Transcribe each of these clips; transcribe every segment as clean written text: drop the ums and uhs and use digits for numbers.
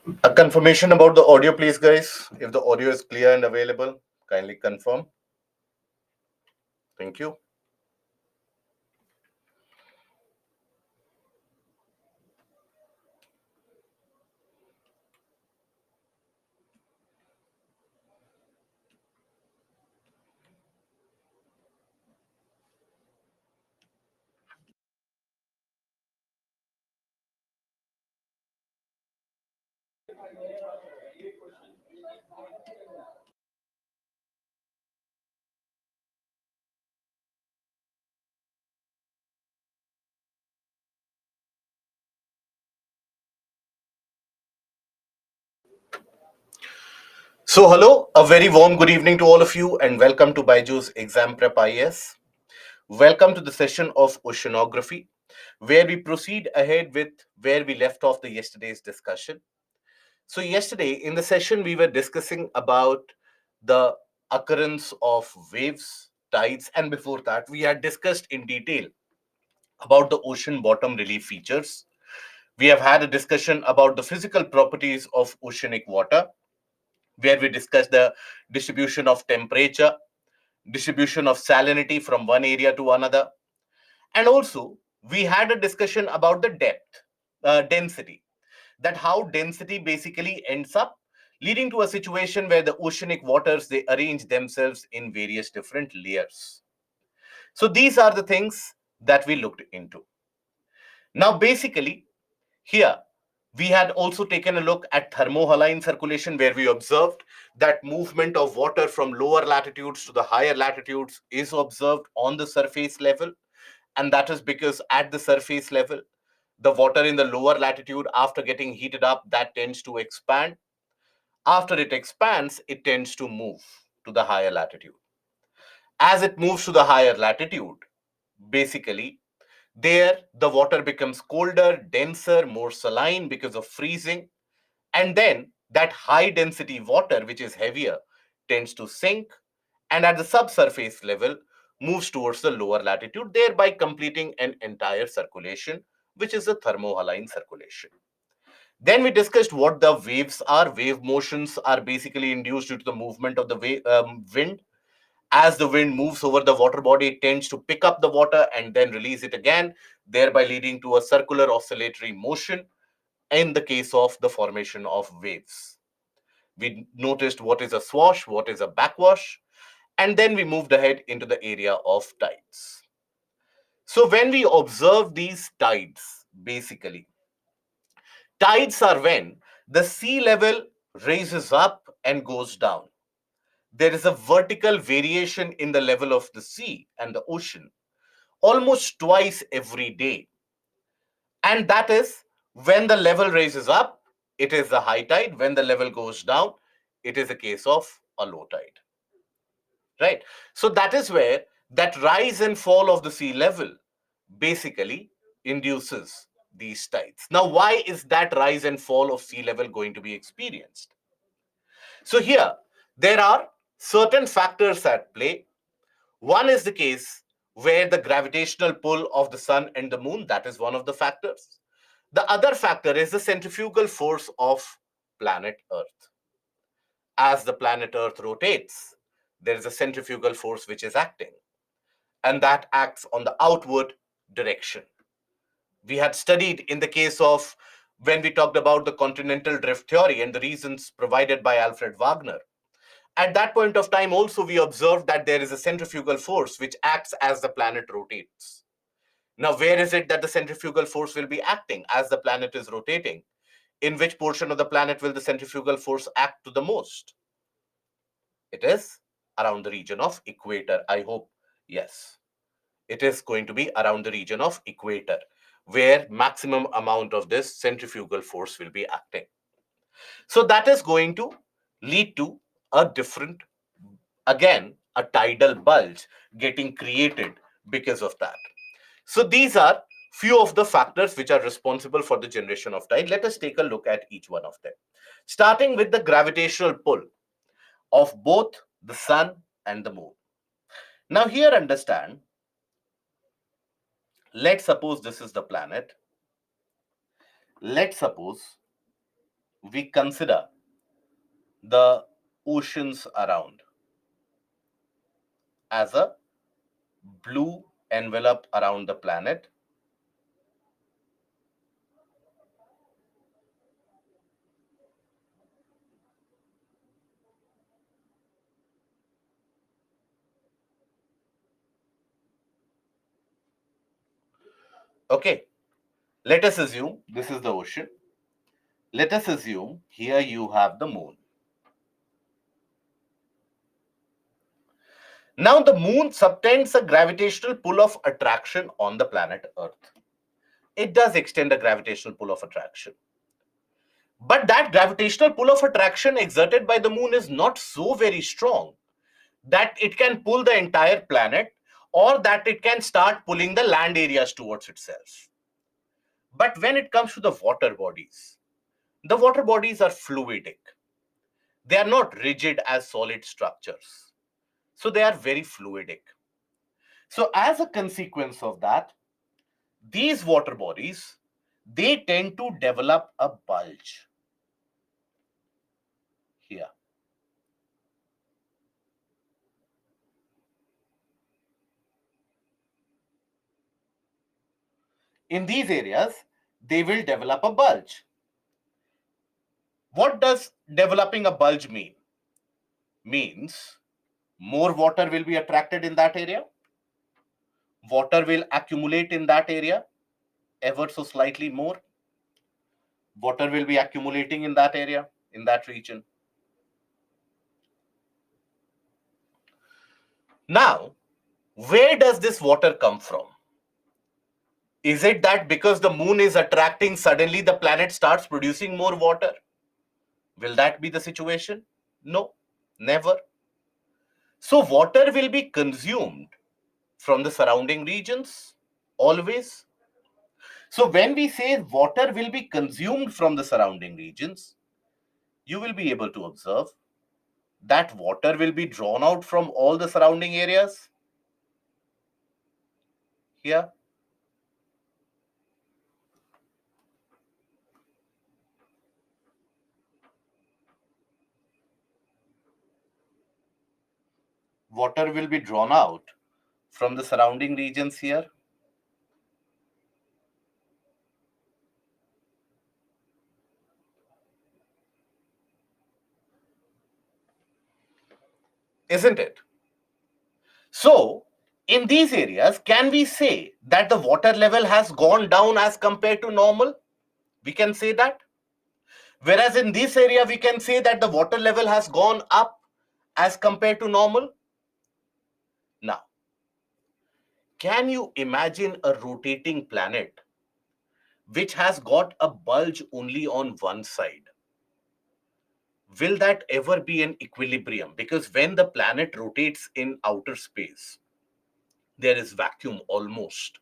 A confirmation about the audio, please, guys. If the audio is clear and available, kindly confirm. Thank you. So, hello, a very warm good evening to all of you, and welcome to Baiju's Exam Prep IAS. Welcome to the session of oceanography, where we proceed ahead with where we left off the yesterday's discussion. So, yesterday in the session, we were discussing about the occurrence of waves, tides, and before that, we had discussed in detail about the ocean bottom relief features. We have had a discussion about the physical properties of oceanic water, where we discussed the distribution of temperature, distribution of salinity from one area to another, and also we had a discussion about the density, that how density basically ends up leading to a situation where the oceanic waters they arrange themselves in various different layers. So these are the things that we looked into. Now basically here, we had also taken a look at thermohaline circulation, where we observed that movement of water from lower latitudes to the higher latitudes is observed on the surface level. And that is because at the surface level, the water in the lower latitude, after getting heated up, that tends to expand. After it expands, it tends to move to the higher latitude. As it moves to the higher latitude, basically, there the water becomes colder, denser, more saline because of freezing. And then that high density water, which is heavier, tends to sink and at the subsurface level moves towards the lower latitude, thereby completing an entire circulation, which is the thermohaline circulation. Then we discussed what the waves are. Wave motions are basically induced due to the movement of the wind. As the wind moves over the water body, it tends to pick up the water and then release it again, thereby leading to a circular oscillatory motion in the case of the formation of waves. We noticed what is a swash, what is a backwash, and then we moved ahead into the area of tides. So when we observe these tides, basically, tides are when the sea level raises up and goes down. There is a vertical variation in the level of the sea and the ocean almost twice every day. And that is when the level raises up, it is the high tide. When the level goes down, it is a case of a low tide. Right? So that is where that rise and fall of the sea level basically induces these tides. Now, why is that rise and fall of sea level going to be experienced? So here, there are certain factors at play. One is the case where the gravitational pull of the sun and the moon, that is one of the factors. The other factor is the centrifugal force of planet Earth. As the planet Earth rotates, there is a centrifugal force which is acting, and that acts on the outward direction. We had studied in the case of when we talked about the continental drift theory and the reasons provided by Alfred Wagner. At that point of time, also, we observed that there is a centrifugal force which acts as the planet rotates. Now, where is it that the centrifugal force will be acting as the planet is rotating? In which portion of the planet will the centrifugal force act to the most? It is around the region of equator. I hope, yes. It is going to be around the region of equator, where maximum amount of this centrifugal force will be acting. So that is going to lead to a different, again, a tidal bulge getting created because of that. So these are few of the factors which are responsible for the generation of tide. Let us take a look at each one of them. Starting with the gravitational pull of both the sun and the moon. Now here understand, let's suppose this is the planet. Let's suppose we consider the oceans around as a blue envelope around the planet. Okay, let us assume this is the ocean. Let us assume here you have the moon. Now, the moon subtends a gravitational pull of attraction on the planet Earth. It does extend a gravitational pull of attraction. But that gravitational pull of attraction exerted by the moon is not so very strong that it can pull the entire planet or that it can start pulling the land areas towards itself. But when it comes to the water bodies are fluidic. They are not rigid as solid structures. So they are very fluidic. So as a consequence of that, these water bodies, they tend to develop a bulge here. In these areas, they will develop a bulge. What does developing a bulge mean? Means more water will be attracted in that area. Water will accumulate in that area ever so slightly more. Water will be accumulating in that area, in that region. Now, where does this water come from? Is it that because the moon is attracting, suddenly the planet starts producing more water? Will that be the situation? No, never. So water will be consumed from the surrounding regions always. So when we say water will be consumed from the surrounding regions, you will be able to observe that water will be drawn out from all the surrounding areas here. Water will be drawn out from the surrounding regions here. Isn't it? So, in these areas, can we say that the water level has gone down as compared to normal? We can say that. Whereas in this area, we can say that the water level has gone up as compared to normal. Now, can you imagine a rotating planet which has got a bulge only on one side? Will that ever be an equilibrium? Because when the planet rotates in outer space, there is vacuum almost.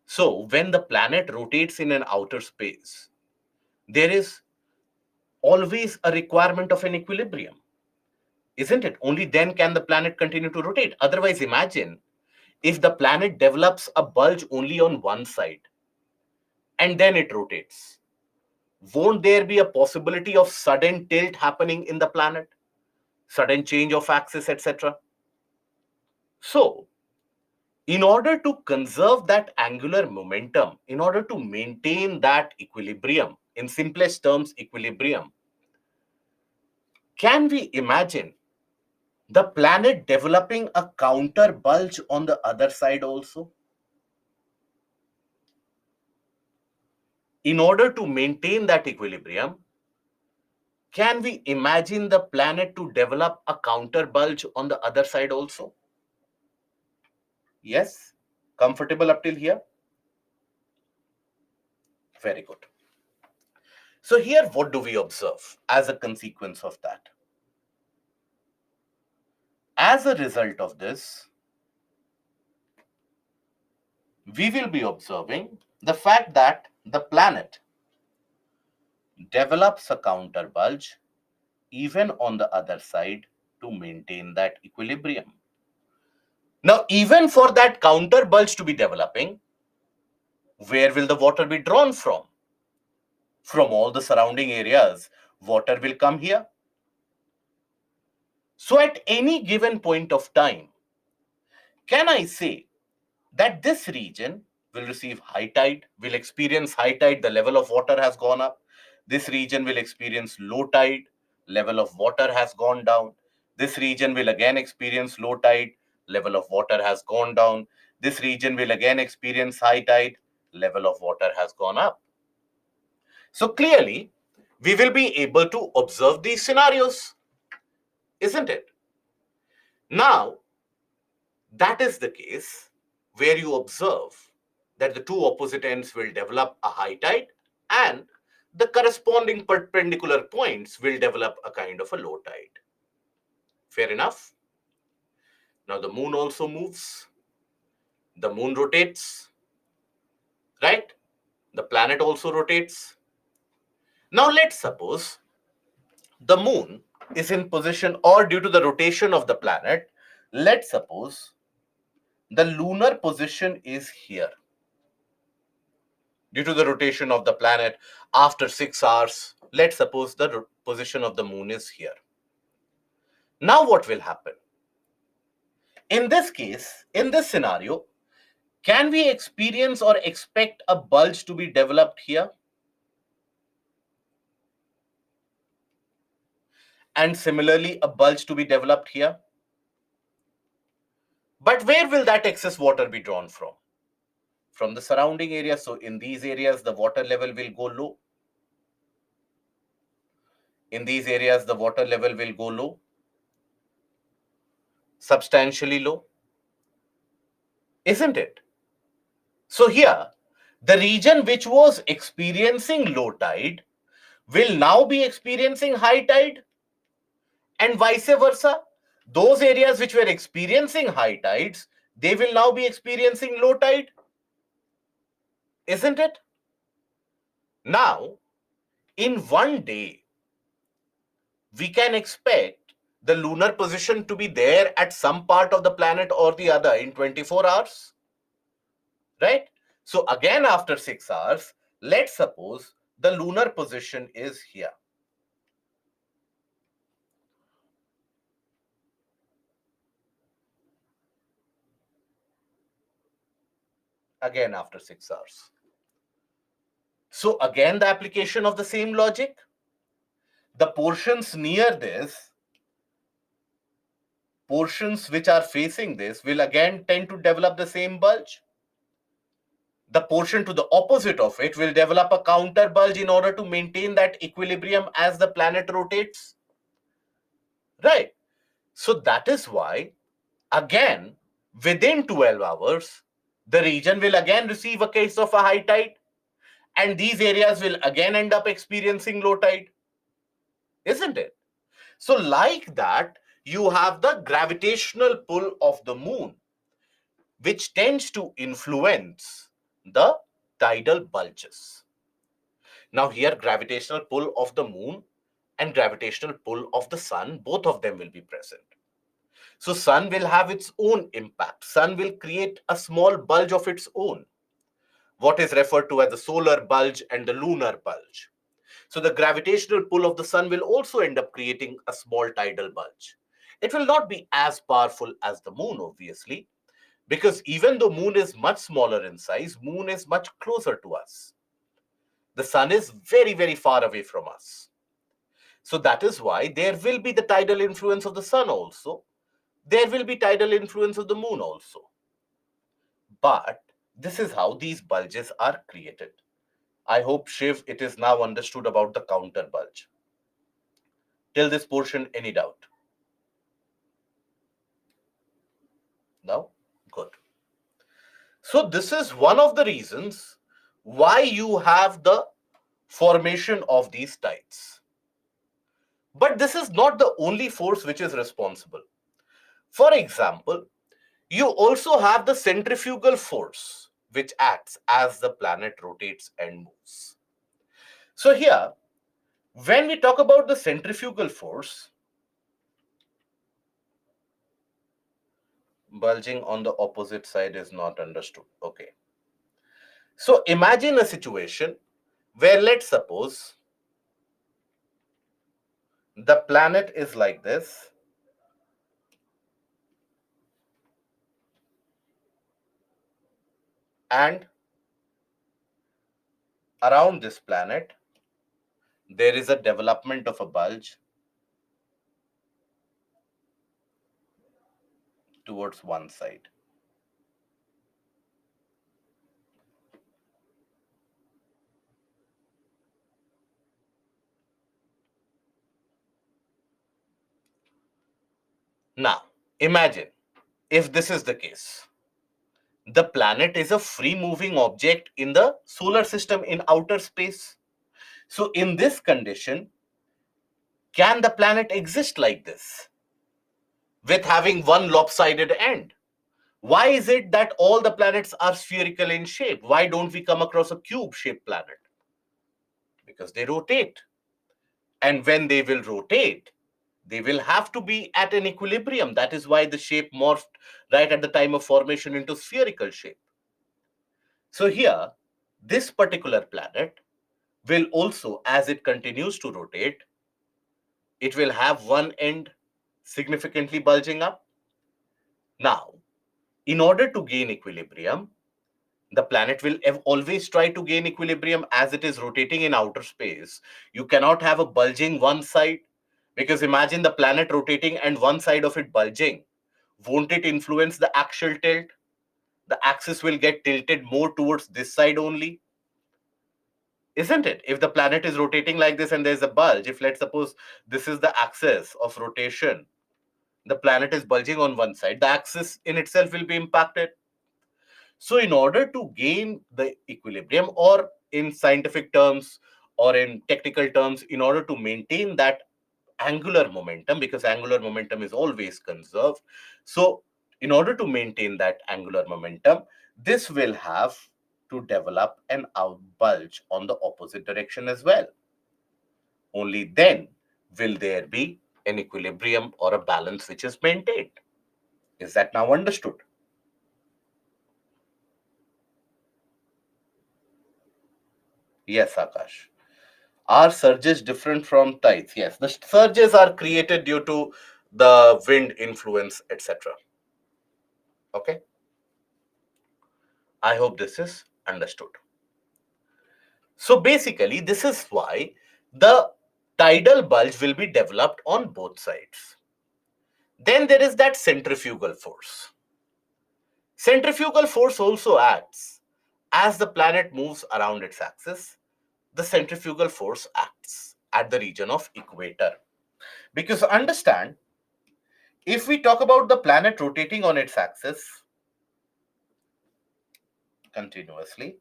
So when the planet rotates in an outer space, there is always a requirement of an equilibrium, isn't it? Only then can the planet continue to rotate. Otherwise, imagine if the planet develops a bulge only on one side and then it rotates. Won't there be a possibility of sudden tilt happening in the planet? Sudden change of axis, etc. So, in order to conserve that angular momentum, in order to maintain that equilibrium, in simplest terms, equilibrium, can we imagine the planet developing a counter bulge on the other side also? In order to maintain that equilibrium, can we imagine the planet to develop a counter bulge on the other side also? Yes? Comfortable up till here? Very good. So here, what do we observe as a consequence of that? As a result of this, we will be observing the fact that the planet develops a counter bulge even on the other side to maintain that equilibrium. Now, even for that counter bulge to be developing, where will the water be drawn from? From all the surrounding areas, water will come here. So at any given point of time, can I say that this region will receive high tide, will experience high tide, the level of water has gone up. This region will experience low tide, level of water has gone down. This region will again experience low tide, level of water has gone down. This region will again experience high tide, level of water has gone up. So clearly, we will be able to observe these scenarios, isn't it? Now, that is the case where you observe that the two opposite ends will develop a high tide and the corresponding perpendicular points will develop a kind of a low tide. Fair enough? Now the moon also moves, the moon rotates, right? The planet also rotates. Now let's suppose the moon is in position, or due to the rotation of the planet, let's suppose the lunar position is here. Due to the rotation of the planet, after 6 hours, let's suppose the position of the moon is here. Now what will happen? In this case, in this scenario, can we experience or expect a bulge to be developed here? And similarly, a bulge to be developed here? But where will that excess water be drawn from? From the surrounding area. So in these areas, the water level will go low. In these areas, the water level will go low, substantially low, isn't it? So here, the region which was experiencing low tide will now be experiencing high tide, and vice versa. Those areas which were experiencing high tides, they will now be experiencing low tide, isn't it? Now, in one day, we can expect the lunar position to be there at some part of the planet or the other in 24 hours, right? So again, after 6 hours, let's suppose the lunar position is here. Again, after 6 hours. So again, the application of the same logic. The portions near this, portions which are facing this, will again tend to develop the same bulge. The portion to the opposite of it will develop a counter bulge in order to maintain that equilibrium as the planet rotates. Right. So that is why, again, within 12 hours, the region will again receive a case of a high tide, and these areas will again end up experiencing low tide, isn't it? So like that, you have the gravitational pull of the moon, which tends to influence the tidal bulges. Now here, gravitational pull of the moon and gravitational pull of the sun, both of them will be present. So sun will have its own impact. Sun will create a small bulge of its own, what is referred to as the solar bulge and the lunar bulge. So the gravitational pull of the sun will also end up creating a small tidal bulge. It will not be as powerful as the moon, obviously, because even though moon is much smaller in size, moon is much closer to us. The sun is very, very far away from us. So that is why there will be the tidal influence of the sun also. There will be tidal influence of the moon also. But this is how these bulges are created. I hope, Shiv, it is now understood about the counter bulge. Till this portion, any doubt? No? Good. So this is one of the reasons why you have the formation of these tides. But this is not the only force which is responsible. For example, you also have the centrifugal force, which acts as the planet rotates and moves. So here, when we talk about the centrifugal force, bulging on the opposite side is not understood. Okay. So imagine a situation where let's suppose the planet is like this, and around this planet there is a development of a bulge towards one side. Now, imagine if this is the case. The planet is a free moving object in the solar system in outer space. So, in this condition, can the planet exist like this with having one lopsided end? Why is it that all the planets are spherical in shape? Why don't we come across a cube shaped planet? Because they rotate. And when they will rotate, they will have to be at an equilibrium. That is why the shape morphed right at the time of formation into spherical shape. So here, this particular planet will also, as it continues to rotate, it will have one end significantly bulging up. Now, in order to gain equilibrium, the planet will always try to gain equilibrium as it is rotating in outer space. You cannot have a bulging one side, because imagine the planet rotating and one side of it bulging. Won't it influence the axial tilt? The axis will get tilted more towards this side only, isn't it? If the planet is rotating like this and there's a bulge, if let's suppose this is the axis of rotation, the planet is bulging on one side, the axis in itself will be impacted. So, in order to gain the equilibrium, or in scientific terms, or in technical terms, in order to maintain that angular momentum, because angular momentum is always conserved. So, in order to maintain that angular momentum, this will have to develop an out bulge on the opposite direction as well. Only then will there be an equilibrium or a balance which is maintained. Is that now understood? Yes, Akash. Are surges different from tides? Yes, the surges are created due to the wind influence, etc. Okay, I hope this is understood. So basically, this is why the tidal bulge will be developed on both sides. Then there is that centrifugal force. Centrifugal force also acts as the planet moves around its axis. The centrifugal force acts at the region of equator. Because understand, if we talk about the planet rotating on its axis continuously,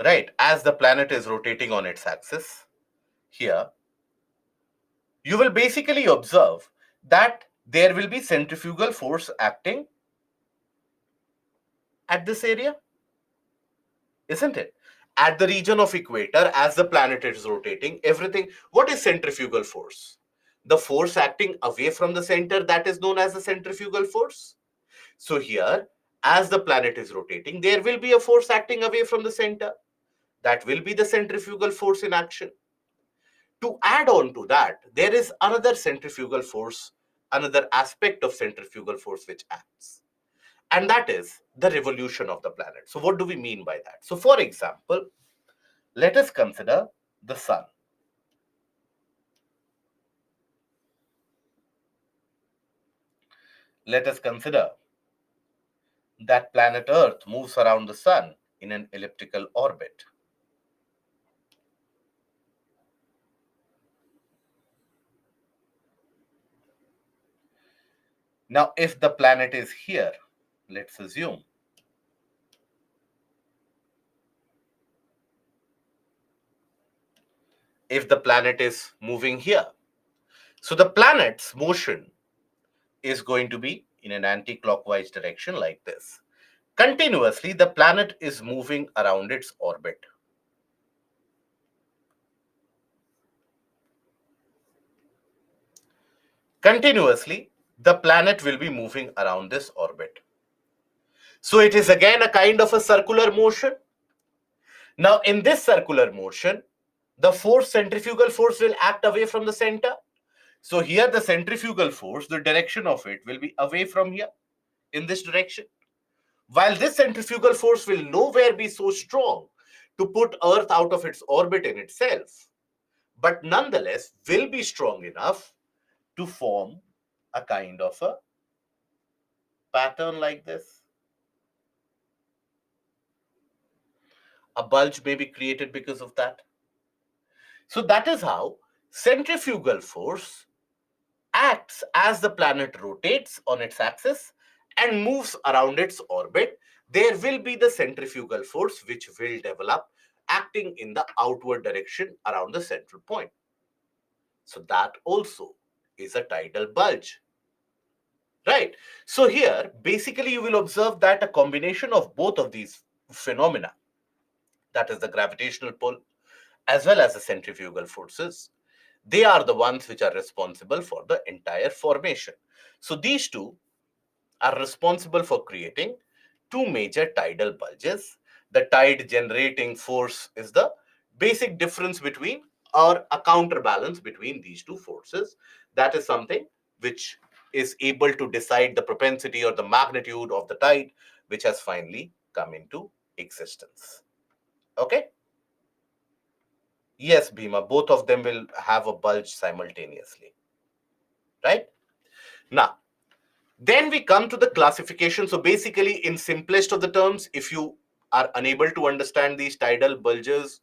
right, as the planet is rotating on its axis here, you will basically observe that there will be centrifugal force acting at this area, isn't it? At the region of equator, as the planet is rotating, everything, what is centrifugal force? The force acting away from the center, that is known as the centrifugal force. So here, as the planet is rotating, there will be a force acting away from the center. That will be the centrifugal force in action. To add on to that, there is another centrifugal force, another aspect of centrifugal force which acts, and that is the revolution of the planet. So, what do we mean by that? So, for example, let us consider the sun. Let us consider that planet Earth moves around the sun in an elliptical orbit. Now, if the planet is here, let's assume, if the planet is moving here, so the planet's motion is going to be in an anti-clockwise direction like this. Continuously, the planet is moving around its orbit. Continuously, the planet will be moving around this orbit. So it is again a kind of a circular motion. Now, in this circular motion, the centrifugal force will act away from the center. So here the centrifugal force, the direction of it will be away from here in this direction. While this centrifugal force will nowhere be so strong to put Earth out of its orbit in itself, but nonetheless will be strong enough to form a kind of a pattern like this. A bulge may be created because of that. So that is how centrifugal force acts as the planet rotates on its axis and moves around its orbit. There will be the centrifugal force which will develop acting in the outward direction around the central point. So that also is a tidal bulge. Right. So here, basically, you will observe that a combination of both of these phenomena, that is the gravitational pull as well as the centrifugal forces, they are the ones which are responsible for the entire formation. So these two are responsible for creating two major tidal bulges. The tide generating force is the basic difference between, or a counterbalance between, these two forces. That is something which is able to decide the propensity or the magnitude of the tide which has finally come into existence. Okay? Yes, Bhima, both of them will have a bulge simultaneously. Right? Now, then we come to the classification. So basically, in simplest of the terms, if you are unable to understand these tidal bulges,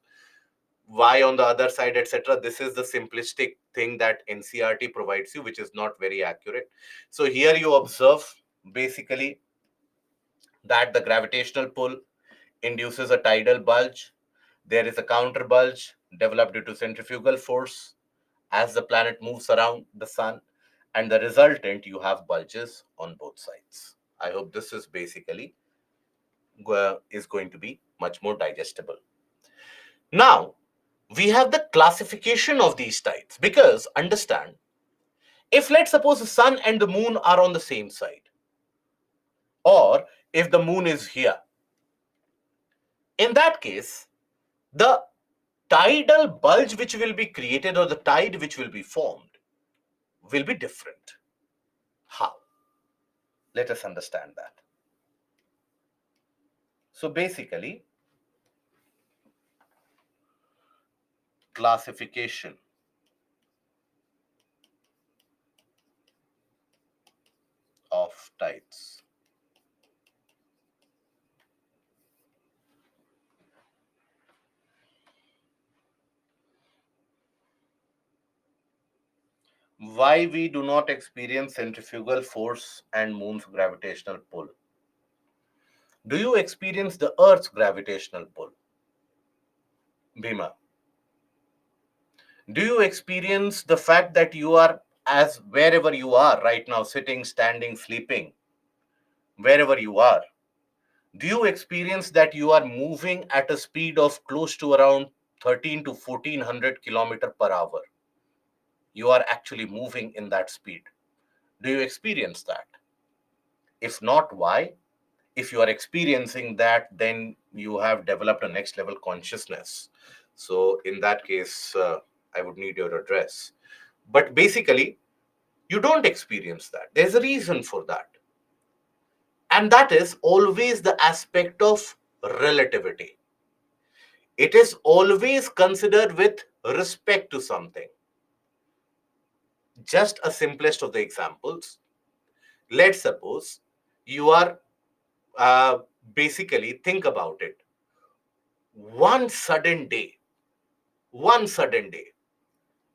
why on the other side, etc., this is the simplistic thing that NCERT provides you, which is not very accurate. So here you observe basically that the gravitational pull induces a tidal bulge. There is a counter bulge developed due to centrifugal force as the planet moves around the sun, and the resultant, you have bulges on both sides. I hope this is basically is going to be much more digestible. Now, we have the classification of these tides, because understand, if let's suppose the sun and the moon are on the same side, or if the moon is here, in that case, the tidal bulge which will be created, or the tide which will be formed, will be different. How? Let us understand that. So basically, classification of tides. Why we do not experience centrifugal force and moon's gravitational pull? Do you experience the Earth's gravitational pull? Bhima, do you experience the fact that you are, as wherever you are right now, sitting, standing, sleeping, wherever you are, do you experience that you are moving at a speed of close to around 13 to 1400 kilometer per hour? You are actually moving in that speed. Do you experience that? If not, why? If you are experiencing that, then you have developed a next level consciousness. So in that case, I would need your address. But basically, you don't experience that. There's a reason for that. And that is always the aspect of relativity. It is always considered with respect to something. Just a simplest of the examples. Let's suppose you are basically, think about it. One sudden day, one sudden day,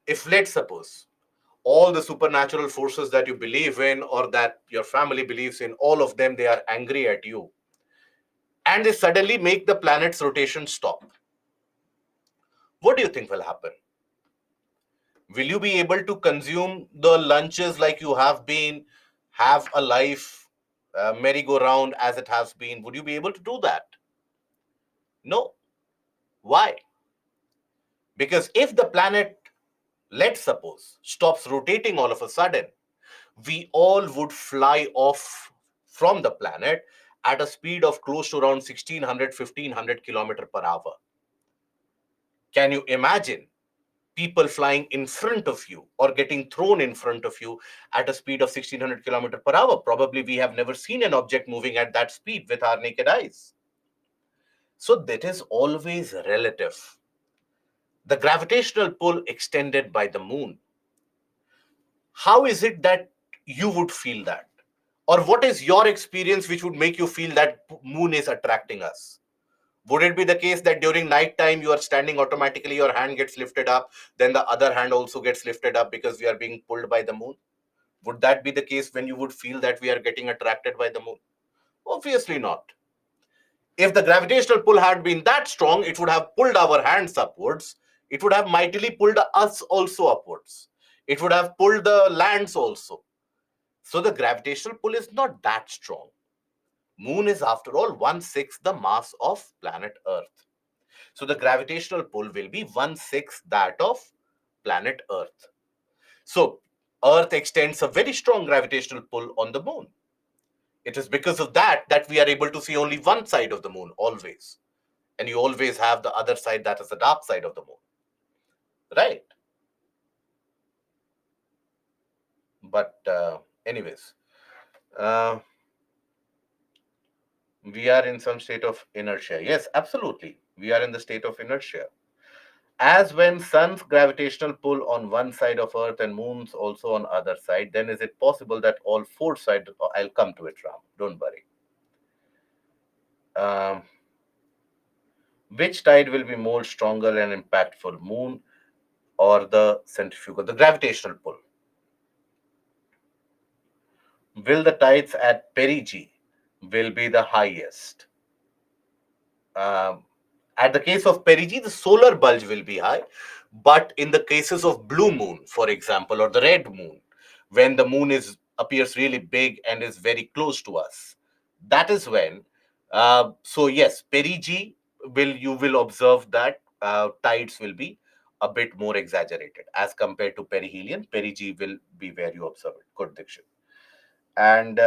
if let's suppose all the supernatural forces that you believe in, or that your family believes in, all of them, they are angry at you, and they suddenly make the planet's rotation stop, what do you think will happen? Will you be able to consume the lunches like you have been, have a life merry-go-round as it has been? Would you be able to do that? No. Why? Because if the planet, let's suppose, stops rotating all of a sudden, we all would fly off from the planet, at a speed of close to around 1600, 1500 kilometer per hour. Can you imagine people flying in front of you or getting thrown in front of you at a speed of 1600 kilometer per hour? Probably we have never seen an object moving at that speed with our naked eyes. So that is always relative. The gravitational pull extended by the moon. How is it that you would feel that? Or what is your experience which would make you feel that moon is attracting us? Would it be the case that during night time you are standing automatically, your hand gets lifted up, then the other hand also gets lifted up because we are being pulled by the moon? Would that be the case when you would feel that we are getting attracted by the moon? Obviously not. If the gravitational pull had been that strong, it would have pulled our hands upwards. It would have mightily pulled us also upwards. It would have pulled the lands also. So the gravitational pull is not that strong. Moon is after all one-sixth the mass of planet Earth. So the gravitational pull will be one-sixth that of planet Earth. So Earth extends a very strong gravitational pull on the moon. It is because of that that we are able to see only one side of the moon always. And you always have the other side that is the dark side of the moon. Right? But anyways, uh, we are in some state of inertia. Yes, absolutely. We are in the state of inertia. As when sun's gravitational pull on one side of earth and moon's also on other side, then is it possible that all four sides, I'll come to it, Ram, don't worry. um, which tide will be more stronger and impactful, moon or the centrifugal, the gravitational pull? Will the tides at perigee will be the highest? um, at the case of perigee, the solar bulge will be high. But in the cases of blue moon, for example, or the red moon, when the moon is appears really big and is very close to us, that is when. So yes, perigee will you will observe that tides will be a bit more exaggerated as compared to perihelion. Perigee will be where you observe it. Good diction. And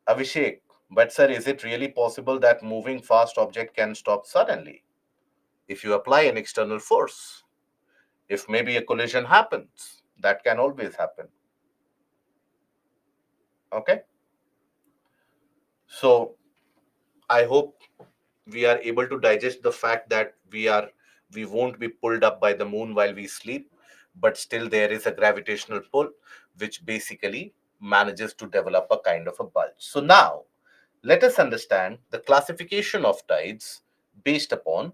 Abhishek, but sir, is it really possible that moving fast object can stop suddenly if you apply an external force? If maybe a collision happens, that can always happen. Okay. So I hope we are able to digest the fact that we won't be pulled up by the moon while we sleep, but still there is a gravitational pull which basically manages to develop a kind of a bulge. So now let us understand the classification of tides based upon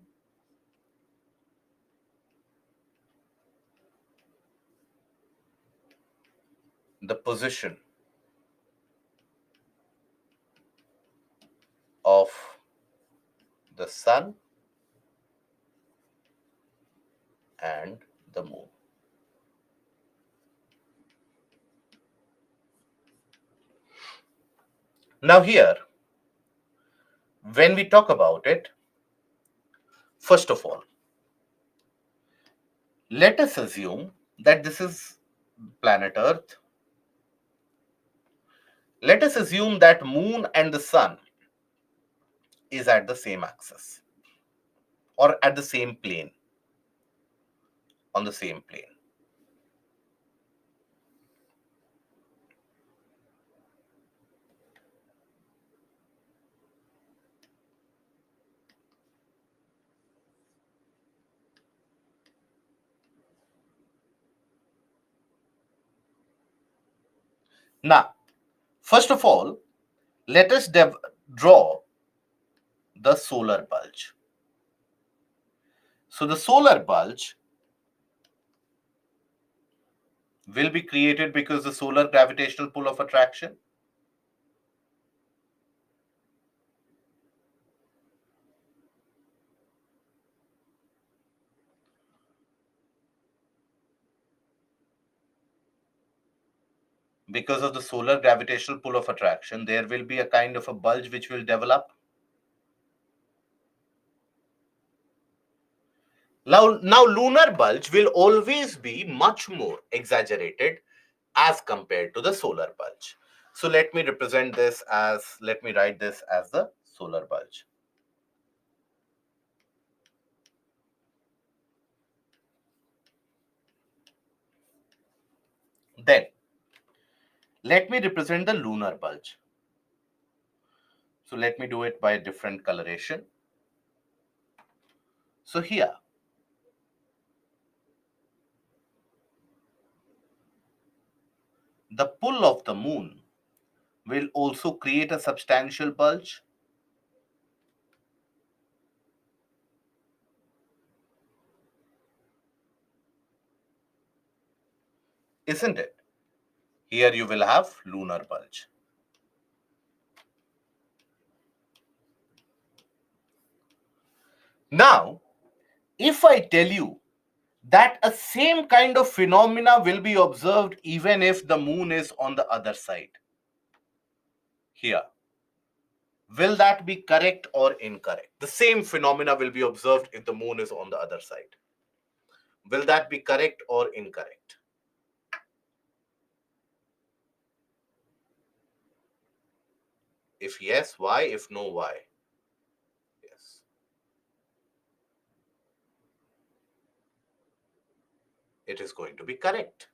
the position of the sun and the moon. Now, here, when we talk about it, first of all, let us assume that this is planet Earth. Let us assume that moon and the sun is at the same axis or at the same plane, on the same plane. Now, first of all, let us draw the solar bulge. So, the solar bulge will be created because the solar gravitational pull of attraction. Because of the solar gravitational pull of attraction, there will be a kind of a bulge which will develop. Now lunar bulge will always be much more exaggerated as compared to the solar bulge. So let me write this as the solar bulge. Then let me represent the lunar bulge. So let me do it by a different coloration. So here, the pull of the moon will also create a substantial bulge. Isn't it? Here you will have lunar bulge. Now, if I tell you that a same kind of phenomena will be observed even if the moon is on the other side, here, will that be correct or incorrect? The same phenomena will be observed if the moon is on the other side. Will that be correct or incorrect? If yes, why? If no, why? Yes. It is going to be correct.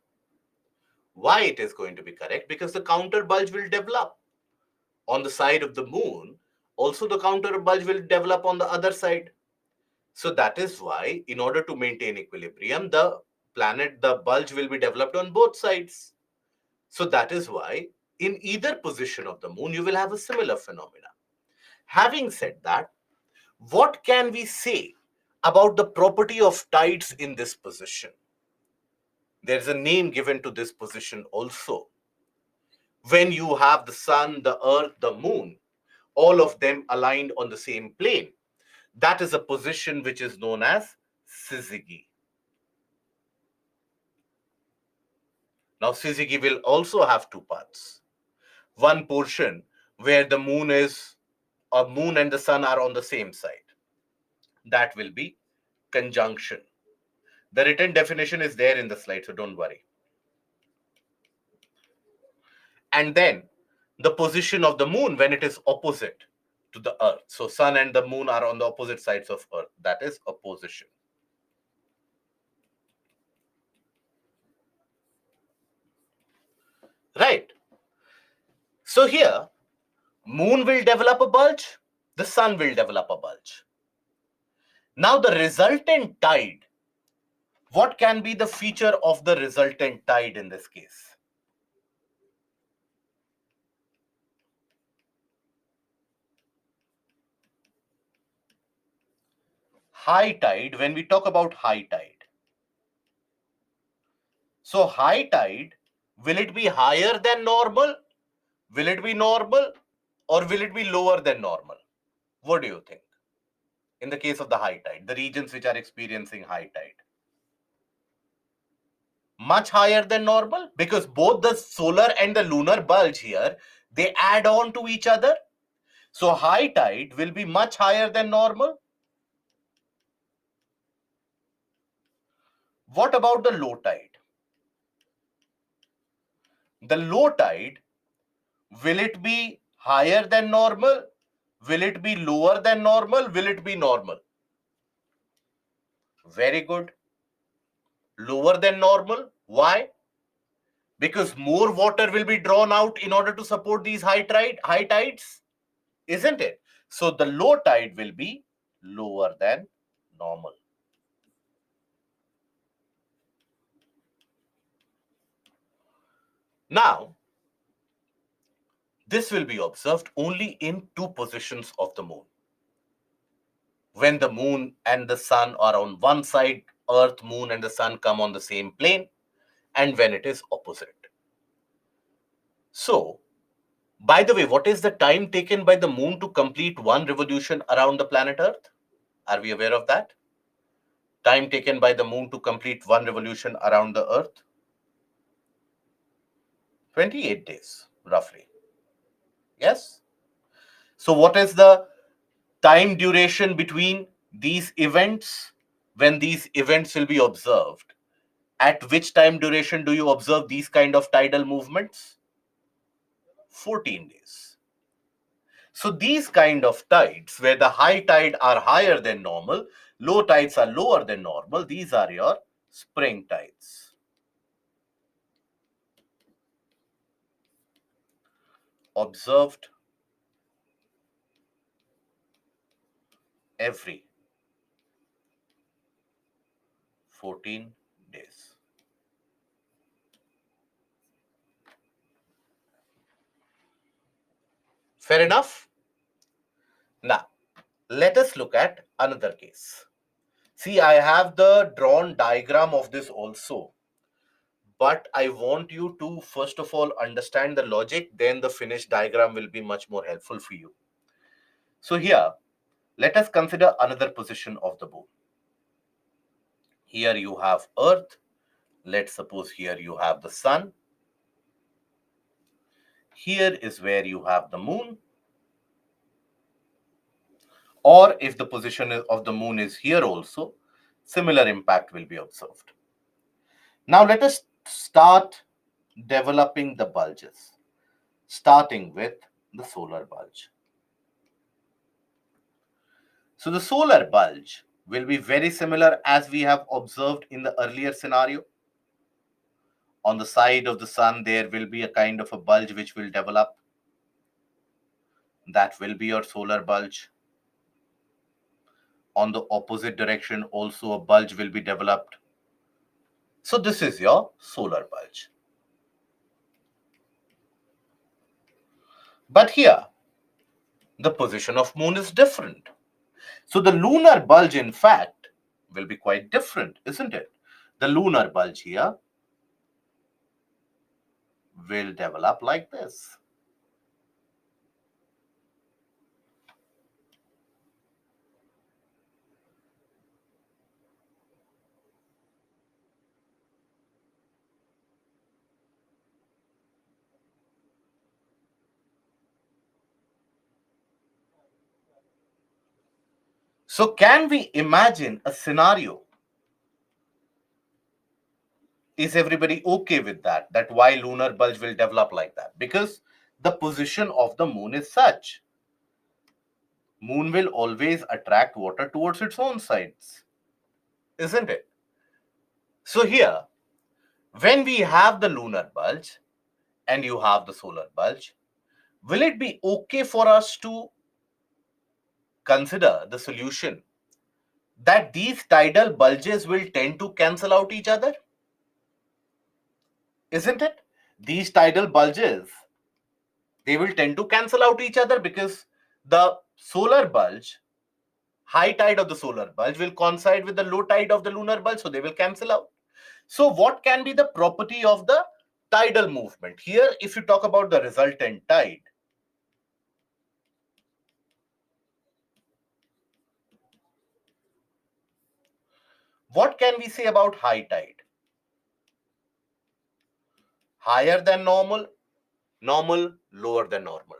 Why it is going to be correct? Because the counter bulge will develop on the side of the moon. Also, the counter bulge will develop on the other side. So that is why, in order to maintain equilibrium, the bulge will be developed on both sides. So that is why, in either position of the moon, you will have a similar phenomena. Having said that, what can we say about the property of tides in this position? There's a name given to this position also. When you have the sun, the earth, the moon, all of them aligned on the same plane, that is a position which is known as syzygy. Now, syzygy will also have two parts. One portion where the moon and the sun are on the same side. That will be conjunction. The written definition is there in the slide, so don't worry. And then the position of the moon when it is opposite to the earth. So sun and the moon are on the opposite sides of earth. That is opposition. Right. So here, moon will develop a bulge, the sun will develop a bulge. Now the resultant tide, what can be the feature of the resultant tide in this case? High tide, when we talk about high tide. So high tide, will it be higher than normal? Will it be normal? Or will it be lower than normal? What do you think? In the case of the high tide, the regions which are experiencing high tide. Much higher than normal, because both the solar and the lunar bulge here, they add on to each other. So high tide will be much higher than normal. What about the low tide? The low tide, will it be higher than normal? Will it be lower than normal? Will it be normal? Very good. Lower than normal. Why? Because more water will be drawn out in order to support these high tides, isn't it? So the low tide will be lower than normal. Now, this will be observed only in two positions of the moon. When the moon and the sun are on one side, earth, moon and the sun come on the same plane, and when it is opposite. So, by the way, what is the time taken by the moon to complete one revolution around the planet Earth? Are we aware of that? Time taken by the moon to complete one revolution around the Earth? 28 days, roughly. Yes? So, what is the time duration between these events when these events will be observed? At which time duration do you observe these kind of tidal movements? 14 days. So these kind of tides, where the high tide are higher than normal, low tides are lower than normal, these are your spring tides. Observed every 14 days. Fair enough? Now, let us look at another case. See, I have the drawn diagram of this also, but I want you to first of all understand the logic, then the finished diagram will be much more helpful for you. So here, let us consider another position of the bow. Here you have Earth. Let's suppose here you have the Sun. Here is where you have the Moon. Or if the position of the Moon is here also, similar impact will be observed. Now let us start developing the bulges, starting with the solar bulge. So the solar bulge will be very similar as we have observed in the earlier scenario. On the side of the Sun, there will be a kind of a bulge which will develop. That will be your solar bulge. On the opposite direction, also a bulge will be developed. So this is your solar bulge. But here, the position of Moon is different. So the lunar bulge, in fact, will be quite different, isn't it? The lunar bulge here will develop like this. So can we imagine a scenario? Is everybody okay with that? That why lunar bulge will develop like that? Because the position of the Moon is such. Moon will always attract water towards its own sides, isn't it? So here, when we have the lunar bulge and you have the solar bulge, will it be okay for us to consider the solution that these tidal bulges will tend to cancel out each other? Isn't it? These tidal bulges, they will tend to cancel out each other because the solar bulge, high tide of the solar bulge will coincide with the low tide of the lunar bulge, so they will cancel out. So what can be the property of the tidal movement? Here, if you talk about the resultant tide, what can we say about high tide? Higher than normal, normal, lower than normal.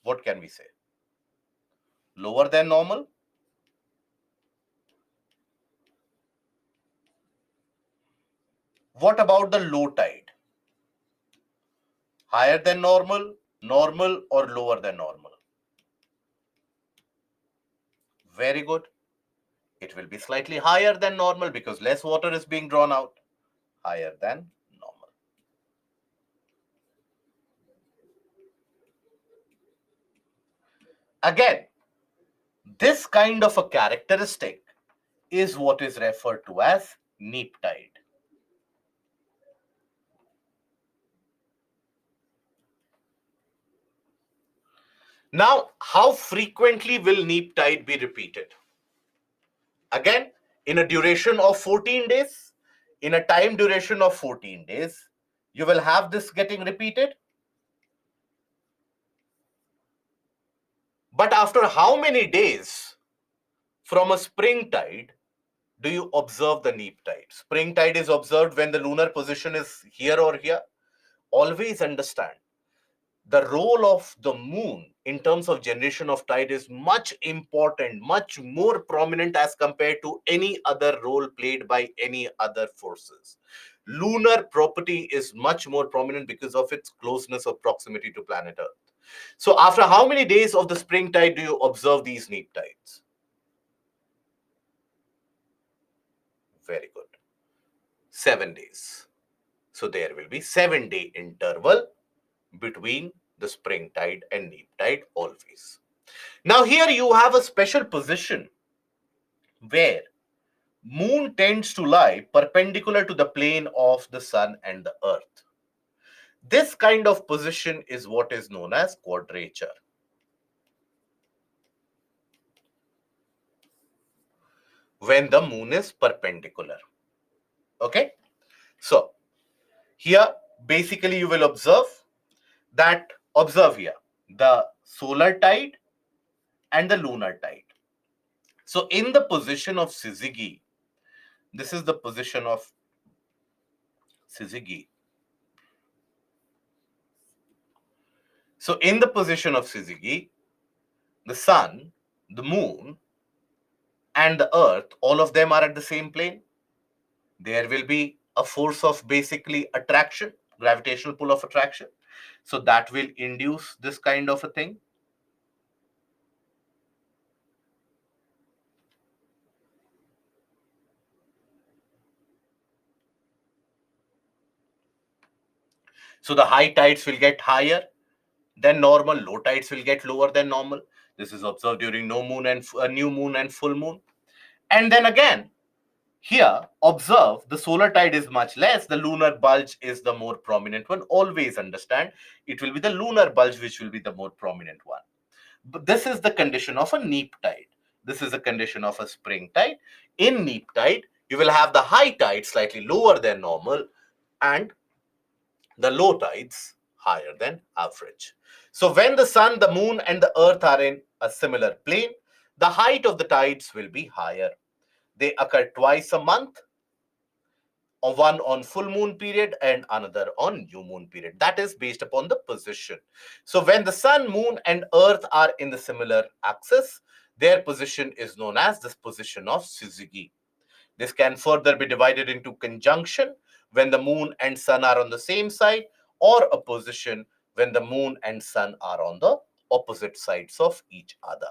What can we say? Lower than normal. What about the low tide? Higher than normal, normal, or lower than normal? Very good. It will be slightly higher than normal because less water is being drawn out. Higher than normal. Again, this kind of a characteristic is what is referred to as neap tide. Now, how frequently will neap tide be repeated? Again, in a duration of 14 days, in a time duration of 14 days, you will have this getting repeated. But after how many days from a spring tide do you observe the neap tide? Spring tide is observed when the lunar position is here or here. Always understand the role of the Moon in terms of generation of tide is much important, much more prominent as compared to any other role played by any other forces. lunar property is much more prominent because of its closeness or proximity to planet Earth. So after how many days of the spring tide do you observe these neap tides? Very good. 7 days. So there will be 7-day interval between the spring tide and neap tide always. Now here you have a special position where moon tends to lie perpendicular to the plane of the sun and the earth. This kind of position is what is known as quadrature. When the moon is perpendicular. Okay? So, here basically you will observe here the solar tide and the lunar tide. So, in the position of syzygy, this is the position of syzygy. So, in the position of syzygy, the sun, the moon, and the earth, all of them are at the same plane. There will be a force of basically attraction, gravitational pull of attraction. So that will induce this kind of a thing. So the high tides will get higher than normal, low tides will get lower than normal. This is observed during no moon and new moon and full moon. And then again, here, observe the solar tide is much less. The lunar bulge is the more prominent one. Always understand it will be the lunar bulge which will be the more prominent one. But this is the condition of a neap tide. This is a condition of a spring tide. In neap tide, you will have the high tide slightly lower than normal and the low tides higher than average. So when the sun, the moon, and the earth are in a similar plane, the height of the tides will be higher. They occur twice a month, one on full moon period and another on new moon period. That is based upon the position. So when the sun, moon, and earth are in the similar axis, their position is known as this position of syzygy. This can further be divided into conjunction when the moon and sun are on the same side, or a position when the moon and sun are on the opposite sides of each other.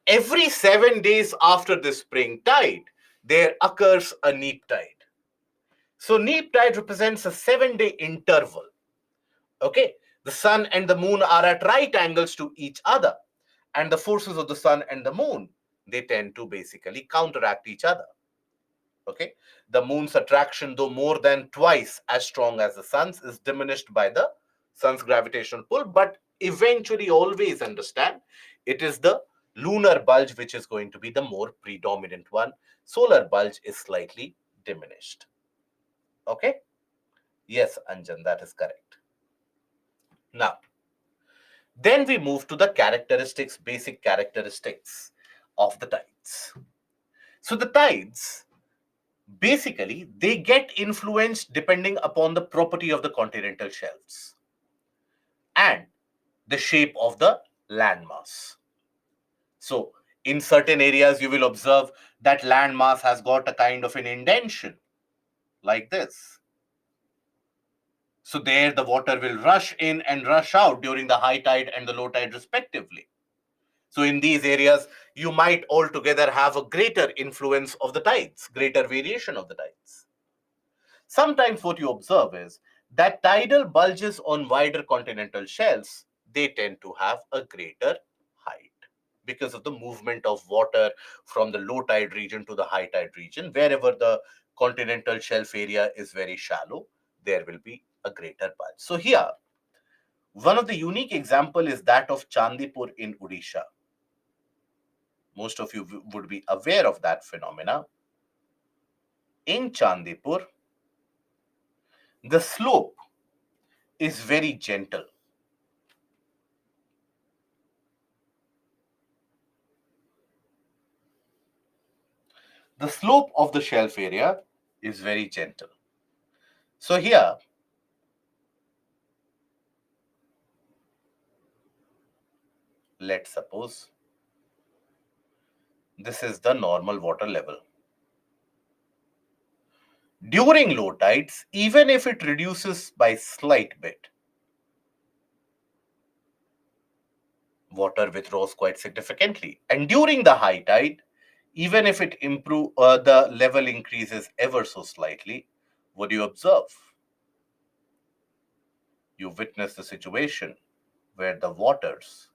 Every 7 days after the spring tide, there occurs a neap tide. So neap tide represents a 7-day interval. Okay, the sun and the moon are at right angles to each other, and the forces of the sun and the moon, they tend to basically counteract each other. Okay, the moon's attraction, though more than twice as strong as the sun's, is diminished by the sun's gravitational pull, but eventually always understand it is the lunar bulge which is going to be the more predominant one. Solar bulge is slightly diminished. Okay. Yes, Anjan, that is correct. Now, then we move to the characteristics, basic characteristics of the tides. So the tides, basically, they get influenced depending upon the property of the continental shelves and the shape of the landmass. So in certain areas, you will observe that landmass has got a kind of an indentation like this. So there the water will rush in and rush out during the high tide and the low tide respectively. So in these areas, you might altogether have a greater influence of the tides, greater variation of the tides. Sometimes what you observe is that tidal bulges on wider continental shelves, they tend to have a greater height because of the movement of water from the low tide region to the high tide region. Wherever the continental shelf area is very shallow, there will be a greater bulge. So here, one of the unique example is that of Chandipur in Odisha. Most of you would be aware of that phenomena. In Chandipur, the slope is very gentle. The slope of the shelf area is very gentle. So here, let's suppose this is the normal water level. During low tides, even if it reduces by slight bit, water withdraws quite significantly. And during the high tide, even if the level increases ever so slightly, what do you observe? You witness the situation where the waters,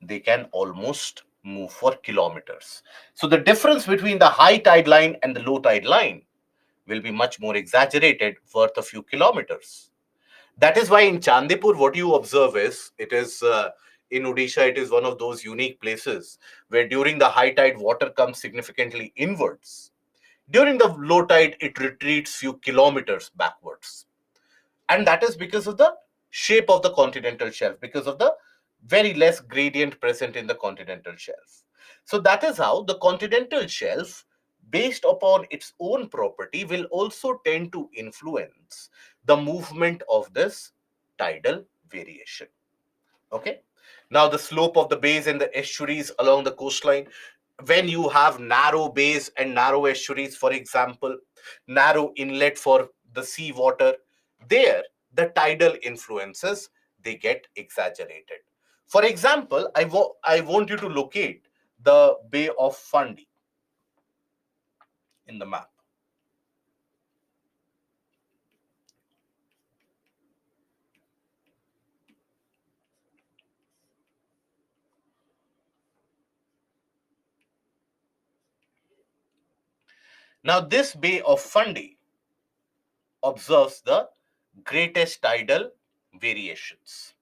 they can almost move for kilometers. So the difference between the high tide line and the low tide line will be much more exaggerated, worth a few kilometers. That is why in Chandipur, what you observe is, it is in Odisha, it is one of those unique places where during the high tide, water comes significantly inwards. During the low tide, it retreats few kilometers backwards. And that is because of the shape of the continental shelf, because of the very less gradient present in the continental shelf. So that is how the continental shelf, based upon its own property, will also tend to influence the movement of this tidal variation. Okay. Now, the slope of the bays and the estuaries along the coastline, when you have narrow bays and narrow estuaries, for example, narrow inlet for the sea water, there the tidal influences, they get exaggerated. For example, I want you to locate the Bay of Fundy in the map. Now, this Bay of Fundy observes the greatest tidal variations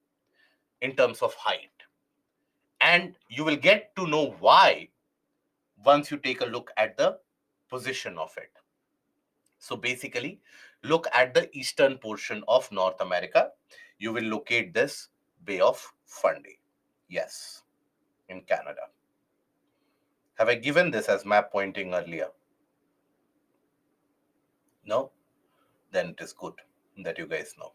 in terms of height. And you will get to know why once you take a look at the position of it. So basically, look at the eastern portion of North America. You will locate this Bay of Fundy. Yes, in Canada. Have I given this as map pointing earlier? No? Then it is good that you guys know.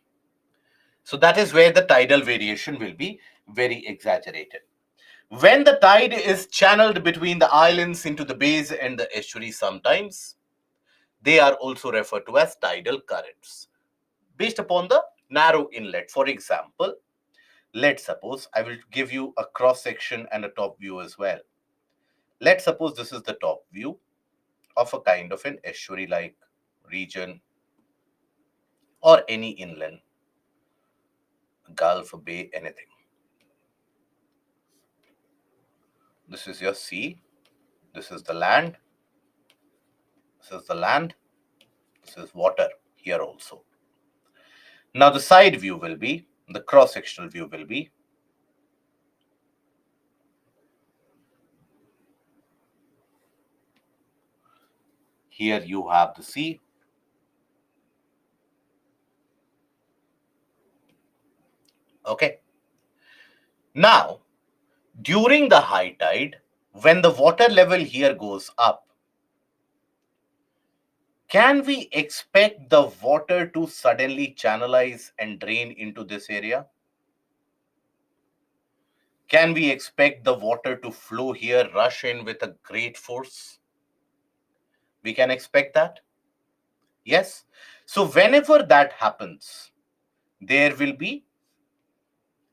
So that is where the tidal variation will be very exaggerated. When the tide is channeled between the islands into the bays and the estuaries, sometimes they are also referred to as tidal currents based upon the narrow inlet. For example, let's suppose I will give you a cross section and a top view as well. Let's suppose this is the top view of a kind of an estuary like region or any inland, gulf, bay, anything. This is your sea. This is the land. This is the land. This is water here also. Now the side view will be, the cross-sectional view will be, here you have the sea. Okay. Now, during the high tide, when the water level here goes up, can we expect the water to suddenly channelize and drain into this area? Can we expect the water to flow here, rush in with a great force? We can expect that. Yes. So whenever that happens, there will be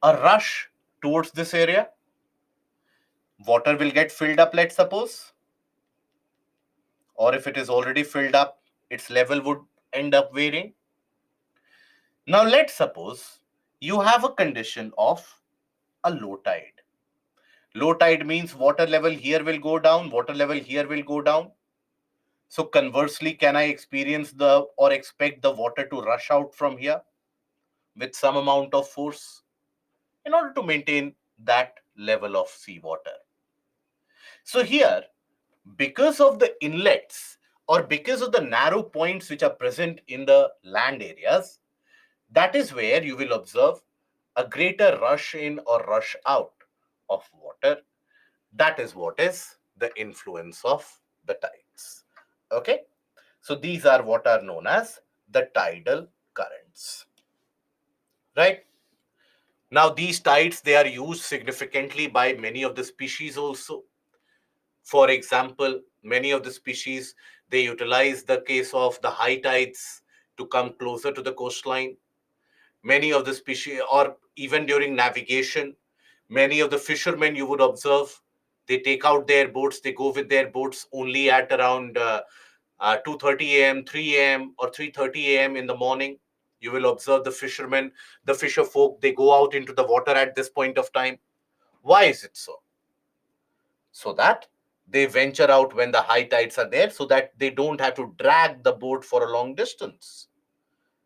a rush towards this area. Water will get filled up, let's suppose. Or if it is already filled up, its level would end up varying. Now, let's suppose you have a condition of a low tide. Low tide means water level here will go down, water level here will go down. So conversely, can I experience the or expect the water to rush out from here with some amount of force in order to maintain that level of seawater? So here, because of the inlets or because of the narrow points which are present in the land areas, that is where you will observe a greater rush in or rush out of water. That is what is the influence of the tides. Okay. So these are what are known as the tidal currents. Right. Now these tides, they are used significantly by many of the species also. For example, many of the species, They utilize the case of the high tides to come closer to the coastline. Many of the species, or even during navigation, many of the fishermen you would observe, they take out their boats, they go with their boats only at around 2:30 a.m., 3 a.m., or 3:30 a.m. in the morning. You will observe the fishermen, the fisher folk, they go out into the water at this point of time. Why is it so? So that they venture out when the high tides are there, so that they don't have to drag the boat for a long distance.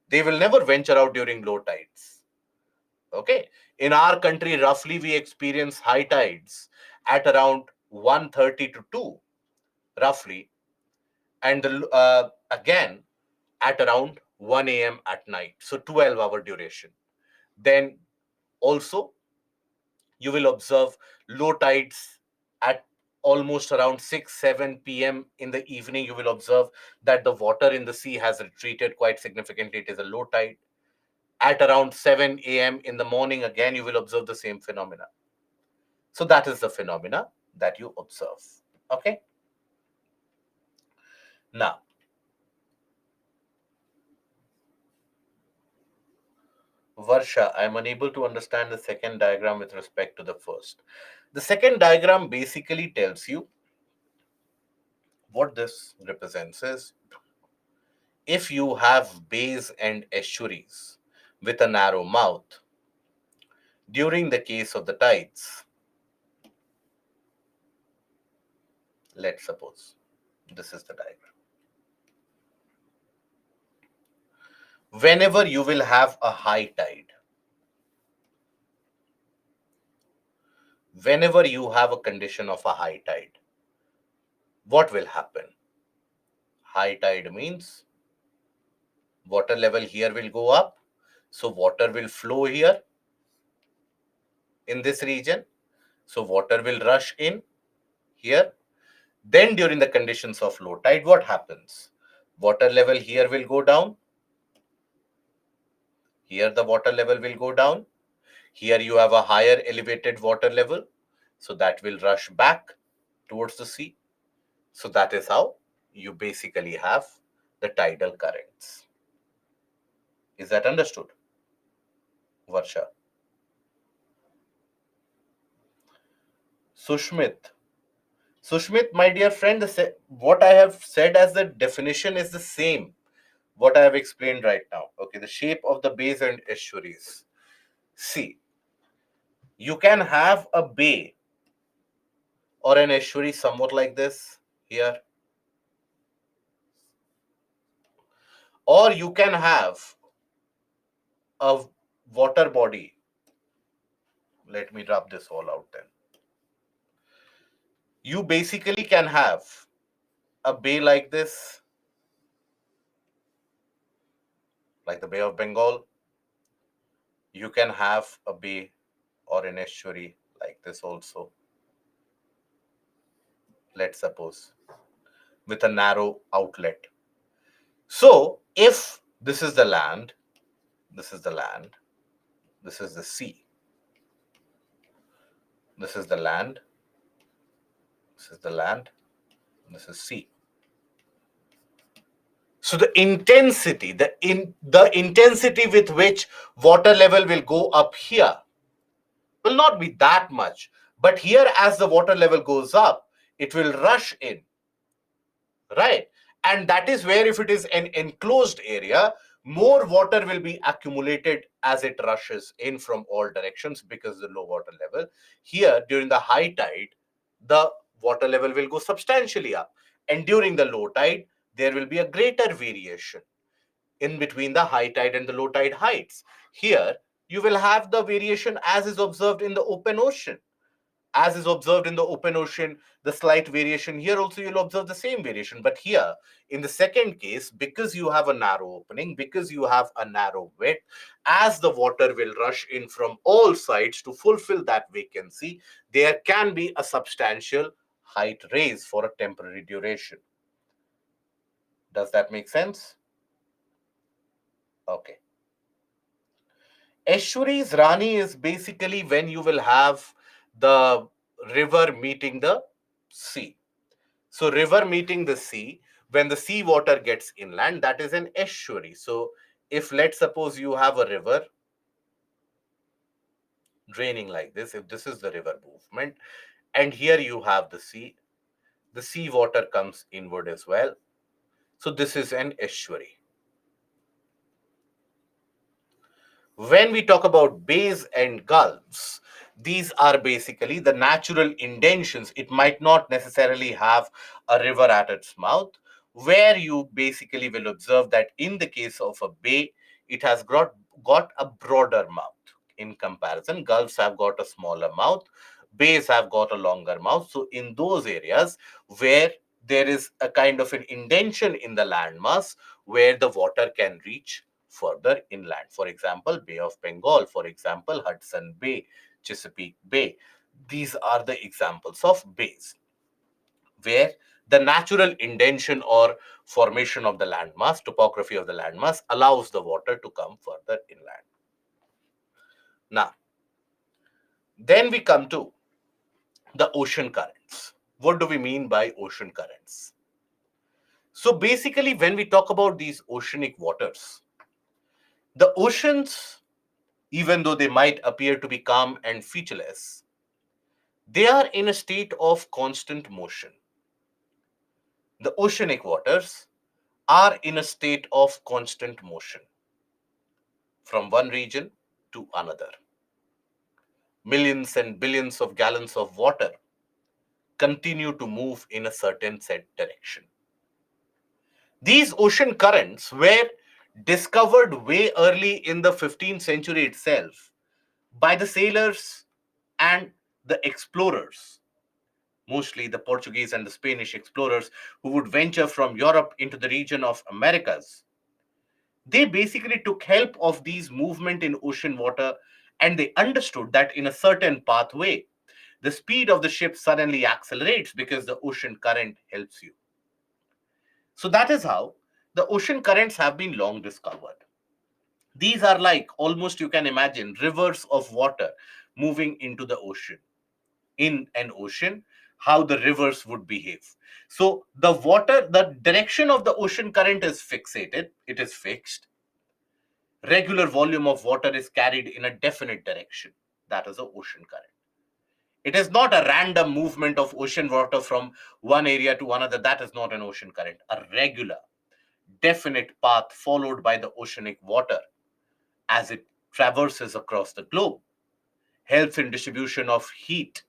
They will never venture out during low tides. Okay. In our country, roughly we experience high tides at around 1:30 to 2, roughly, and again at around 1 a.m. at night. So 12-hour duration. Then also you will observe low tides at almost around 6 7 p.m. in the evening. You will observe that the water in the sea has retreated quite significantly. It is a low tide. At around 7 a.m. in the morning, again, you will observe the same phenomena. So that is the phenomena that you observe. Okay. Now, Varsha, I'm unable to understand the second diagram with respect to the first. The second diagram basically tells you what this represents is, if you have bays and estuaries with a narrow mouth, during the case of the tides, let's suppose this is the diagram. Whenever you will have a high tide, whenever you have a condition of a high tide, what will happen? High tide means water level here will go up. So water will flow here in this region. So water will rush in here. Then during the conditions of low tide, what happens? Water level here will go down. Here the water level will go down. Here you have a higher elevated water level. So that will rush back towards the sea. So that is how you basically have the tidal currents. Is that understood, Varsha? Sushmit. Sushmit, my dear friend, what I have said as the definition is the same, what I have explained right now. Okay, the shape of the bays and estuaries. See, you can have a bay or an estuary somewhat like this here, or you can have a water body. Let me rub this all out then. You basically can have a bay like this, like the Bay of Bengal. You can have a bay or an estuary like this also, let's suppose, with a narrow outlet. So if this is the land, this is the land, this is the sea, this is the land, this is the land, this is sea. So the intensity with which water level will go up here will not be that much. But here, as the water level goes up, it will rush in, right? And that is where, if it is an enclosed area, more water will be accumulated as it rushes in from all directions because the low water level. Here, during the high tide, the water level will go substantially up. And during the low tide, there will be a greater variation in between the high tide and the low tide heights. Here, you will have the variation as is observed in the open ocean. As is observed in the open ocean, the slight variation here also you'll observe the same variation. But here, in the second case, because you have a narrow opening, because you have a narrow width, as the water will rush in from all sides to fulfill that vacancy, there can be a substantial height raise for a temporary duration. Does that make sense? Okay. Estuaries, Rani, is basically when you will have the river meeting the sea. So river meeting the sea When the seawater gets inland, that is an estuary. So if, let's suppose, you have a river draining like this, if this is the river movement, and here you have the seawater comes inward as well. So this is an estuary. When we talk about bays and gulfs, these are basically the natural indentions. It might not necessarily have a river at its mouth, where you basically will observe that in the case of a bay, it has got a broader mouth. In comparison, gulfs have got a smaller mouth, bays have got a longer mouth. So in those areas where there is a kind of an indention in the landmass where the water can reach further inland. For example, Bay of Bengal, for example, Hudson Bay, Chesapeake Bay. These are the examples of bays where the natural indention or formation of the landmass, topography of the landmass, allows the water to come further inland. Now, then we come to the ocean currents. What do we mean by ocean currents? So basically, when we talk about these oceanic waters, the oceans, even though they might appear to be calm and featureless, they are in a state of constant motion. The oceanic waters are in a state of constant motion from one region to another. Millions and billions of gallons of water continue to move in a certain set direction. These ocean currents were discovered way early in the 15th century itself by the sailors and the explorers, mostly the Portuguese and the Spanish explorers who would venture from Europe into the region of Americas. They basically took help of these movement in ocean water, and they understood that in a certain pathway, the speed of the ship suddenly accelerates because the ocean current helps you. So that is how the ocean currents have been long discovered. These are like, almost you can imagine, rivers of water moving into the ocean. In an ocean, how the rivers would behave. So the water, the direction of the ocean current is fixated, it is fixed. Regular volume of water is carried in a definite direction. That is the ocean current. It is not a random movement of ocean water from one area to another. That is not an ocean current. A regular, definite path followed by the oceanic water as it traverses across the globe helps in distribution of heat,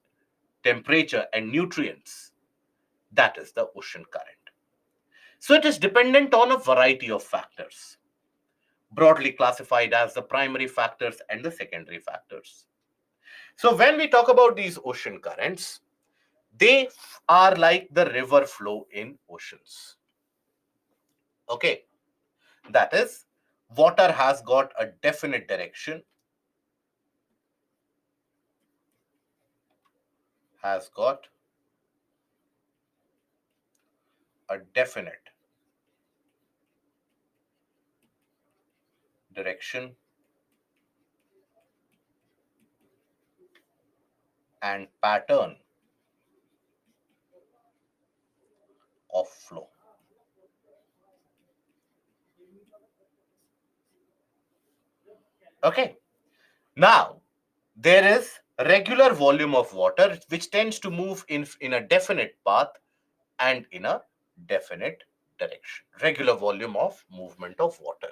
temperature, and nutrients. That is the ocean current. So it is dependent on a variety of factors, broadly classified as the primary factors and the secondary factors. So when we talk about these ocean currents, they are like the river flow in oceans. Okay, that is, water has got a definite direction, has got a definite direction and pattern of flow. Okay, now there is regular volume of water which tends to move in a definite path and in a definite direction. Regular volume of movement of water.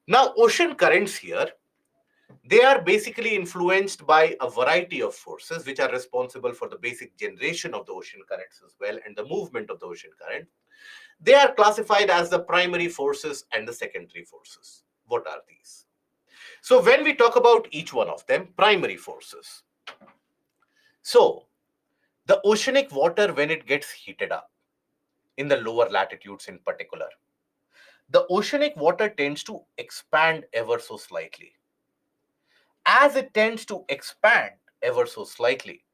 Now, ocean currents here, they are basically influenced by a variety of forces which are responsible for the basic generation of the ocean currents as well and the movement of the ocean current. They are classified as the primary forces and the secondary forces. What are these? So when we talk about each one of them, primary forces. So the oceanic water, when it gets heated up, in the lower latitudes in particular, the oceanic water tends to expand ever so slightly. As it tends to expand ever so slightly,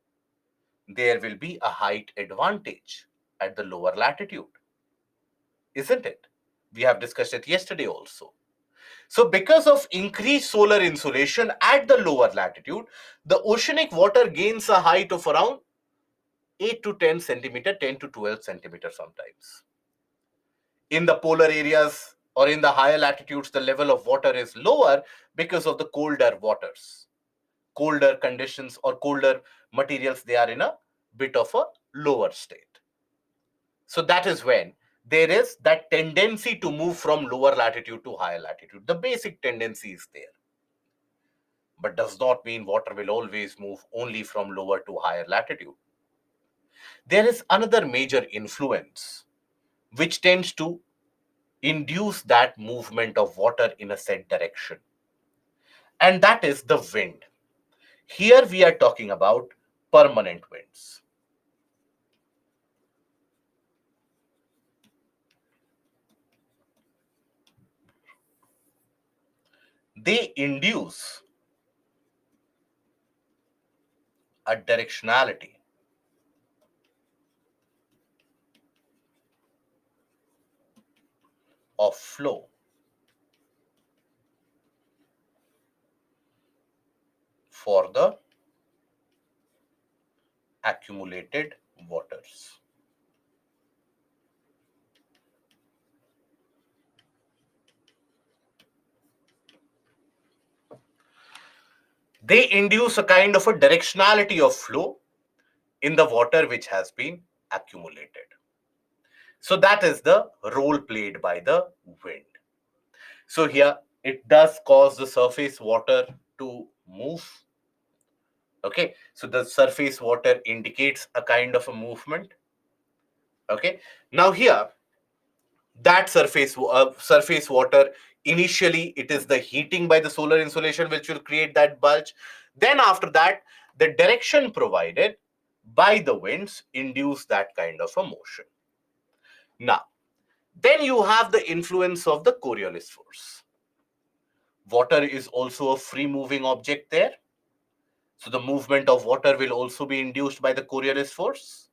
there will be a height advantage at the lower latitude, isn't it? We have discussed it yesterday also. So because of increased solar insolation at the lower latitude, the oceanic water gains a height of around 8 to 10 centimeter, 10 to 12 centimeter sometimes. In the polar areas or in the higher latitudes, the level of water is lower because of the colder waters, colder conditions or colder materials. They are in a bit of a lower state. So that is when there is that tendency to move from lower latitude to higher latitude. The basic tendency is there, but does not mean water will always move only from lower to higher latitude. There is another major influence which tends to induce that movement of water in a set direction, and that is the wind. Here we are talking about permanent winds. They induce a directionality of flow for the accumulated waters. They induce a kind of a directionality of flow in the water which has been accumulated. So that is the role played by the wind. So here it does cause the surface water to move. Okay, so the surface water indicates a kind of a movement. Okay, now here that surface water, initially it is the heating by the solar insolation which will create that bulge. Then after that, the direction provided by the winds induce that kind of a motion. Now then you have the influence of the Coriolis force. Water is also a free moving object there, so the movement of water will also be induced by the Coriolis force.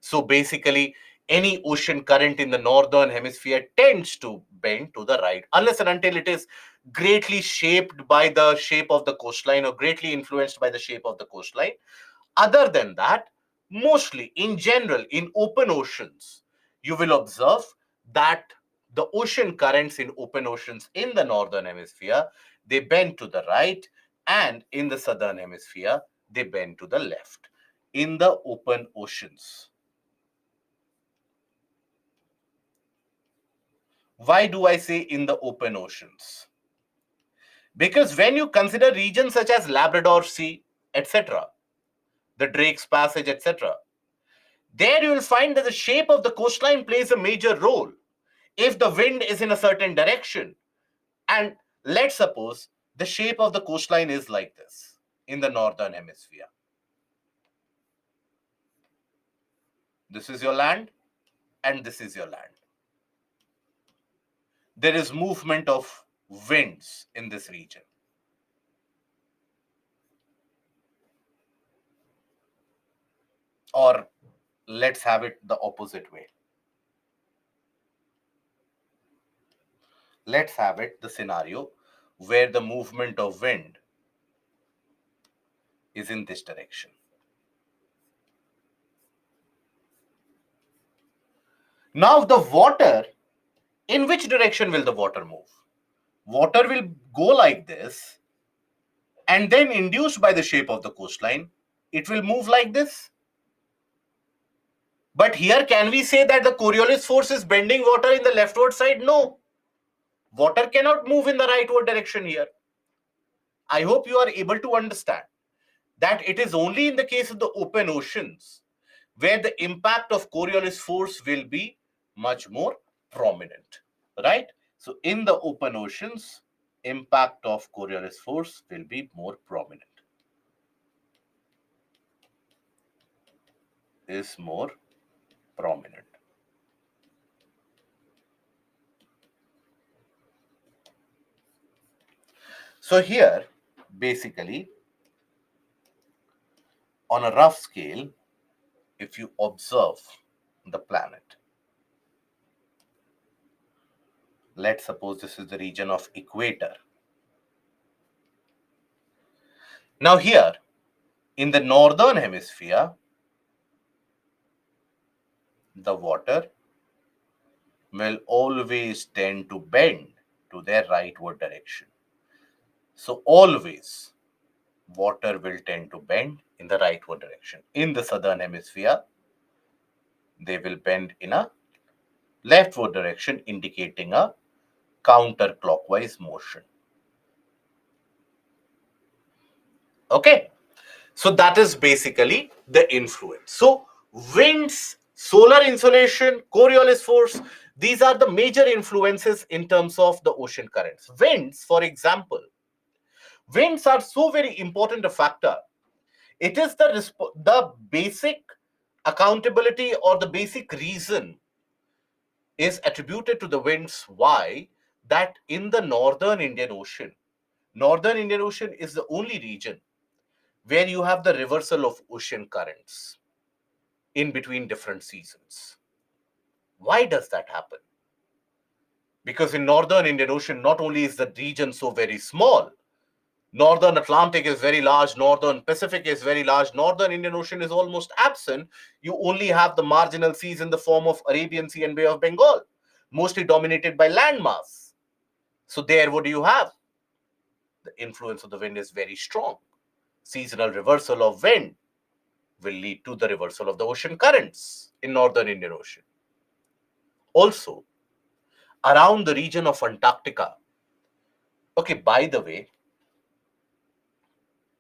So basically, any ocean current in the northern hemisphere tends to bend to the right, unless and until it is greatly shaped by the shape of the coastline or greatly influenced by the shape of the coastline. Other than that, mostly in general, in open oceans, you will observe that the ocean currents in open oceans in the northern hemisphere, they bend to the right, and in the southern hemisphere, they bend to the left. In the open oceans. Why do I say in the open oceans? Because when you consider regions such as Labrador Sea, etc., the Drake's Passage, etc., there you will find that the shape of the coastline plays a major role. If the wind is in a certain direction, and let's suppose the shape of the coastline is like this in the northern hemisphere. This is your land, and this is your land. There is movement of winds in this region. Or let's have it the opposite way. Let's have it the scenario where the movement of wind is in this direction. Now the water, in which direction will the water move? Water will go like this, and then induced by the shape of the coastline, it will move like this. But here, can we say that the Coriolis force is bending water in the leftward side? No. Water cannot move in the rightward direction here. I hope you are able to understand that it is only in the case of the open oceans where the impact of Coriolis force will be much more prominent, right? So in the open oceans, impact of Coriolis force will be more prominent, is more prominent. So here, basically, on a rough scale, if you observe the planet, let's suppose this is the region of equator. Now here, in the northern hemisphere, the water will always tend to bend to their rightward direction. So always water will tend to bend in the rightward direction. In the southern hemisphere, they will bend in a leftward direction, indicating a counterclockwise motion. Okay, so that is basically the influence. So winds, solar insolation, Coriolis force, these are the major influences in terms of the ocean currents. Winds, for example, winds are so very important a factor. It is the basic accountability or the basic reason is attributed to the winds. Why? That in the northern Indian Ocean is the only region where you have the reversal of ocean currents in between different seasons. Why does that happen? Because in northern Indian Ocean, not only is the region so very small, northern Atlantic is very large, northern Pacific is very large, northern Indian Ocean is almost absent. You only have the marginal seas in the form of Arabian Sea and Bay of Bengal, mostly dominated by landmass. So there, what do you have? The influence of the wind is very strong. Seasonal reversal of wind will lead to the reversal of the ocean currents in northern Indian Ocean. Also, around the region of Antarctica. Okay, by the way,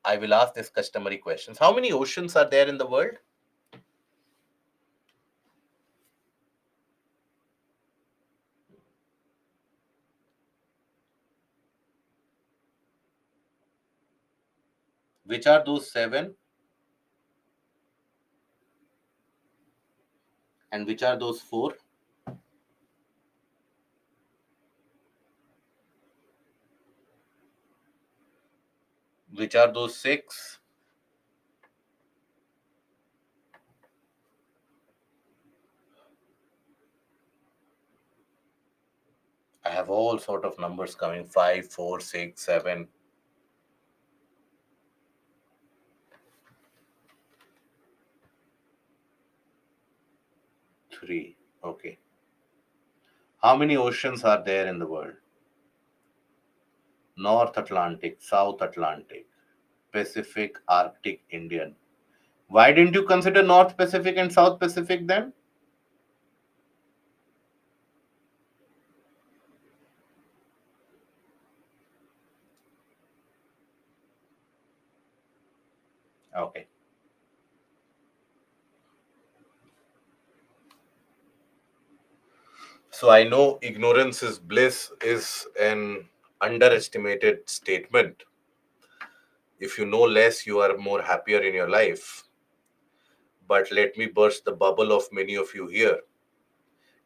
I will ask this customary questions. How many oceans are there in the world? Which are those seven? And which are those four? Which are those six? I have all sort of numbers coming: 5, 4, 6, 7. Three. Okay. How many oceans are there in the world? North Atlantic, South Atlantic, Pacific, Arctic, Indian. Why didn't you consider North Pacific and South Pacific then? Okay. So I know ignorance is bliss is an underestimated statement. If you know less, you are more happier in your life. But let me burst the bubble of many of you here.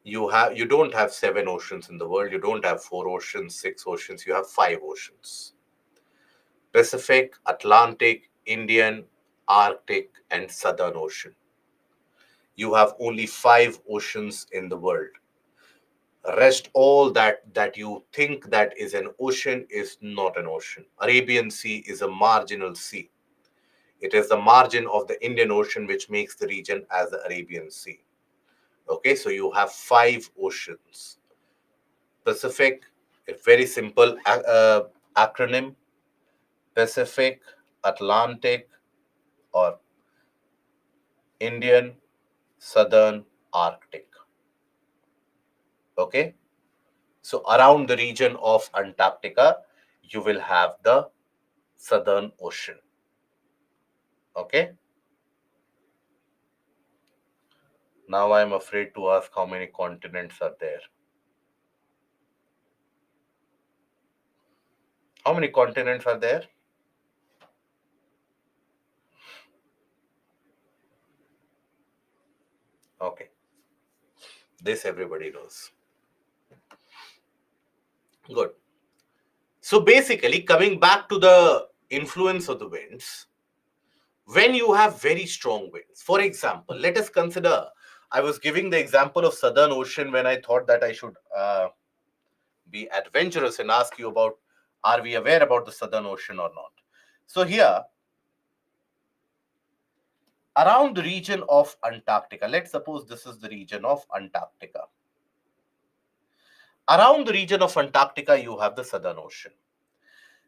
You don't have seven oceans in the world. You don't have four oceans, six oceans. You have five oceans: Pacific, Atlantic, Indian, Arctic, and Southern Ocean. You have only five oceans in the world. Rest all that you think that is an ocean is not an ocean. Arabian Sea is a marginal sea. It is the margin of the Indian Ocean which makes the region as the Arabian Sea. Okay, so you have five oceans. Pacific, a very simple acronym: Pacific, Atlantic, or Indian, Southern, Arctic. Okay, so around the region of Antarctica, you will have the Southern Ocean. Okay, now I'm afraid to ask how many continents are there. How many continents are there? Okay, this everybody knows. Good. So basically, coming back to the influence of the winds, when you have very strong winds, for example, let us consider, I was giving the example of Southern Ocean when I thought that I should be adventurous and ask you about, are we aware about the Southern Ocean or not? So here, around the region of Antarctica, let's suppose this is the region of Antarctica. Around the region of Antarctica, you have the Southern Ocean.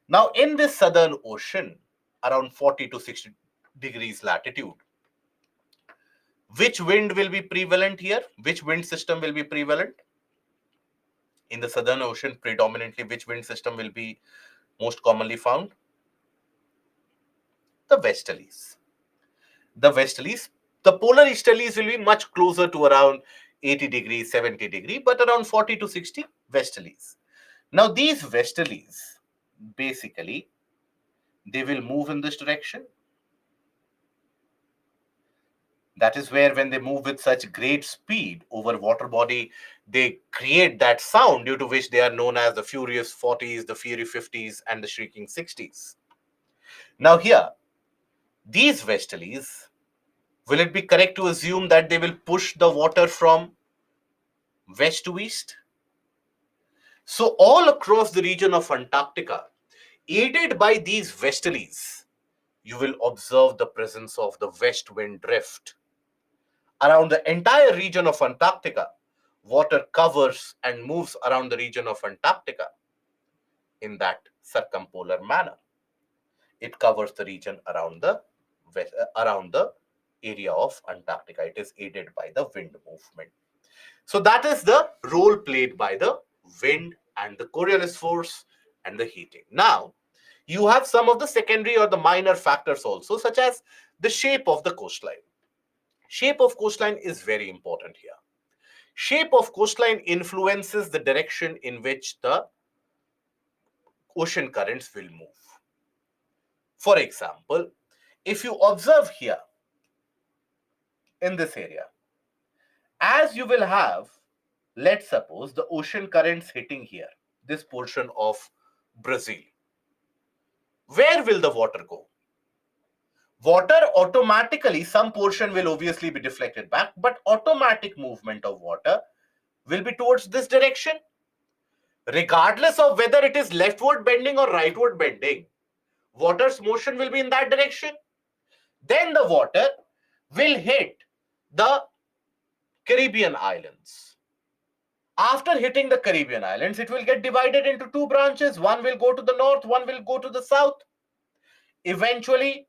Now, in this Southern Ocean, around 40 to 60 degrees latitude, which wind will be prevalent here? Which wind system will be prevalent? In the Southern Ocean, predominantly, which wind system will be most commonly found? The westerlies. The westerlies. The polar easterlies will be much closer to around 80 degrees, 70 degrees, but around 40 to 60 westerlies. Now, these westerlies, basically, they will move in this direction. That is where when they move with such great speed over water body, they create that sound due to which they are known as the furious 40s, the fury 50s, and the shrieking 60s. Now here, these westerlies, will it be correct to assume that they will push the water from west to east? So all across the region of Antarctica, aided by these westerlies, you will observe the presence of the west wind drift. Around the entire region of Antarctica, water covers and moves around the region of Antarctica in that circumpolar manner. It covers the region around the around the area of Antarctica. It is aided by the wind movement. So that is the role played by the wind and the Coriolis force and the heating. Now, you have some of the secondary or the minor factors also, such as the shape of the coastline. Shape of coastline is very important here. Shape of coastline influences the direction in which the ocean currents will move. For example, if you observe here in this area, as you will have, let's suppose the ocean currents hitting here, this portion of Brazil, where will the water go? Water automatically, some portion will obviously be deflected back, but automatic movement of water will be towards this direction, regardless of whether it is leftward bending or rightward bending. Water's motion will be in that direction. Then the water will hit the Caribbean islands. After hitting the Caribbean islands, it will get divided into two branches. One will go to the north, one will go to the south. Eventually,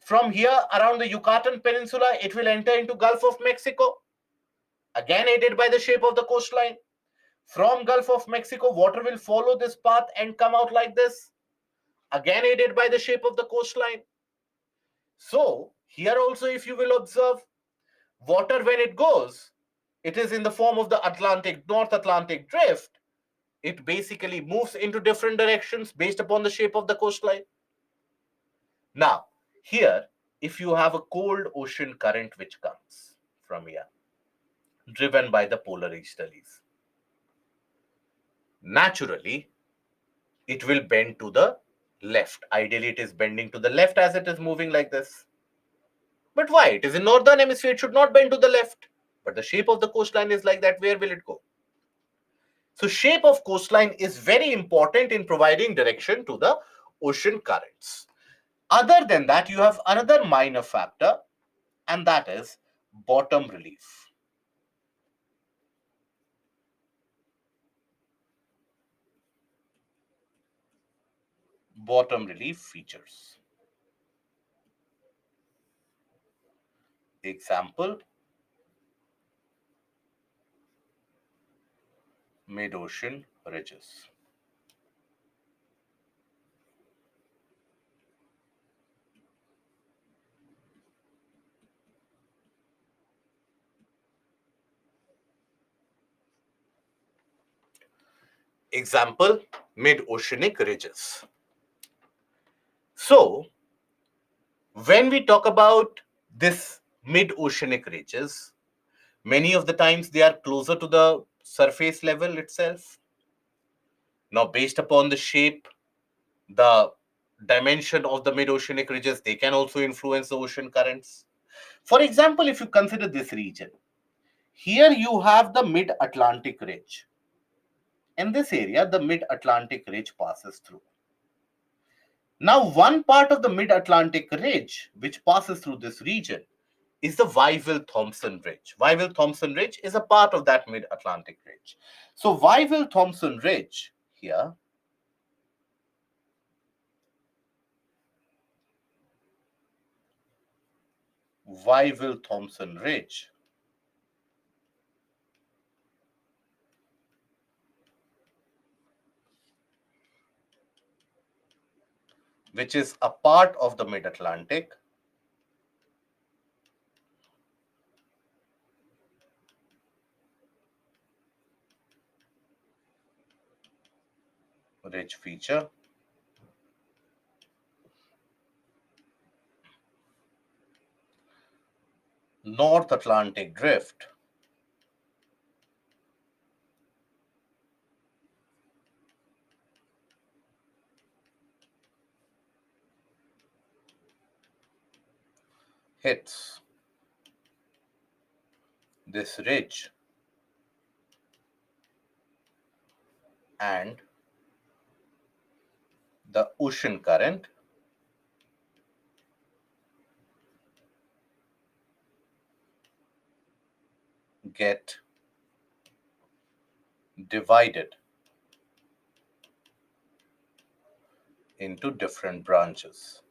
from here around the Yucatan Peninsula, it will enter into Gulf of Mexico, again aided by the shape of the coastline. From Gulf of Mexico, water will follow this path and come out like this, again aided by the shape of the coastline. So here also, if you will observe, water when it goes, it is in the form of the North Atlantic drift. It basically moves into different directions based upon the shape of the coastline. Now, here, if you have a cold ocean current which comes from here, driven by the polar easterlies, naturally, it will bend to the left. Ideally, it is bending to the left as it is moving like this. But why? It is in northern hemisphere, it should not bend to the left. But the shape of the coastline is like that. Where will it go? So shape of coastline is very important in providing direction to the ocean currents. Other than that, you have another minor factor, and that is bottom relief. Bottom relief features. Example, mid-ocean ridges. Example, mid-oceanic ridges. So, when we talk about this mid-oceanic ridges, many of the times they are closer to the surface level itself. Now, based upon the shape, the dimension of the mid-oceanic ridges, they can also influence the ocean currents. For example, if you consider this region, here you have the mid-Atlantic ridge. In this area, the mid-Atlantic ridge passes through. Now, one part of the mid-Atlantic ridge, which passes through this region, is the Wyville-Thomson Ridge. Wyville-Thomson Ridge is a part of that mid-Atlantic ridge. So Wyville-Thomson Ridge here Wyville-Thomson Ridge which is a part of the mid-Atlantic ridge feature. North Atlantic Drift hits this ridge and the ocean current get divided into different branches.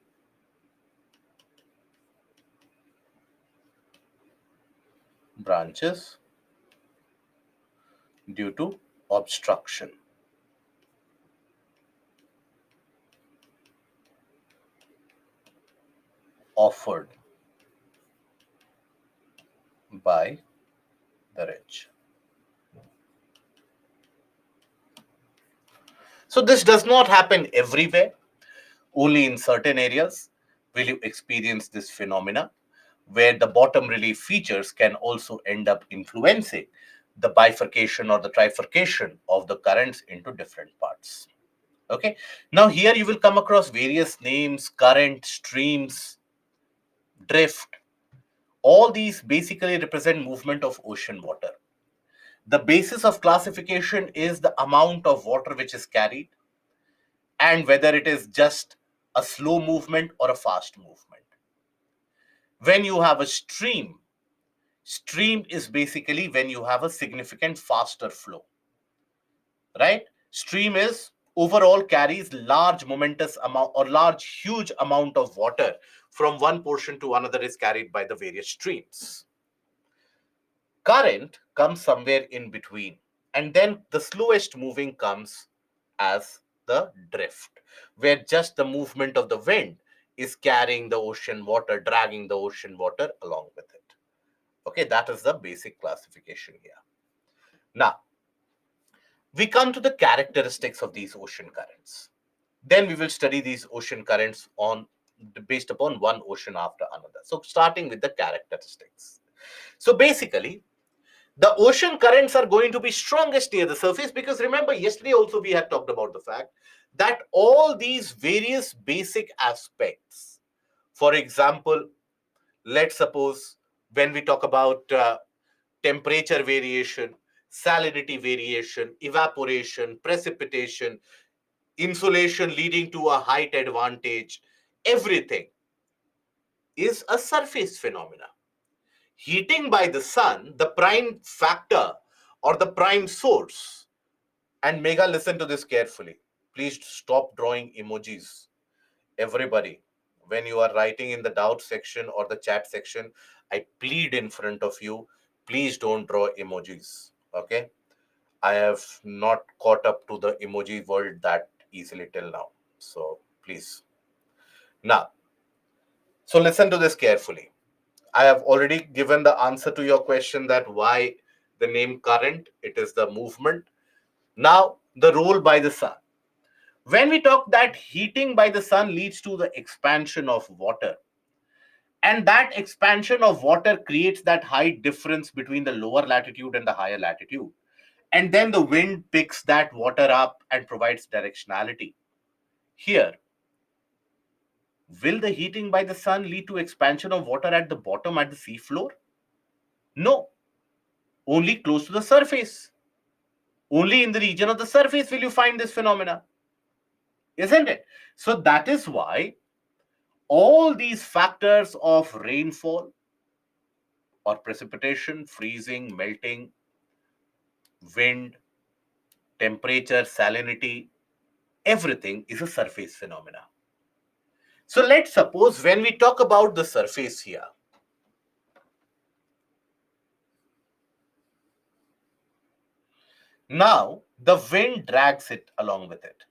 Due to obstruction offered by the ridge. So this does not happen everywhere. Only in certain areas will you experience this phenomena where the bottom relief features can also end up influencing the bifurcation or the trifurcation of the currents into different parts. Okay. Now here you will come across various names, current, streams, drift. All these basically represent movement of ocean water. The basis of classification is the amount of water which is carried and whether it is just a slow movement or a fast movement. When you have a stream is basically when you have a significant faster flow, right? Stream is overall carries large momentous amount or large huge amount of water from one portion to another is carried by the various streams. Current comes somewhere in between, and then the slowest moving comes as the drift, where just the movement of the wind is carrying the ocean water, dragging the ocean water along with it. Okay, that is the basic classification here. Now, we come to the characteristics of these ocean currents. Then we will study these ocean currents on based upon one ocean after another. So starting with the characteristics. So basically, the ocean currents are going to be strongest near the surface because remember, yesterday also we had talked about the fact that all these various basic aspects, for example, let's suppose when we talk about temperature variation, salinity variation, evaporation, precipitation, insulation leading to a height advantage, everything is a surface phenomena. Heating by the sun, the prime factor or the prime source, and Mega, listen to this carefully. Please stop drawing emojis. Everybody, when you are writing in the doubt section or the chat section, I plead in front of you, please don't draw emojis. Okay? I have not caught up to the emoji world that easily till now. So please. Now, so listen to this carefully. I have already given the answer to your question that why the name current, it is the movement. Now, the role by the sun. When we talk that heating by the sun leads to the expansion of water, and that expansion of water creates that height difference between the lower latitude and the higher latitude. And then the wind picks that water up and provides directionality. Here, will the heating by the sun lead to expansion of water at the bottom at the sea floor? No, only close to the surface. Only in the region of the surface will you find this phenomena, isn't it? So that is why all these factors of rainfall, or precipitation, freezing, melting, wind, temperature, salinity, everything is a surface phenomena. So let's suppose when we talk about the surface here, now the wind drags it along with it.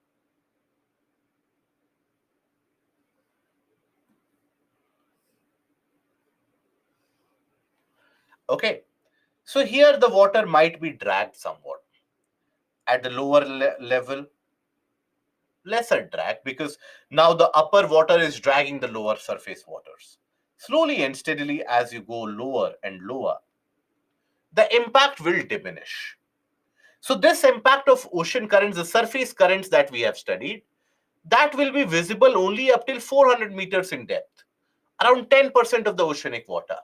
Okay, so here the water might be dragged somewhat. At the lower level, lesser drag because now the upper water is dragging the lower surface waters. Slowly and steadily, as you go lower and lower, the impact will diminish. So, this impact of ocean currents, the surface currents that we have studied, that will be visible only up till 400 meters in depth, around 10% of the oceanic water.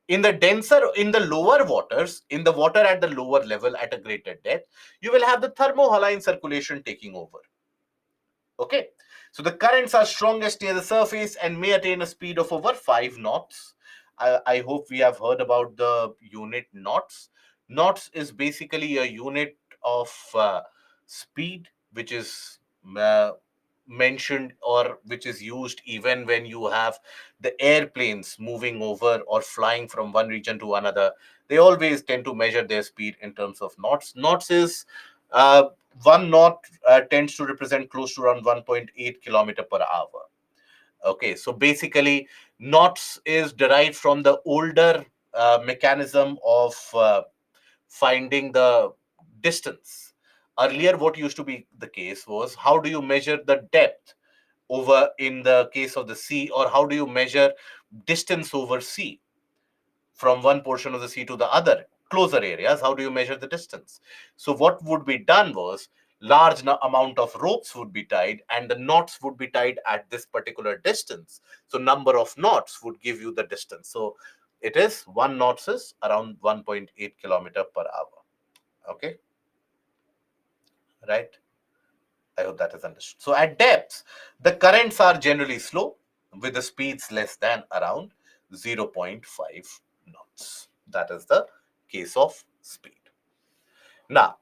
In the lower waters, in the water at the lower level at a greater depth, you will have the thermohaline circulation taking over. Okay, so the currents are strongest near the surface and may attain a speed of over 5 knots. I hope we have heard about the unit knots. Knots is basically a unit of speed which is mentioned or which is used even when you have the airplanes moving over or flying from one region to another. They always tend to measure their speed in terms of knots. Knots is uh, 1 knot tends to represent close to around 1.8 kilometer per hour. Okay, so basically, knots is derived from the older mechanism of finding the distance. Earlier, what used to be the case was how do you measure the depth over in the case of the sea, or how do you measure distance over sea from one portion of the sea to the other closer areas? How do you measure the distance? So what would be done was large amount of ropes would be tied and the knots would be tied at this particular distance. So number of knots would give you the distance. So it is 1 knot is around 1.8 kilometer per hour. Okay, right? I hope that is understood. So at depths, the currents are generally slow with the speeds less than around zero point 0.5 knots. That is the case of speed. Now,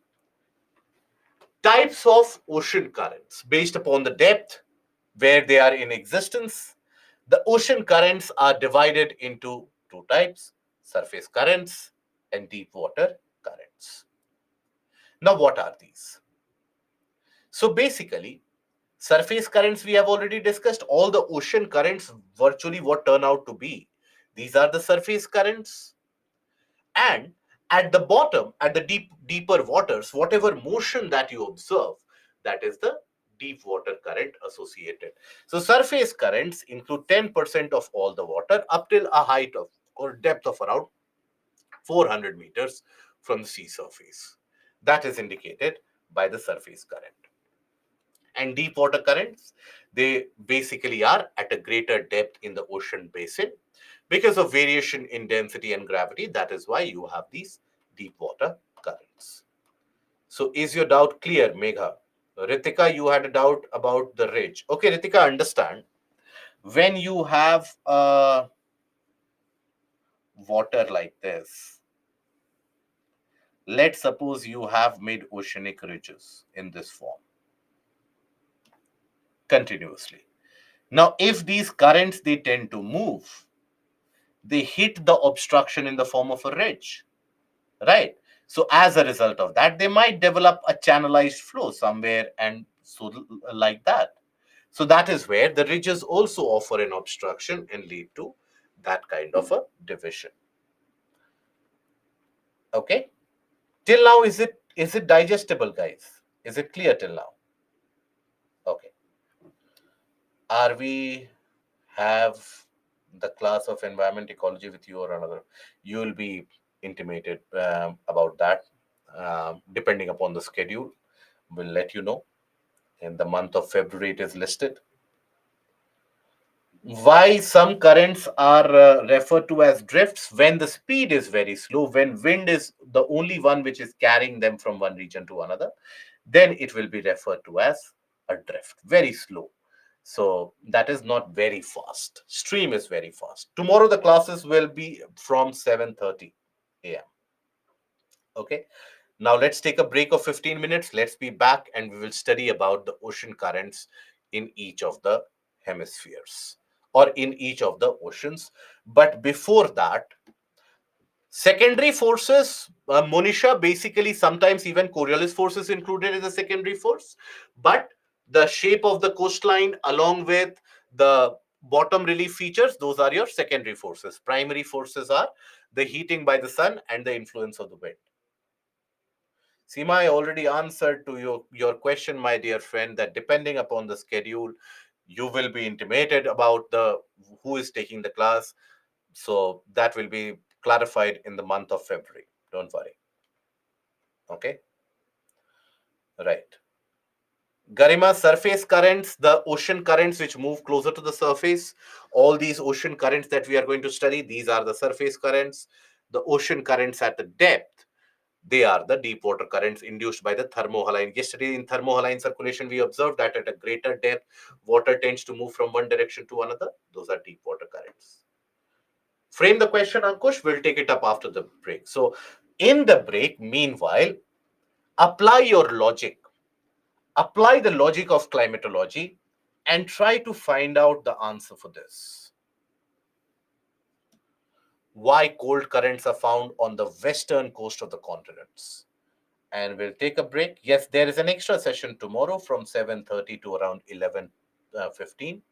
types of ocean currents based upon the depth where they are in existence. The ocean currents are divided into two types: surface currents and deep water currents. Now, what are these? So, basically, surface currents we have already discussed. All the ocean currents virtually what turn out to be. These are the surface currents. And at the bottom, at the deeper waters, whatever motion that you observe, that is the deep water current associated. So surface currents include 10% of all the water up till a height of or depth of around 400 meters from the sea surface. That is indicated by the surface current. And deep water currents, they basically are at a greater depth in the ocean basin because of variation in density and gravity. That is why you have these deep water currents. So is your doubt clear, Megha? Ritika, you had a doubt about the ridge. Okay, Ritika, understand. When you have water like this, let's suppose you have made oceanic ridges in this form continuously. Now, if these currents, they tend to move, they hit the obstruction in the form of a ridge, right? So as a result of that, they might develop a channelized flow somewhere and so like that. So that is where the ridges also offer an obstruction and lead to that kind of a division. Okay, till now, is it digestible, guys? Is it clear till now? Okay, are we have the class of environment ecology with you or another? You will be intimated about that depending upon the schedule. We'll let you know. In the month of February, it is listed. Why some currents are referred to as drifts when the speed is very slow, when wind is the only one which is carrying them from one region to another, then it will be referred to as a drift, very slow. So that is not very fast. Stream is very fast. Tomorrow the classes will be from 7:30 a.m. Okay. Now let's take a break of 15 minutes. Let's be back and we will study about the ocean currents in each of the hemispheres or in each of the oceans. But before that, secondary forces, Monisha, basically sometimes even Coriolis force is included as a secondary force, but the shape of the coastline along with the bottom relief features, those are your secondary forces. Primary forces are the heating by the sun and the influence of the wind. Seema, I already answered to your question, my dear friend, that depending upon the schedule, you will be intimated about the who is taking the class. So that will be clarified in the month of February. Don't worry. Okay. Right. Garima, surface currents, the ocean currents which move closer to the surface. All these ocean currents that we are going to study, these are the surface currents. The ocean currents at the depth, they are the deep water currents induced by the thermohaline. Yesterday in thermohaline circulation, we observed that at a greater depth, water tends to move from one direction to another. Those are deep water currents. Frame the question, Ankush. We'll take it up after the break. So, in the break, meanwhile, apply your logic, apply the logic of climatology, and try to find out the answer for this. Why cold currents are found on the western coast of the continents? And we'll take a break. Yes, there is an extra session tomorrow from 7:30 to around 11:15.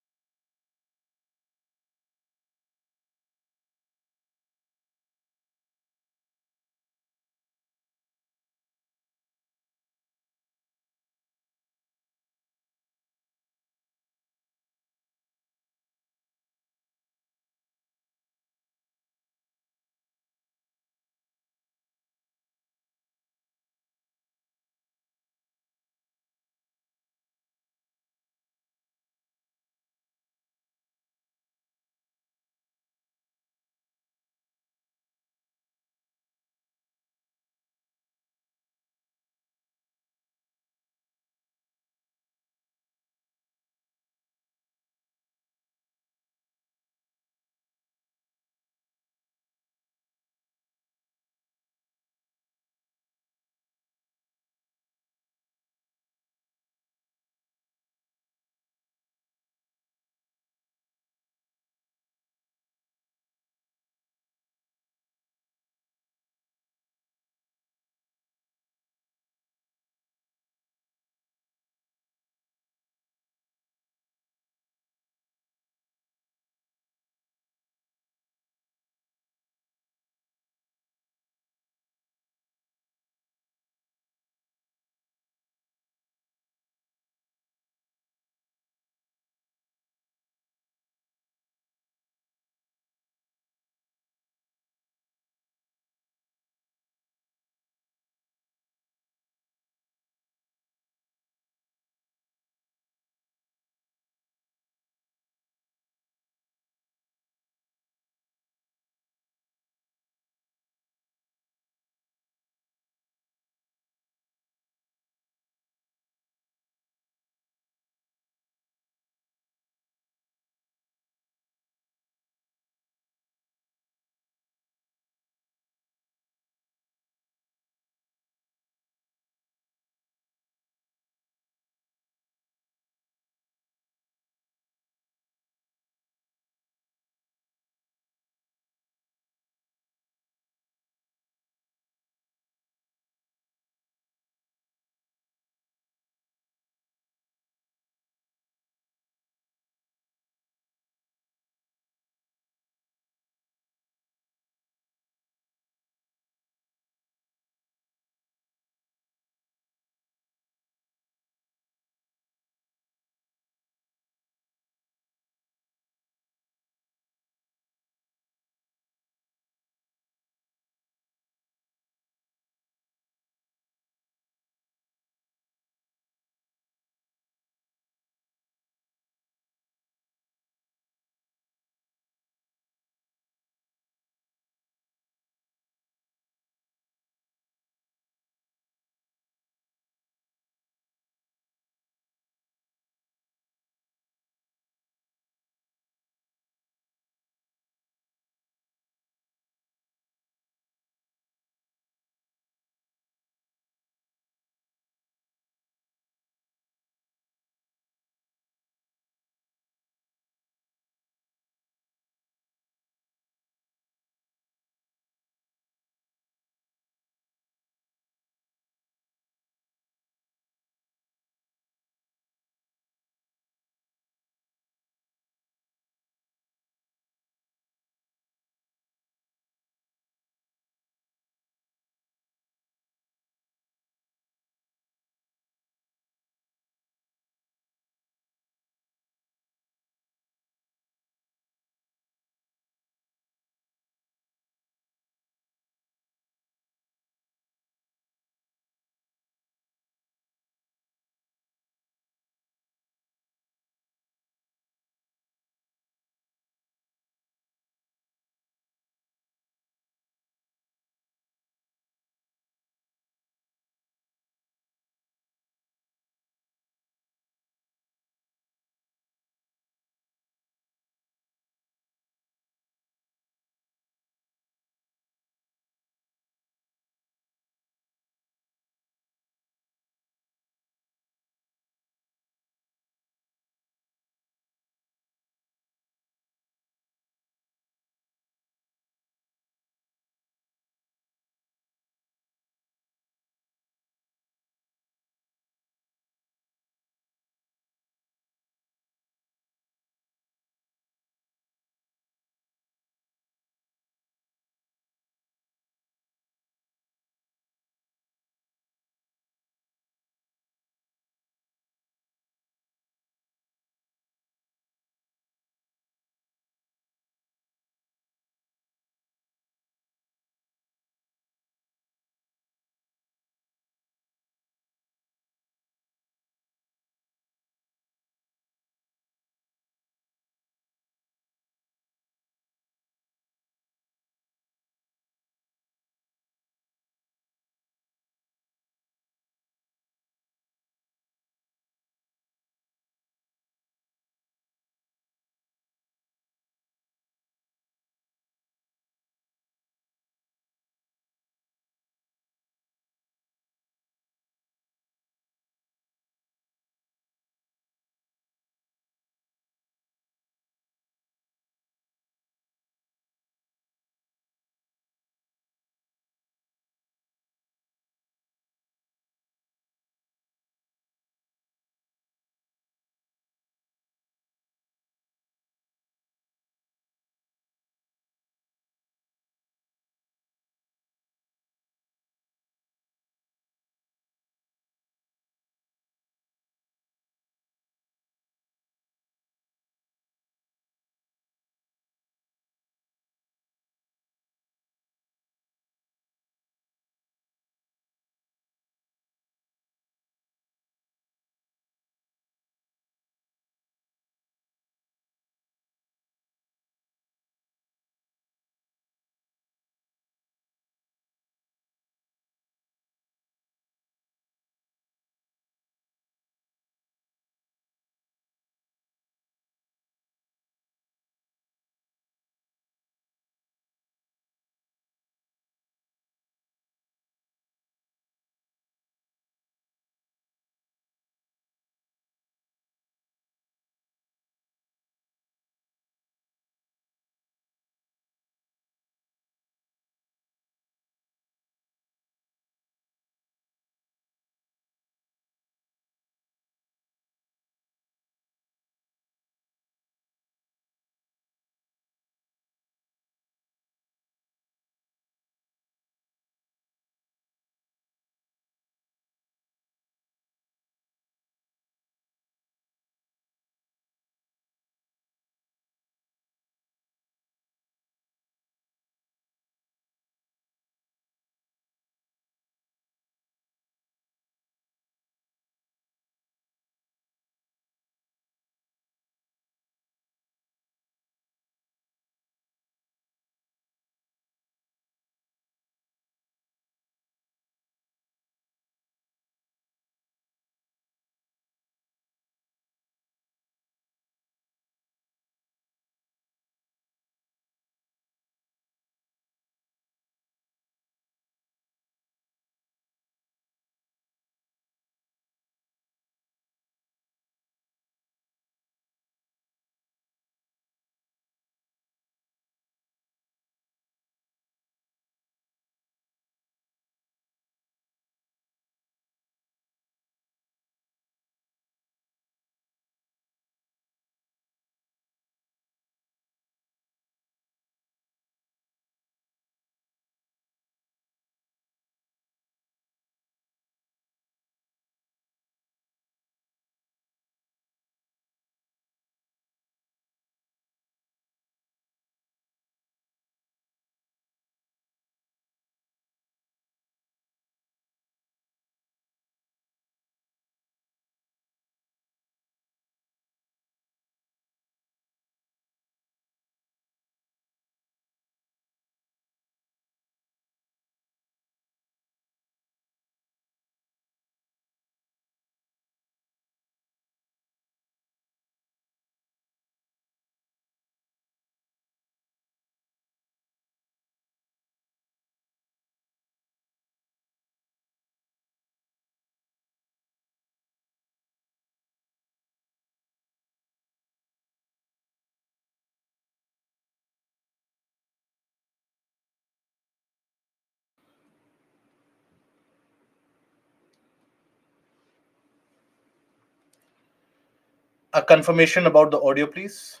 A confirmation about the audio, please.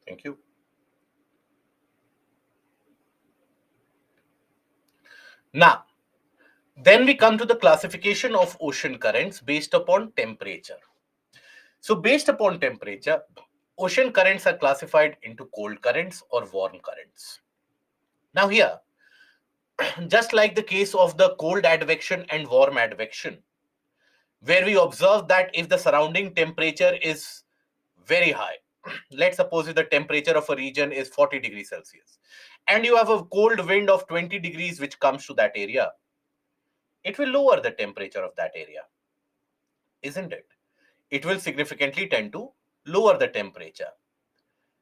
Thank you. Now, then we come to the classification of ocean currents based upon temperature. So, based upon temperature, ocean currents are classified into cold currents or warm currents. Now, here, just like the case of the cold advection and warm advection, where we observe that if the surrounding temperature is very high, let's suppose if the temperature of a region is 40 degrees Celsius, and you have a cold wind of 20 degrees which comes to that area, it will lower the temperature of that area, isn't it? It will significantly tend to lower the temperature.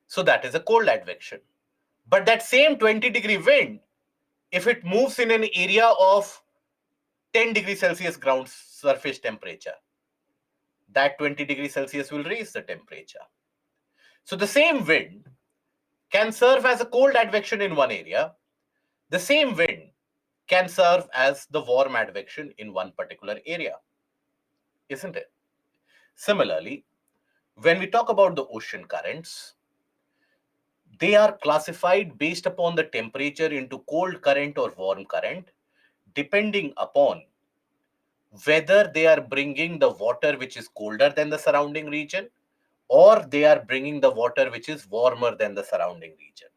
So that is a cold advection. But that same 20-degree wind, if it moves in an area of 10 degrees Celsius ground surface temperature, that 20 degrees Celsius will raise the temperature. So the same wind can serve as a cold advection in one area. The same wind can serve as the warm advection in one particular area, isn't it? Similarly, when we talk about the ocean currents, they are classified based upon the temperature into cold current or warm current, depending upon whether they are bringing the water which is colder than the surrounding region or they are bringing the water which is warmer than the surrounding region.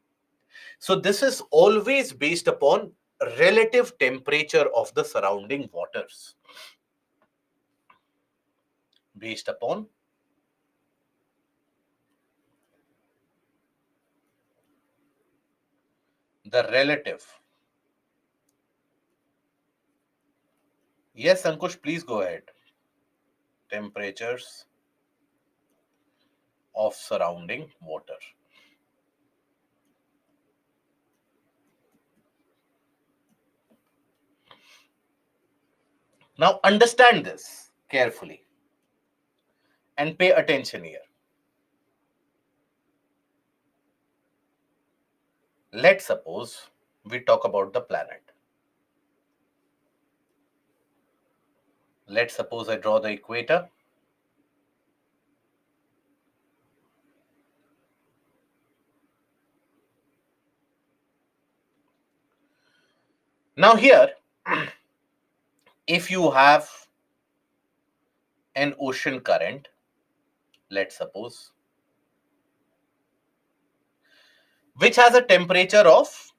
So this is always based upon relative temperature of the surrounding waters. Based upon the relative. Yes, Ankush, please go ahead. Temperatures of surrounding water. Now understand this carefully and pay attention here. Let's suppose we talk about the planet. Let's suppose I draw the equator. Now here, if you have an ocean current, let's suppose, which has a temperature of,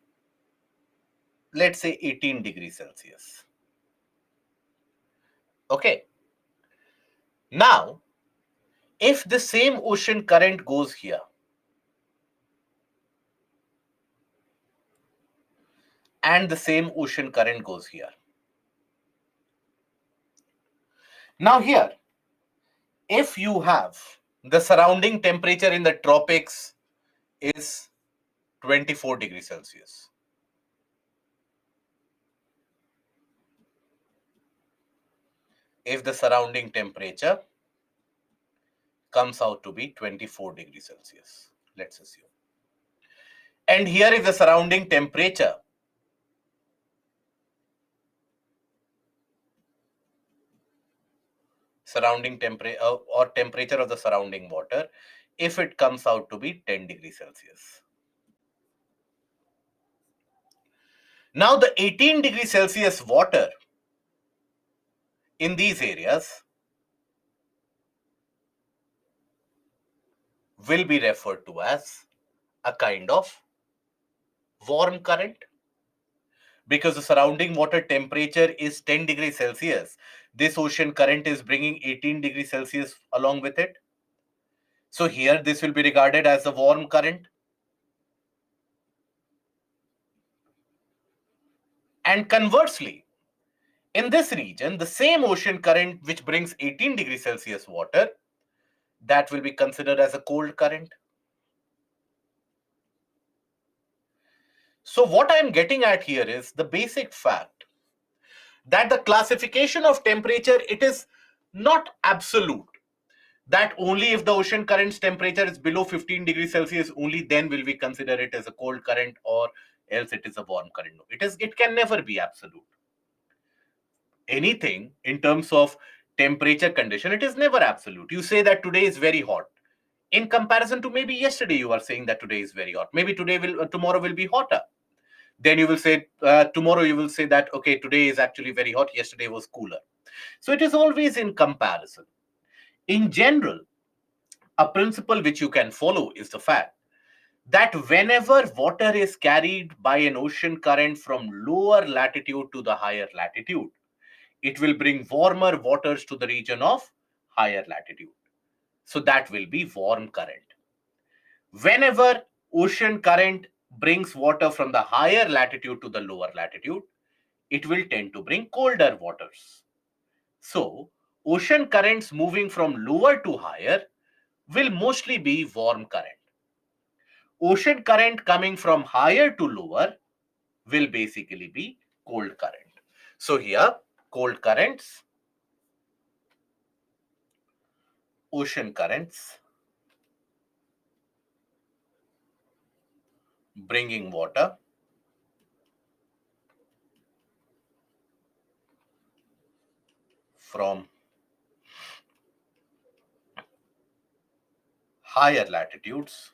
let's say, 18 degrees Celsius. Okay. Now, if the same ocean current goes here, and the same ocean current goes here. Now here, if you have the surrounding temperature in the tropics is 24 degrees Celsius. If the surrounding temperature comes out to be 24 degrees Celsius, let's assume. And here is the surrounding temperature. Surrounding temperature or temperature of the surrounding water, if it comes out to be 10 degrees Celsius. Now the 18 degrees Celsius water in these areas will be referred to as a kind of warm current, because the surrounding water temperature is 10 degrees Celsius. This ocean current is bringing 18 degrees Celsius along with it. So here this will be regarded as a warm current. And conversely, in this region, the same ocean current which brings 18 degrees Celsius water, that will be considered as a cold current. So what I'm getting at here is the basic fact that the classification of temperature, it is not absolute. That only if the ocean current's temperature is below 15 degrees Celsius, only then will we consider it as a cold current, or else it is a warm current. No, it can never be absolute. Anything in terms of temperature condition, it is never absolute. You say that today is very hot. In comparison to maybe yesterday, you are saying that today is very hot. Maybe tomorrow will be hotter. Then you will say tomorrow you will say that okay, today is actually very hot. Yesterday was cooler. So it is always in comparison. In general, a principle which you can follow is the fact that whenever water is carried by an ocean current from lower latitude to the higher latitude, it will bring warmer waters to the region of higher latitude. So that will be warm current. Whenever ocean current brings water from the higher latitude to the lower latitude, it will tend to bring colder waters. So, ocean currents moving from lower to higher will mostly be warm current. Ocean current coming from higher to lower will basically be cold current. So, here, cold currents, ocean currents bringing water from higher latitudes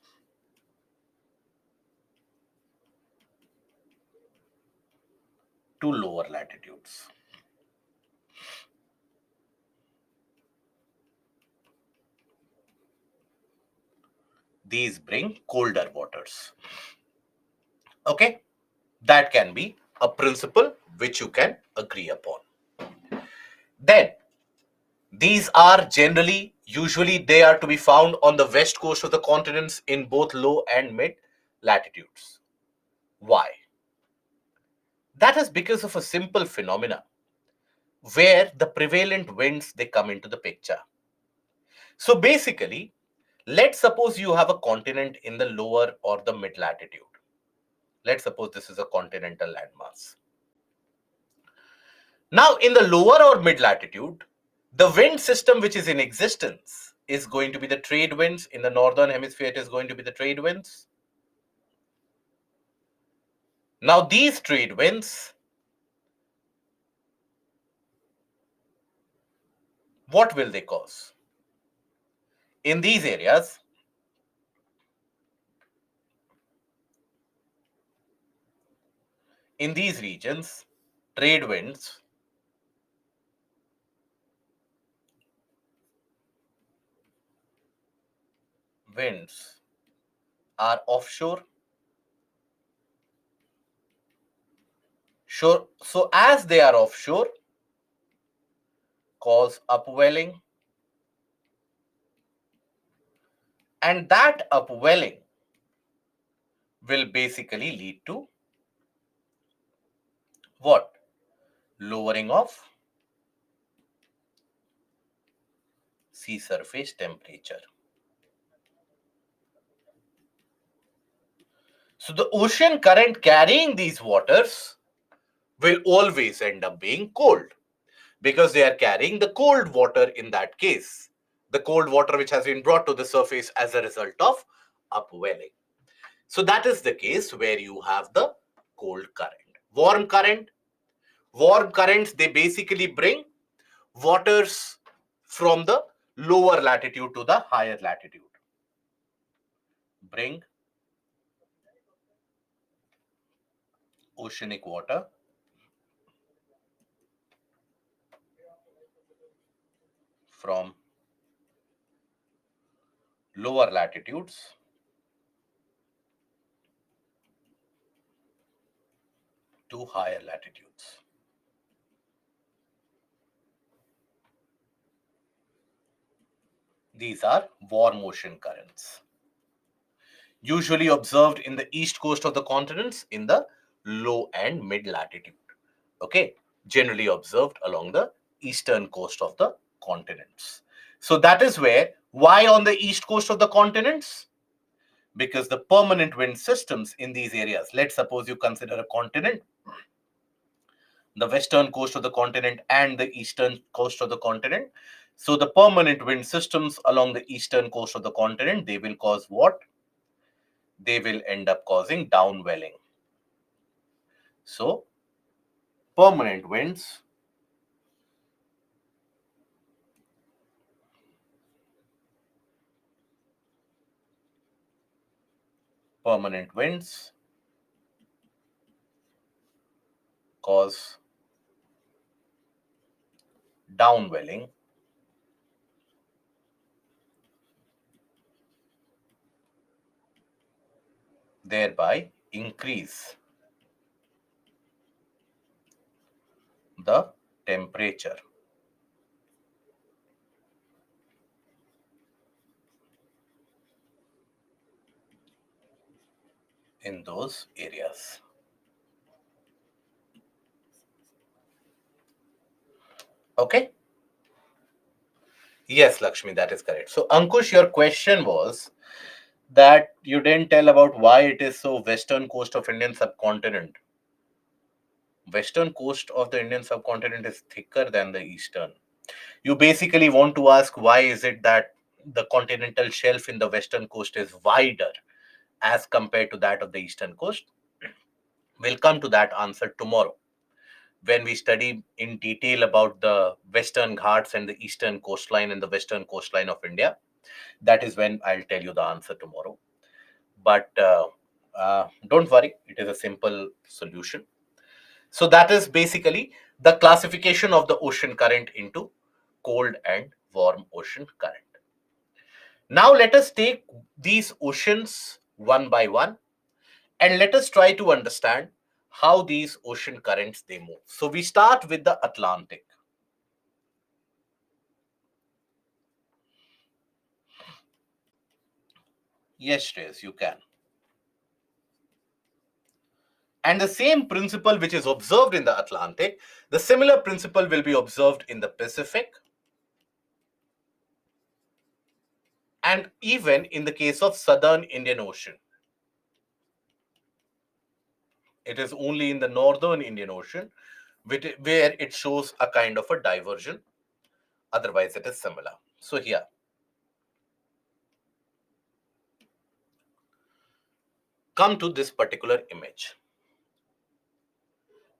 to lower latitudes. These bring colder waters. Okay, that can be a principle which you can agree upon. Then, these are generally, usually, they are to be found on the west coast of the continents in both low and mid latitudes. Why? That is because of a simple phenomena where the prevalent winds they come into the picture. So basically, let's suppose you have a continent in the lower or the mid latitude. Let's suppose this is a continental landmass. Now, in the lower or mid latitude, the wind system which is in existence is going to be the trade winds. In the northern hemisphere, it is going to be the trade winds. Now, these trade winds, what will they cause? In these areas, in these regions, trade winds are offshore. Sure. So as they are offshore, cause upwelling, and that upwelling will basically lead to what? Lowering of sea surface temperature. So the ocean current carrying these waters will always end up being cold because they are carrying the cold water in that case. The cold water which has been brought to the surface as a result of upwelling. So that is the case where you have the cold current. Warm currents, they basically bring waters from the lower latitude to the higher latitude. Bring oceanic water from lower latitudes to higher latitudes. These are warm ocean currents, usually observed in the east coast of the continents in the low and mid latitude. Okay, generally observed along the eastern coast of the continents. So that is where, why on the east coast of the continents? Because the permanent wind systems in these areas, let's suppose you consider a continent, the western coast of the continent and the eastern coast of the continent. So the permanent wind systems along the eastern coast of the continent, they will cause what? They will end up causing downwelling. So permanent winds Permanent winds cause downwelling, thereby increase the temperature in those areas. Okay? Yes, Lakshmi, that is correct. So, Ankush, your question was that you didn't tell about why it is so western coast of Indian subcontinent. Western coast of the Indian subcontinent is thicker than the eastern. You basically want to ask why is it that the continental shelf in the western coast is wider as compared to that of the eastern coast. We'll come to that answer tomorrow when we study in detail about the western ghats and the eastern coastline and the western coastline of India. That is when I'll tell you the answer tomorrow. But don't worry, it is a simple solution. So that is basically the classification of the ocean current into cold and warm ocean current. Now let us take these oceans one by one and let us try to understand how these ocean currents they move. So we start with the Atlantic. Yes, Shreyas, you can. And the same principle which is observed in the Atlantic, the similar principle will be observed in the Pacific and even in the case of Southern Indian Ocean. It is only in the Northern Indian Ocean where it shows a kind of a diversion. Otherwise, it is similar. So here, come to this particular image.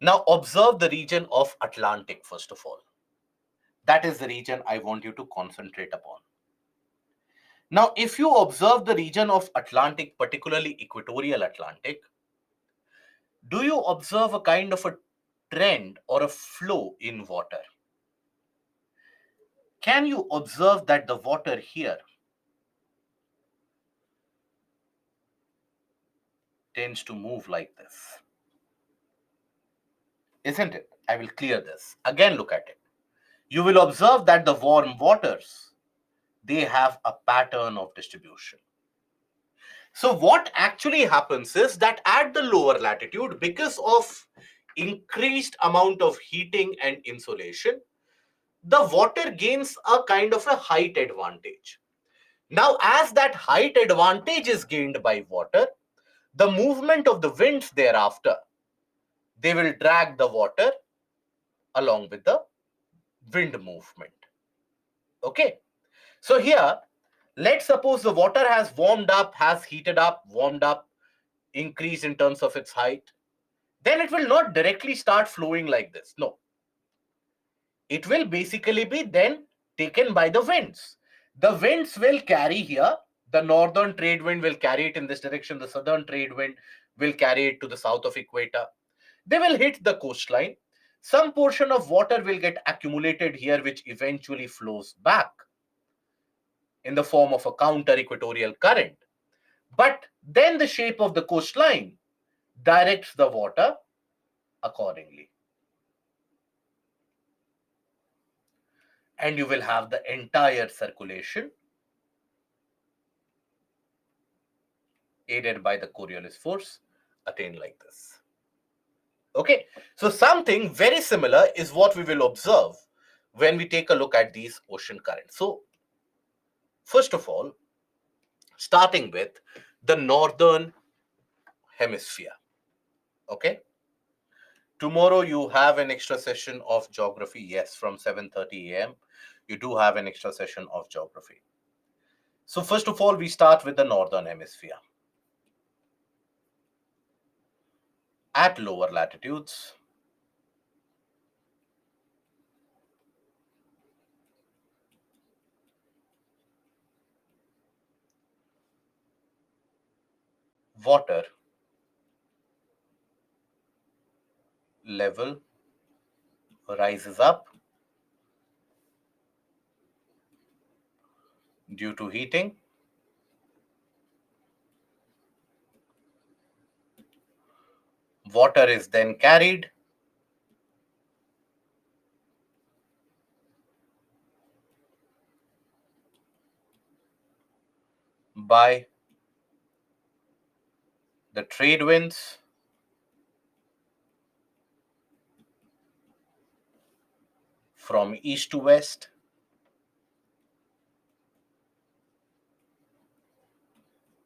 Now observe the region of Atlantic first of all. That is the region I want you to concentrate upon. Now, if you observe the region of Atlantic, particularly equatorial Atlantic, do you observe a kind of a trend or a flow in water? Can you observe that the water here tends to move like this? Isn't it? I will clear this. Again, look at it. You will observe that the warm waters, they have a pattern of distribution. So what actually happens is that at the lower latitude, because of increased amount of heating and insolation, the water gains a kind of a height advantage. Now, as that height advantage is gained by water, the movement of the winds thereafter, they will drag the water along with the wind movement. Okay. So here, let's suppose the water has warmed up, has heated up, warmed up, increased in terms of its height. Then it will not directly start flowing like this. No. It will basically be then taken by the winds. The winds will carry here. The northern trade wind will carry it in this direction. The southern trade wind will carry it to the south of equator. They will hit the coastline. Some portion of water will get accumulated here, which eventually flows back in the form of a counter equatorial current. But then the shape of the coastline directs the water accordingly. And you will have the entire circulation aided by the Coriolis force attained like this. Okay, so something very similar is what we will observe when we take a look at these ocean currents. So, first of all, starting with the northern hemisphere. Okay, tomorrow you have an extra session of geography. Yes, from 7:30 a.m. You do have an extra session of geography. So, first of all, we start with the northern hemisphere. At lower latitudes, water level rises up due to heating. Water is then carried by the trade winds from east to west.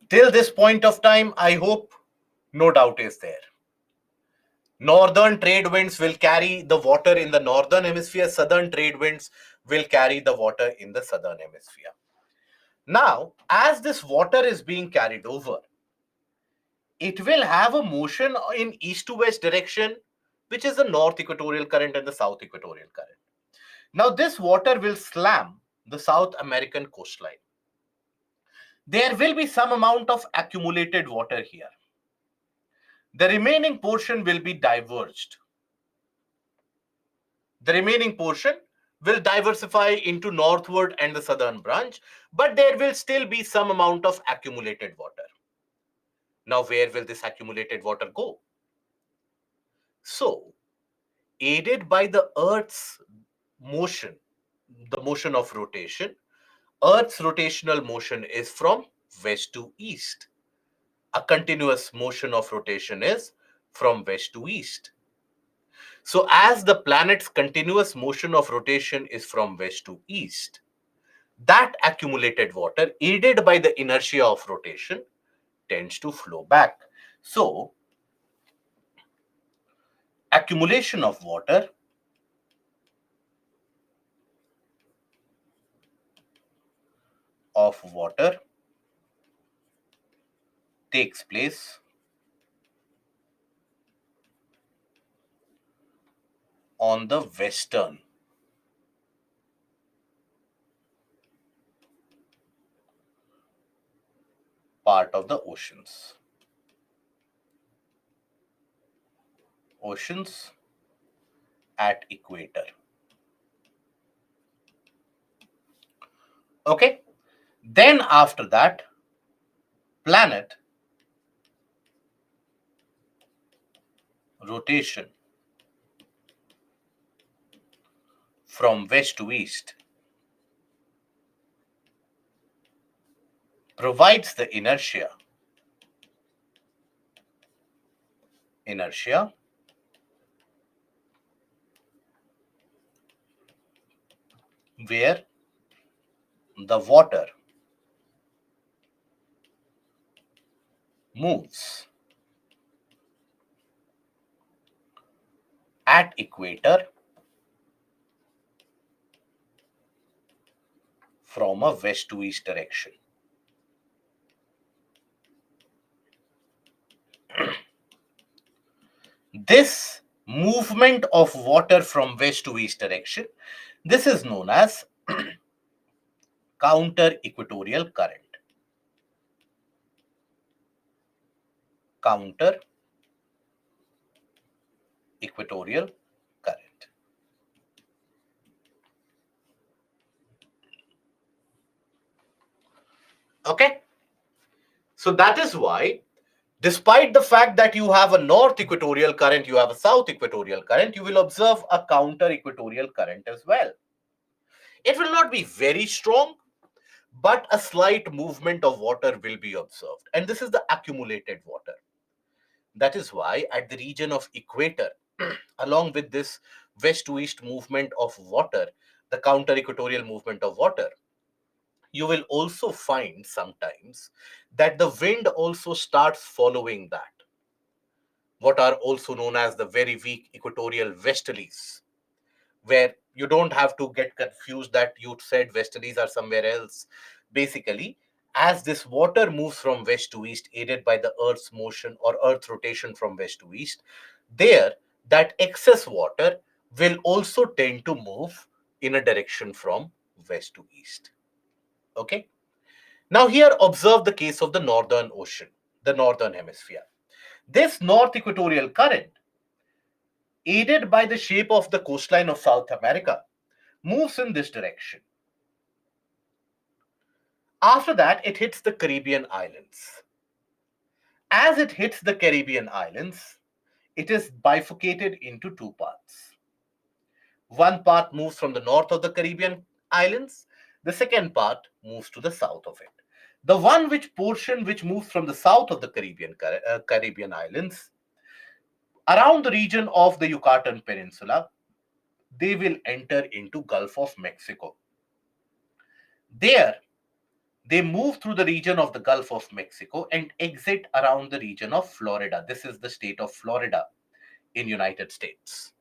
Till this point of time, I hope no doubt is there. Northern trade winds will carry the water in the northern hemisphere, southern trade winds will carry the water in the southern hemisphere. Now, as this water is being carried over, it will have a motion in east to west direction, which is the north equatorial current and the south equatorial current. Now, this water will slam the South American coastline. There will be some amount of accumulated water here. The remaining portion will be diverged. The remaining portion will diversify into northward and the southern branch, but there will still be some amount of accumulated water. Now, where will this accumulated water go? So, aided by the Earth's motion, the motion of rotation, Earth's rotational motion is from west to east. A continuous motion of rotation is from west to east. So, as the planet's continuous motion of rotation is from west to east, that accumulated water, aided by the inertia of rotation, tends to flow back. So, accumulation of water takes place on the western part of the oceans. Oceans at equator. Okay. Then after that, planet rotation from west to east provides the inertia where the water moves at equator from a west to east direction. This movement of water from west to east direction, this is known as counter equatorial current. Counter equatorial current. Okay. So that is why, despite the fact that you have a north equatorial current, you have a south equatorial current, you will observe a counter equatorial current as well. It will not be very strong, but a slight movement of water will be observed. And this is the accumulated water. That is why at the region of equator, along with this west to east movement of water, the counter equatorial movement of water, you will also find sometimes that the wind also starts following that, what are also known as the very weak equatorial westerlies, where you don't have to get confused that you said westerlies are somewhere else. Basically, as this water moves from west to east, aided by the Earth's motion or Earth rotation from west to east, there, that excess water will also tend to move in a direction from west to east. Okay. Now, here observe the case of the Northern Ocean. the northern hemisphere. This north equatorial current, aided by the shape of the coastline of South America, moves in this direction. After that, it hits the Caribbean islands. As it hits the Caribbean islands, it is bifurcated into two parts. One part moves from the north of the Caribbean islands, the second part moves to the south of it. The portion which moves from the south of the Caribbean islands around the region of the Yucatan Peninsula, they will enter into Gulf of Mexico. There, they move through the region of the Gulf of Mexico and exit around the region of Florida. This is the state of Florida in United States.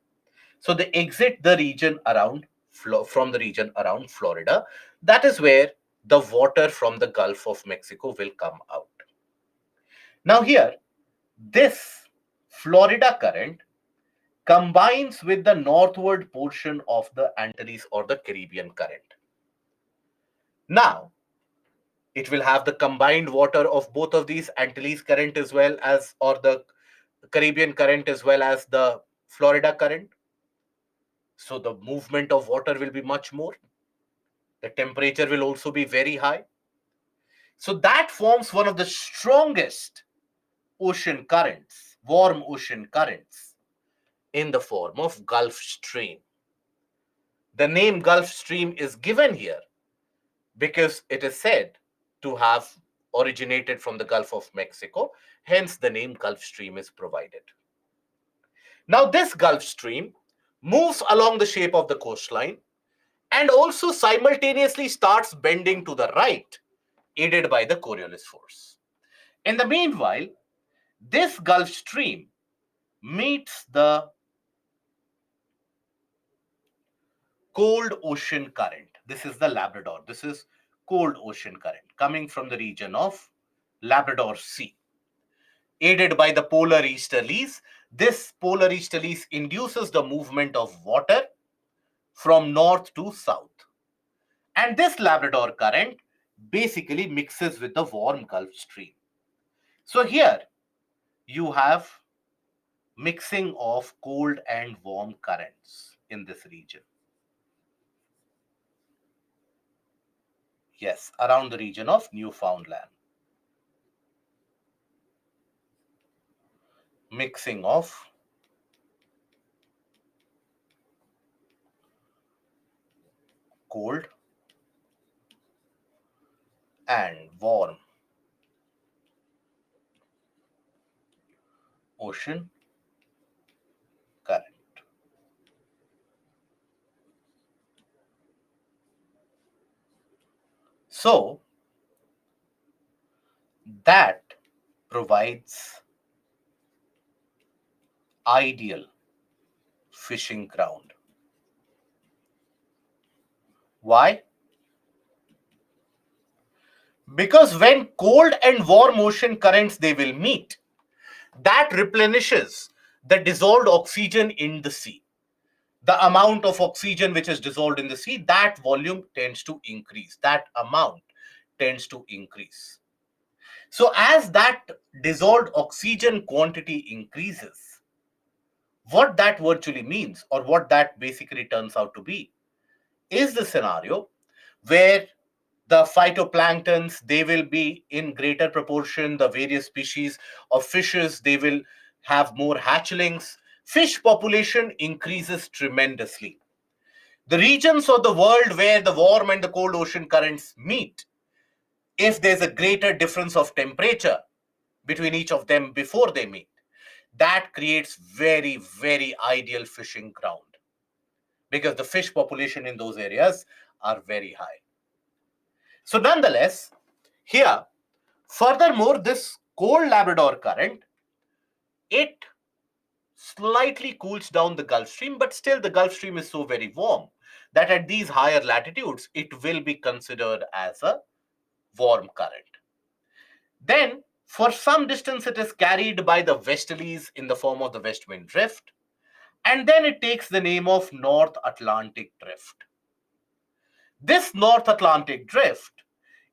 So they exit the region around from the region around Florida. That is where the water from the Gulf of Mexico will come out. Now here, this Florida current combines with the northward portion of the Antilles or the Caribbean current. Now, it will have the combined water of both of these Antilles current as well as, or the Caribbean current as well as the Florida current. So the movement of water will be much more. The temperature will also be very high. So that forms one of the strongest ocean currents, warm ocean currents, in the form of Gulf Stream. The name Gulf Stream is given here because it is said to have originated from the Gulf of Mexico. Hence, the name Gulf Stream is provided. Now, this Gulf Stream moves along the shape of the coastline and also simultaneously starts bending to the right, aided by the Coriolis force. In the meanwhile, this Gulf Stream meets the cold ocean current. This is the Labrador. This is cold ocean current coming from the region of Labrador Sea. Aided by the polar easterlies, this polar easterlies induces the movement of water from north to south. And this Labrador current basically mixes with the warm Gulf Stream. So here you have mixing of cold and warm currents in this region. Yes, around the region of Newfoundland. Mixing of cold and warm ocean current. So that provides ideal fishing ground. Why? Because when cold and warm ocean currents they will meet, that replenishes the dissolved oxygen in the sea. The amount of oxygen which is dissolved in the sea, that volume tends to increase. That amount tends to increase. So as that dissolved oxygen quantity increases, what that virtually means, or what that basically turns out to be, is the scenario where the phytoplanktons, they will be in greater proportion. The various species of fishes, they will have more hatchlings. Fish population increases tremendously. The regions of the world where the warm and the cold ocean currents meet, if there's a greater difference of temperature between each of them before they meet, that creates very, very ideal fishing ground because the fish population in those areas are very high. So nonetheless, here, furthermore, this cold Labrador current, it slightly cools down the Gulf Stream, but still the Gulf Stream is so very warm that at these higher latitudes, it will be considered as a warm current. Then, for some distance, it is carried by the westerlies in the form of the west wind drift, and then it takes the name of North Atlantic drift. This North Atlantic drift,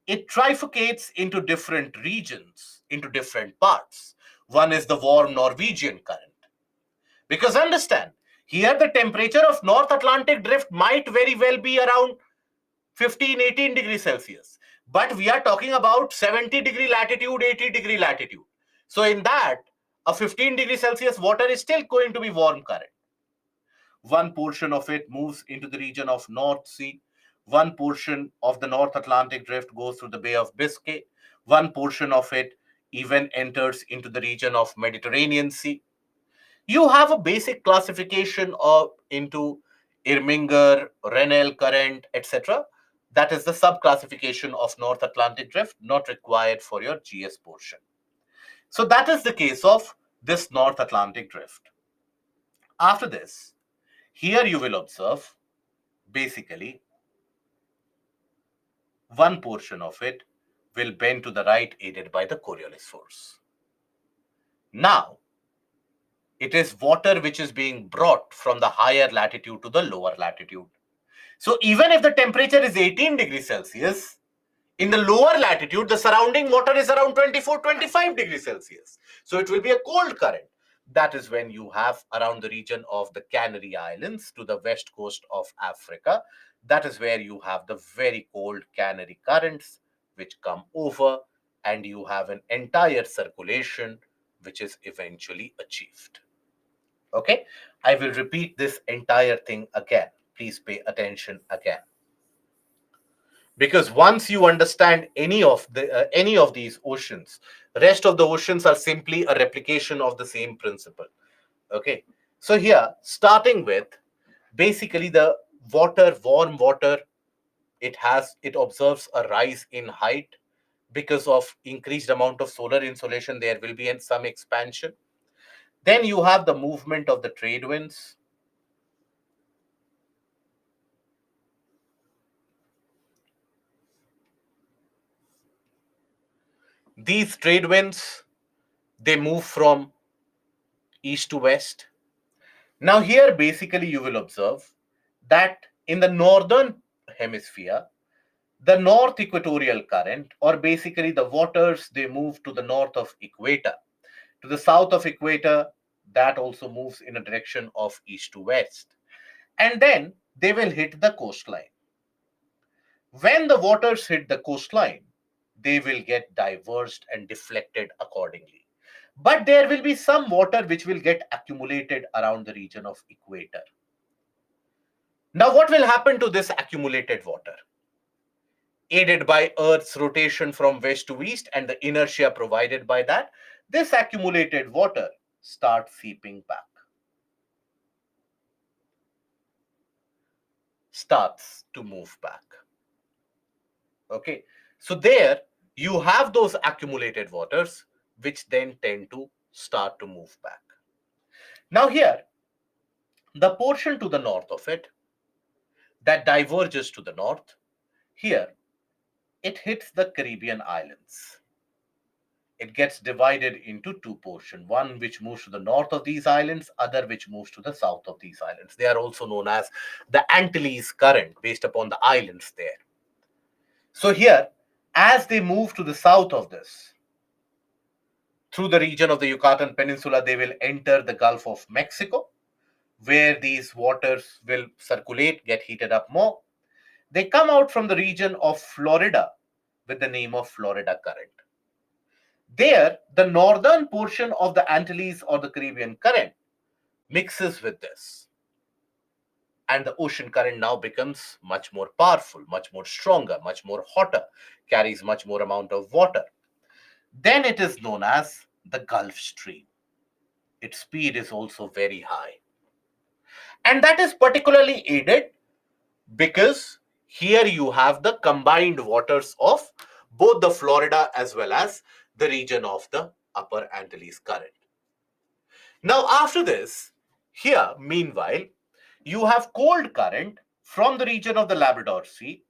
it trifurcates into different regions into different parts. One is the warm Norwegian current. Because understand, here the temperature of North Atlantic drift might very well be around 15, 18 degrees Celsius. But we are talking about 70-degree latitude, 80-degree latitude. So in that, a 15 degrees Celsius water is still going to be warm current. One portion of it moves into the region of North Sea. One portion of the North Atlantic drift goes through the Bay of Biscay. One portion of it even enters into the region of Mediterranean Sea. You have a basic classification of into Irminger, Rennell current, etc. That is the subclassification of North Atlantic drift, not required for your GS portion. So that is the case of this North Atlantic drift. After this, here you will observe basically one portion of it will bend to the right aided by the Coriolis force. Now, it is water which is being brought from the higher latitude to the lower latitude. So even if the temperature is 18 degrees Celsius, in the lower latitude, the surrounding water is around 24, 25 degrees Celsius. So it will be a cold current. That is when you have around the region of the Canary Islands to the west coast of Africa. That is where you have the very cold Canary currents which come over, and you have an entire circulation which is eventually achieved. Okay, I will repeat this entire thing again. Please pay attention again. Because once you understand any of these oceans, rest of the oceans are simply a replication of the same principle. Okay, so here starting with basically the water, warm water, it observes a rise in height because of increased amount of solar insolation. There will be some expansion. Then you have the movement of the trade winds. These trade winds, they move from east to west. Now here basically you will observe that in the northern hemisphere, the north equatorial current, or basically the waters, they move to the north of equator. To the south of equator, that also moves in a direction of east to west. And then they will hit the coastline. When the waters hit the coastline, they will get diverged and deflected accordingly. But there will be some water which will get accumulated around the region of equator. Now, what will happen to this accumulated water? Aided by Earth's rotation from west to east and the inertia provided by that, this accumulated water starts seeping back, starts to move back. Okay, so there you have those accumulated waters which then tend to start to move back. Now here, the portion to the north of it that diverges to the north, here it hits the Caribbean islands. It gets divided into two portions, one which moves to the north of these islands, other which moves to the south of these islands. They are also known as the Antilles current based upon the islands there. So here, as they move to the south of this, through the region of the Yucatan Peninsula, they will enter the Gulf of Mexico, where these waters will circulate, get heated up more. They come out from the region of Florida with the name of Florida current. There, the northern portion of the Antilles or the Caribbean current mixes with this. And the ocean current now becomes much more powerful, much more stronger, much more hotter, carries much more amount of water. Then it is known as the Gulf Stream. Its speed is also very high. And that is particularly aided because here you have the combined waters of both the Florida as well as the region of the Upper Antilles current. Now, after this, here, meanwhile, you have cold current from the region of the Labrador Sea.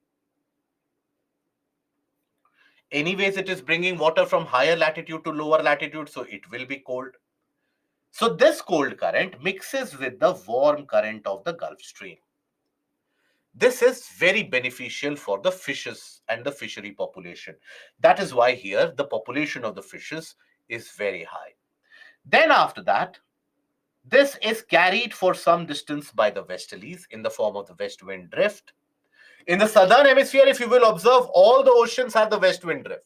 Anyways, it is bringing water from higher latitude to lower latitude, so it will be cold. So this cold current mixes with the warm current of the Gulf Stream. This is very beneficial for the fishes and the fishery population. That is why here the population of the fishes is very high. Then after that, this is carried for some distance by the westerlies in the form of the west wind drift. In the southern hemisphere, if you will observe, all the oceans have the west wind drift.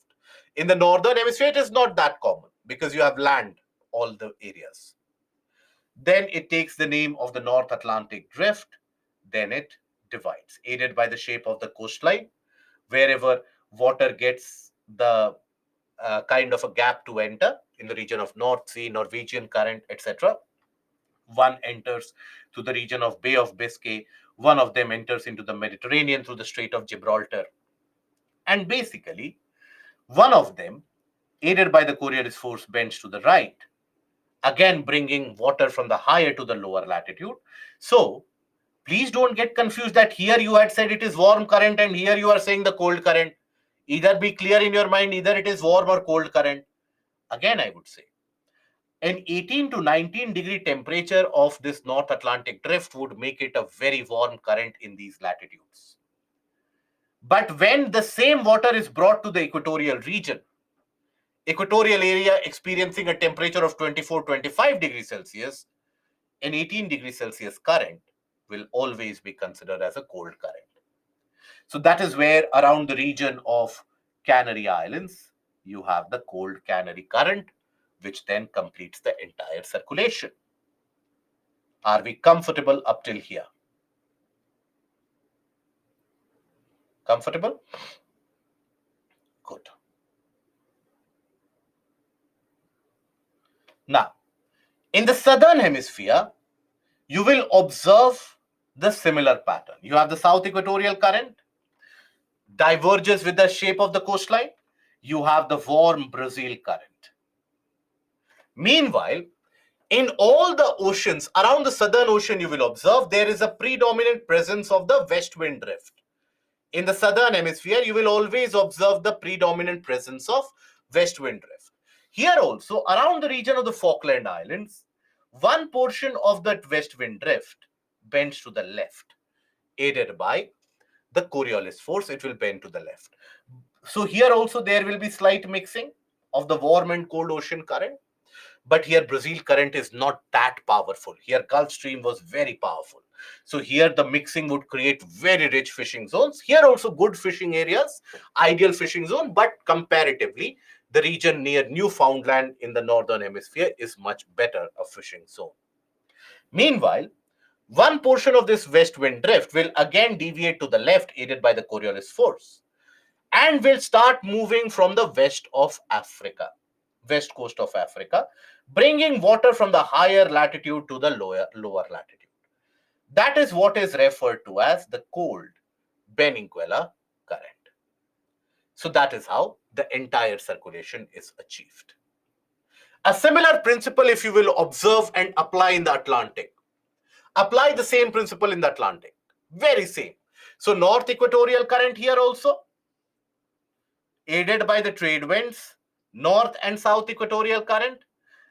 In the northern hemisphere, it is not that common because you have land, all the areas. Then it takes the name of the North Atlantic drift. Then it divides, aided by the shape of the coastline. Wherever water gets the kind of a gap to enter in the region of North Sea, Norwegian current, etc. One enters to the region of Bay of Biscay. One of them enters into the Mediterranean through the Strait of Gibraltar. And basically, one of them, aided by the Coriolis force, bends to the right, again bringing water from the higher to the lower latitude. So, please don't get confused that here you had said it is warm current and here you are saying the cold current. Either be clear in your mind, either it is warm or cold current. Again, I would say an 18 to 19-degree temperature of this North Atlantic drift would make it a very warm current in these latitudes. But when the same water is brought to the equatorial region, equatorial area experiencing a temperature of 24-25 degrees Celsius, an 18 degrees Celsius current will always be considered as a cold current. So that is where around the region of Canary Islands, you have the cold Canary current, which then completes the entire circulation. Are we comfortable up till here? Comfortable? Good. Now, in the southern hemisphere, you will observe the similar pattern. You have the south equatorial current, diverges with the shape of the coastline. You have the warm Brazil current. Meanwhile, in all the oceans around the southern ocean, you will observe there is a predominant presence of the west wind drift. In the southern hemisphere, you will always observe the predominant presence of west wind drift. Here also, around the region of the Falkland Islands, one portion of that west wind drift bends to the left, aided by the Coriolis force. It will bend to the left. So here also there will be slight mixing of the warm and cold ocean current. But here Brazil current is not that powerful. Here Gulf Stream was very powerful. So here the mixing would create very rich fishing zones. Here also good fishing areas, ideal fishing zone, but comparatively the region near Newfoundland in the northern hemisphere is much better a fishing zone. Meanwhile, one portion of this west wind drift will again deviate to the left, aided by the Coriolis force, and will start moving from the west of Africa, west coast of Africa, bringing water from the higher latitude to the lower latitude. That is what is referred to as the cold Benguela current. So that is how the entire circulation is achieved. A similar principle, if you will observe and apply in the Atlantic, apply the same principle in the Atlantic, very same. So north equatorial current here also, aided by the trade winds, north and south equatorial current.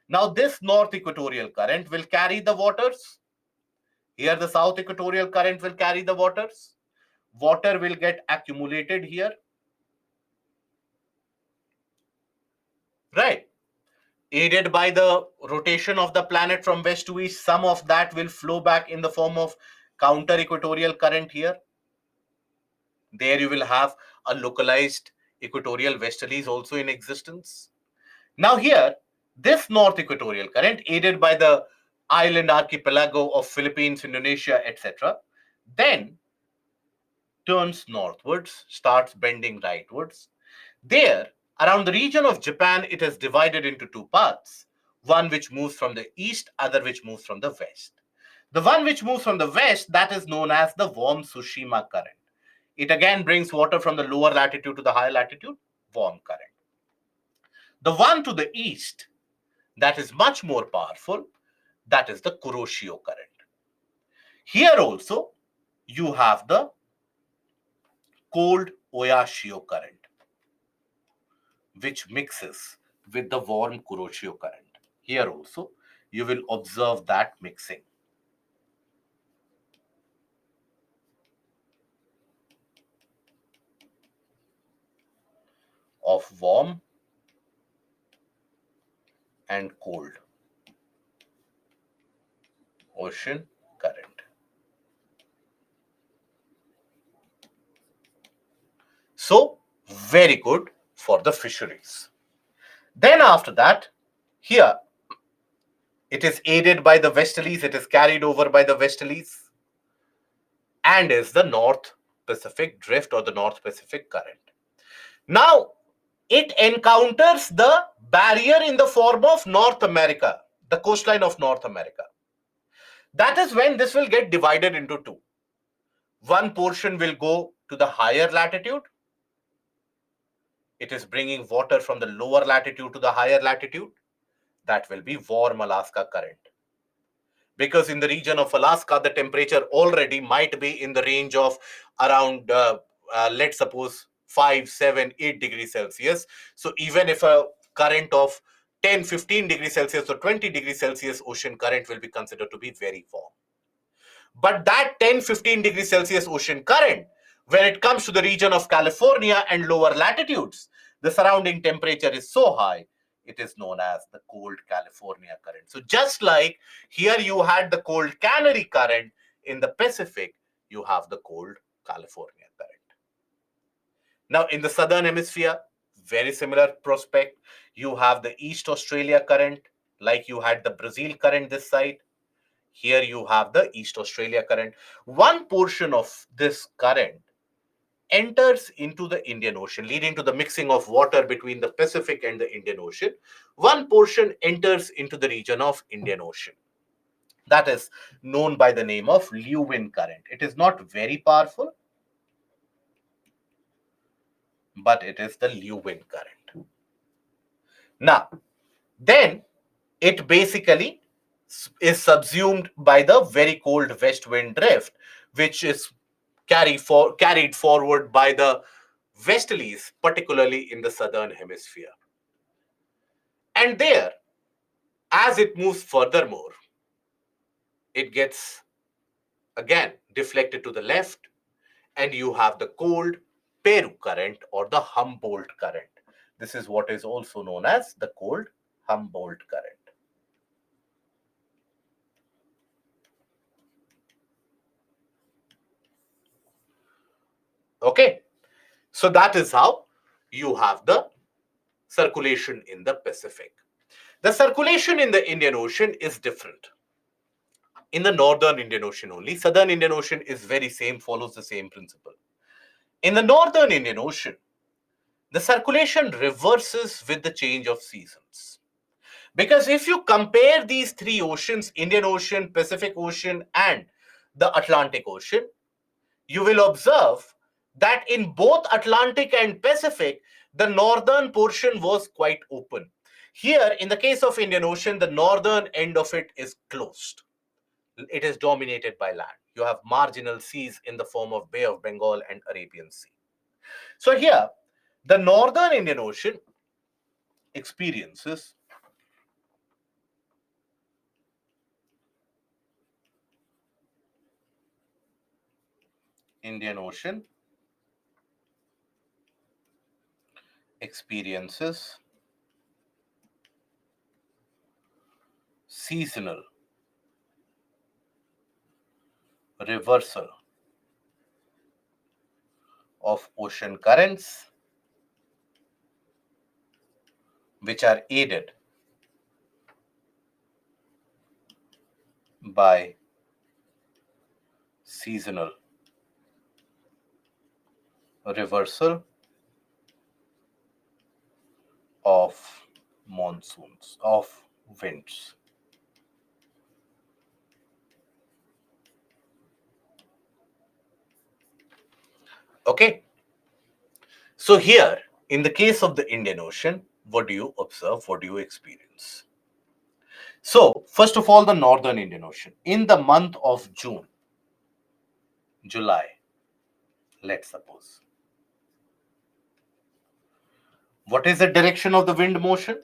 Now this north equatorial current will carry the waters. Here the south equatorial current will carry the waters. Water will get accumulated here. Right. Aided by the rotation of the planet from west to east, some of that will flow back in the form of counter equatorial current here. There you will have a localized equatorial westerlies also in existence. Now here, this north equatorial current, aided by the island archipelago of Philippines, Indonesia, etc., then turns northwards, starts bending rightwards. There, around the region of Japan, it is divided into two paths, one which moves from the east, other which moves from the west. The one which moves from the west, that is known as the warm Tsushima current. It again brings water from the lower latitude to the higher latitude, warm current. The one to the east, that is much more powerful, that is the Kuroshio current. Here also, you have the cold Oyashio current, which mixes with the warm Kuroshio current. Here also, you will observe that mixing. of warm and cold ocean current. So, very good for the fisheries. Then after that, here it is aided by the westerlies, it is carried over by the westerlies, and is the North Pacific drift or the North Pacific current. Now, it encounters the barrier in the form of North America, the coastline of North America. That is when this will get divided into two. One portion will go to the higher latitude. It is bringing water from the lower latitude to the higher latitude. That will be warm Alaska current. Because in the region of Alaska, the temperature already might be in the range of around, let's suppose, 5, 7, 8 degrees Celsius. So even if a current of 10, 15 degrees Celsius or 20 degrees Celsius ocean current will be considered to be very warm. But that 10, 15 degrees Celsius ocean current, when it comes to the region of California and lower latitudes, the surrounding temperature is so high, it is known as the cold California current. So just like here you had the cold Canary current, in the Pacific, you have the cold California current. Now in the southern hemisphere, very similar prospect. You have the East Australia current, like you had the Brazil current this side. Here you have the East Australia current. One portion of this current enters into the Indian Ocean, leading to the mixing of water between the Pacific and the Indian Ocean. One portion enters into the region of Indian Ocean. That is known by the name of Lewin current. It is not very powerful, but it is the Lewin current. Now, then it basically is subsumed by the very cold west wind drift, which is carried forward by the westerlies, particularly in the southern hemisphere. And there, as it moves furthermore, it gets again deflected to the left, and you have the cold Peru current or the Humboldt current. This is what is also known as the cold Humboldt current. Okay, so that is how you have the circulation in the Pacific. The circulation in the Indian Ocean is different. In the northern Indian Ocean only, southern Indian Ocean is very same, follows the same principle. In the northern Indian Ocean, the circulation reverses with the change of seasons. Because if you compare these three oceans, Indian Ocean, Pacific Ocean, and the Atlantic Ocean, you will observe that in both Atlantic and Pacific, the northern portion was quite open. Here, in the case of Indian Ocean, the northern end of it is closed. It is dominated by land. You have marginal seas in the form of Bay of Bengal and Arabian Sea. So here, the northern Indian Ocean experiences Indian Ocean experiences seasonal reversal of ocean currents, which are aided by seasonal reversal of monsoons, of winds. Okay. So here, in the case of the Indian Ocean, what do you observe? What do you experience? So, first of all, the northern Indian Ocean. In the month of June, July, let's suppose. What is the direction of the wind motion?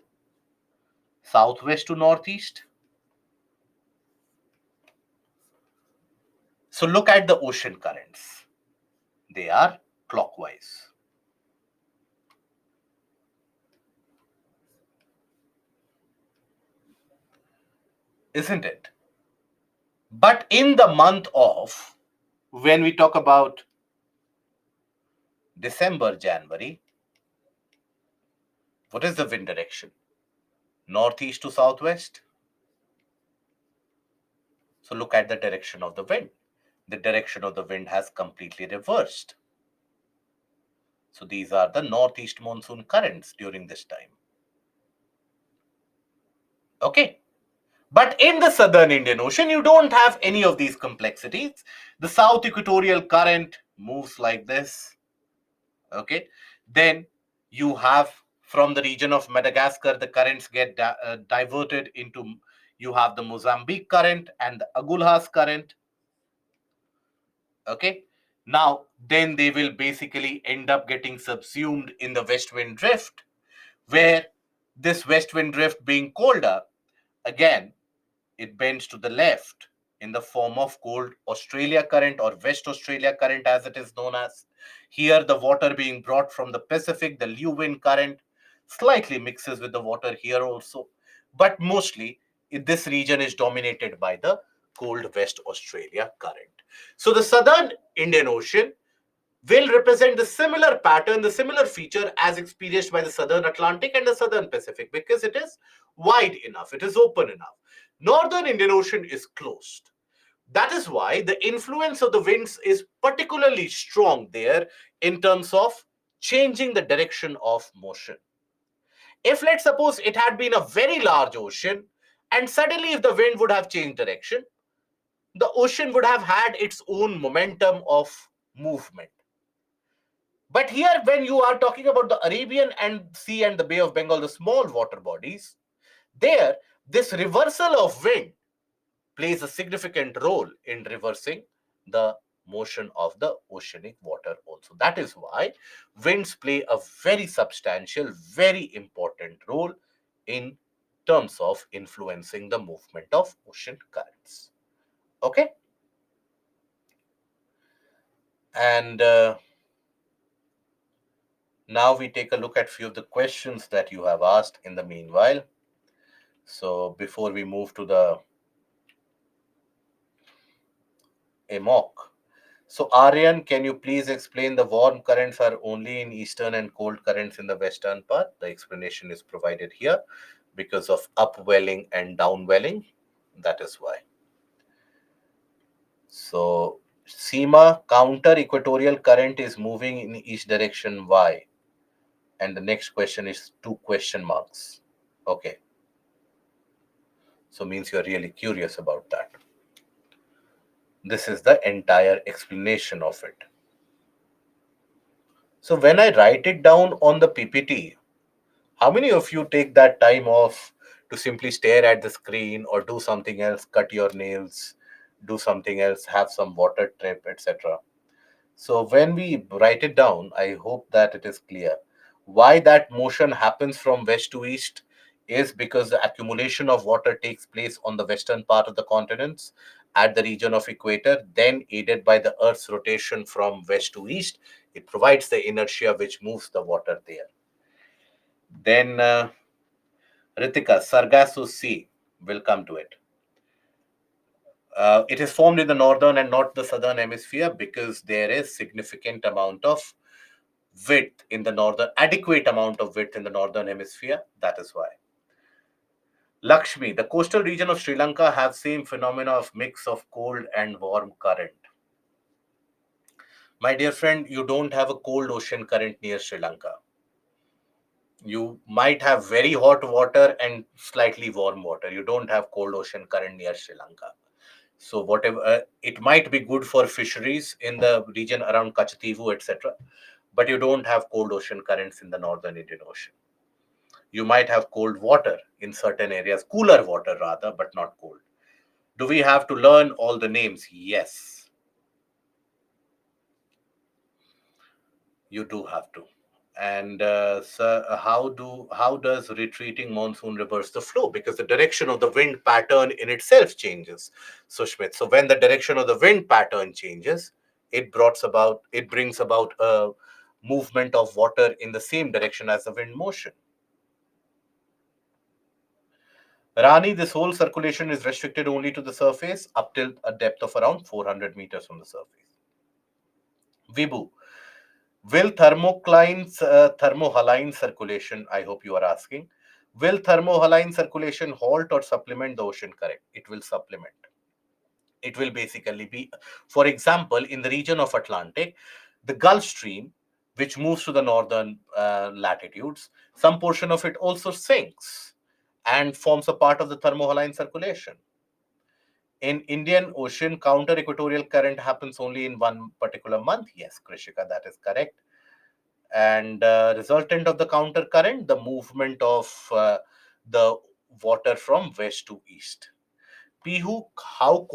Southwest to northeast. So look at the ocean currents. They are clockwise. isn't it? But in the month of, when we talk about December, January, what is the wind direction? Northeast to southwest. So look at the direction of the wind. The direction of the wind has completely reversed. So these are the northeast monsoon currents during this time. Okay. But in the southern Indian Ocean, you don't have any of these complexities. The south equatorial current moves like this. Okay. Then you have from the region of Madagascar, the currents get diverted into, you have the Mozambique current and the Agulhas current. Okay. Now, then they will basically end up getting subsumed in the west wind drift, where this west wind drift being colder, again, it bends to the left in the form of cold Australia current or West Australia current as it is known as. Here, the water being brought from the Pacific, the Lewin current, slightly mixes with the water here also. But mostly, this region is dominated by the cold West Australia current. So the southern Indian Ocean will represent the similar pattern, the similar feature as experienced by the southern Atlantic and the southern Pacific because it is wide enough, it is open enough. Northern Indian Ocean is closed. That is why the influence of the winds is particularly strong there in terms of changing the direction of motion. If let's suppose it had been a very large ocean and suddenly if the wind would have changed direction, the ocean would have had its own momentum of movement. But here, when you are talking about the Arabian and Sea and the Bay of Bengal, the small water bodies, there, this reversal of wind plays a significant role in reversing the motion of the oceanic water also. That is why winds play a very substantial, very important role in terms of influencing the movement of ocean currents. Okay? And now we take a look at few of the questions that you have asked in the meanwhile. So before we move to the AMOC. So Aryan, can you please explain the warm currents are only in eastern and cold currents in the western part? The explanation is provided here because of upwelling and downwelling. That is why. So Seema, counter equatorial current is moving in each direction. Why? And the next question is 2 question marks. Okay. So means you're really curious about that. This is the entire explanation of it. So when I write it down on the PPT, how many of you take that time off to simply stare at the screen or do something else, cut your nails, do something else, have some water trip, etc.? So when we write it down, I hope that it is clear. Why that motion happens from west to east is because the accumulation of water takes place on the western part of the continents at the region of equator, then aided by the Earth's rotation from west to east. It provides the inertia which moves the water there. Then Ritika, Sargasso Sea, will come to it. It is formed in the northern and not the southern hemisphere because there is significant amount of width in the northern, adequate amount of width in the northern hemisphere. That is why. Lakshmi, the coastal region of Sri Lanka have same phenomena of mix of cold and warm current. My dear friend, you don't have a cold ocean current near Sri Lanka. You might have very hot water and slightly warm water. You don't have cold ocean current near Sri Lanka. So whatever, it might be good for fisheries in the region around Kachativu, etc. But you don't have cold ocean currents in the northern Indian Ocean. You might have cold water in certain areas, cooler water rather, but not cold. Do we have to learn all the names? Yes, you do have to. And sir, how does retreating monsoon reverse the flow? Because the direction of the wind pattern in itself changes. So Schmidt, so when the direction of the wind pattern changes, it brings about a movement of water in the same direction as the wind motion. Rani, this whole circulation is restricted only to the surface up till a depth of around 400 meters from the surface. Vibu, will thermohaline circulation, I hope you are asking, will thermohaline circulation halt or supplement the ocean current? It will supplement. It will basically be, for example, in the region of Atlantic, the Gulf Stream, which moves to the northern latitudes, some portion of it also sinks and forms a part of the thermohaline circulation. In Indian Ocean, counter equatorial current happens only in one particular month. Yes, Krishika, that is correct. And resultant of the counter current, the movement of the water from west to east. Pihu, how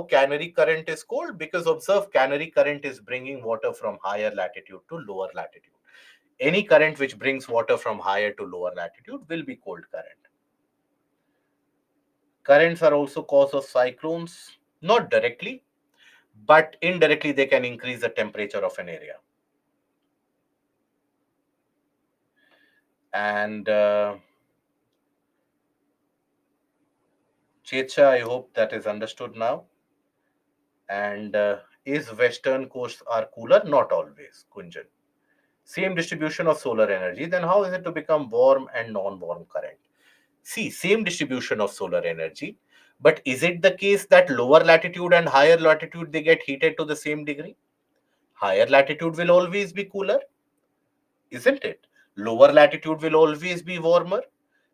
Canary Current is cold? Because observe, Canary Current is bringing water from higher latitude to lower latitude. Any current which brings water from higher to lower latitude will be cold current. Currents are also cause of cyclones, not directly, but indirectly they can increase the temperature of an area. And Checha, I hope that is understood now. And is western coasts are cooler? Not always, Kunjan. Same distribution of solar energy, then how is it to become warm and non-warm current? See, same distribution of solar energy, but is it the case that lower latitude and higher latitude they get heated to the same degree? Higher latitude will always be cooler, isn't it? Lower latitude will always be warmer.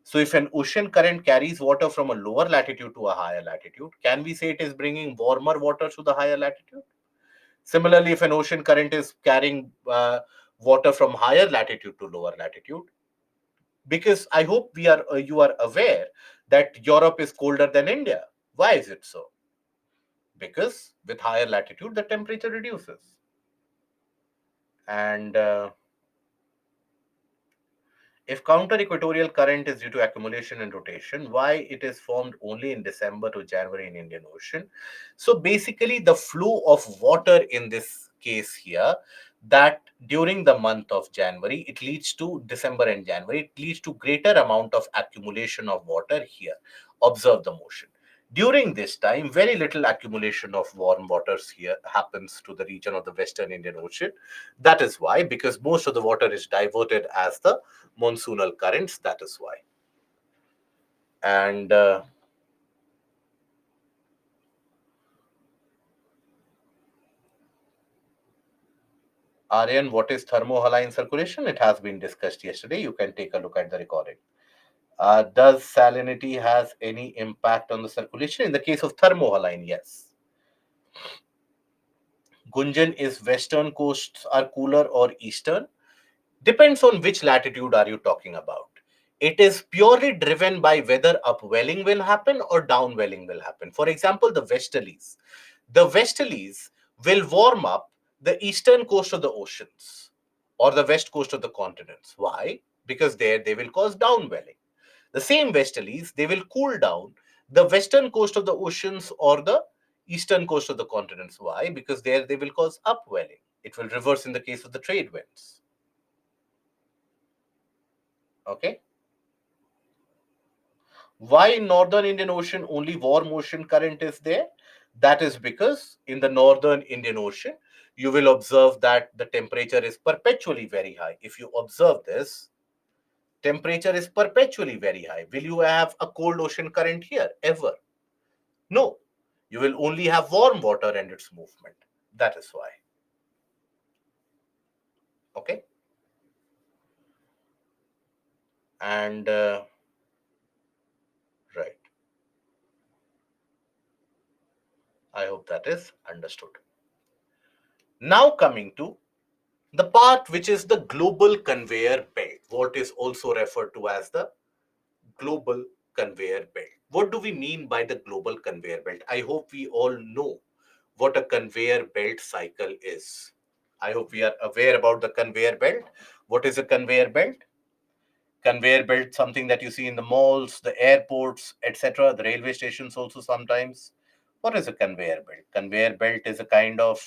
So if an ocean current carries water from a lower latitude to a higher latitude, can we say it is bringing warmer water to the higher latitude? Similarly, if an ocean current is carrying water from higher latitude to lower latitude, because I hope you are aware that Europe is colder than India. Why is it so? Because with higher latitude, the temperature reduces. And if counter-equatorial current is due to accumulation and rotation, why it is formed only in December to January in Indian Ocean? So basically, the flow of water in this case here, that during the month of January, it leads to December and January, it leads to greater amount of accumulation of water here. Observe the motion. During this time, very little accumulation of warm waters here happens to the region of the Western Indian Ocean. That is why, because most of the water is diverted as the monsoonal currents. That is why. And Aryan, what is thermohaline circulation? It has been discussed yesterday. You can take a look at the recording. Does salinity has any impact on the circulation? In the case of thermohaline, yes. Gunjan, is western coasts are cooler or eastern? Depends on which latitude are you talking about. It is purely driven by whether upwelling will happen or downwelling will happen. For example, the westerlies. The westerlies will warm up the eastern coast of the oceans or the west coast of the continents. Why? Because there they will cause downwelling. The same westerlies, they will cool down the western coast of the oceans or the eastern coast of the continents. Why? Because there they will cause upwelling. It will reverse in the case of the trade winds. Okay. Why in northern Indian Ocean only warm ocean current is there? That is because in the northern Indian Ocean, you will observe that the temperature is perpetually very high. If you observe this, temperature is perpetually very high. Will you have a cold ocean current here ever? No. You will only have warm water and its movement. That is why. Okay. And right. I hope that is understood. Now coming to the part which is the global conveyor belt, what is also referred to as the global conveyor belt. What do we mean by the global conveyor belt? I hope we all know what a conveyor belt cycle is. I hope we are aware about the conveyor belt. What is a conveyor belt? Conveyor belt, something that you see in the malls, the airports, etc., the railway stations also sometimes. What is a conveyor belt? Conveyor belt is a kind of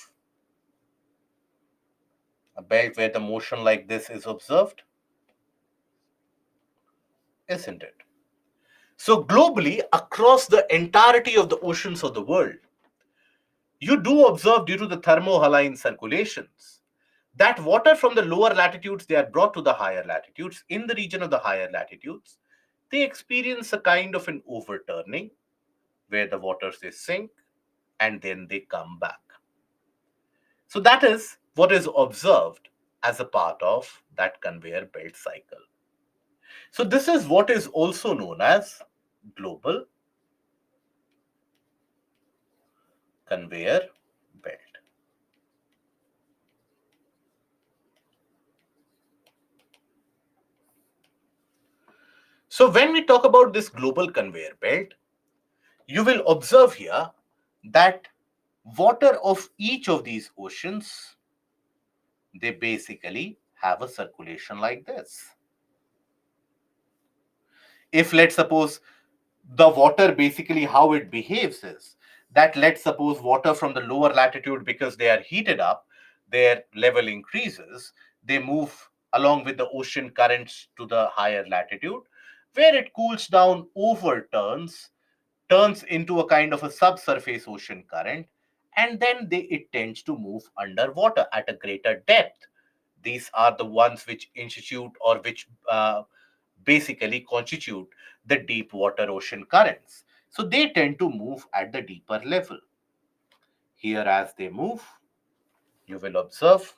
a belt where the motion like this is observed, isn't it? So, globally, across the entirety of the oceans of the world, you do observe, due to the thermohaline circulations, that water from the lower latitudes, they are brought to the higher latitudes. In the region of the higher latitudes, they experience a kind of an overturning where the waters they sink and then they come back. So that is what is observed as a part of that conveyor belt cycle. So this is what is also known as global conveyor belt. So when we talk about this global conveyor belt, you will observe here that water of each of these oceans, they basically have a circulation like this. If let's suppose the water, basically how it behaves is that, let's suppose water from the lower latitude, because they are heated up, their level increases, they move along with the ocean currents to the higher latitude, where it cools down, overturns, turns into a kind of a subsurface ocean current, and then it tends to move underwater at a greater depth. These are the ones which institute, or which basically constitute the deep water ocean currents. So they tend to move at the deeper level. Here, as they move, you will observe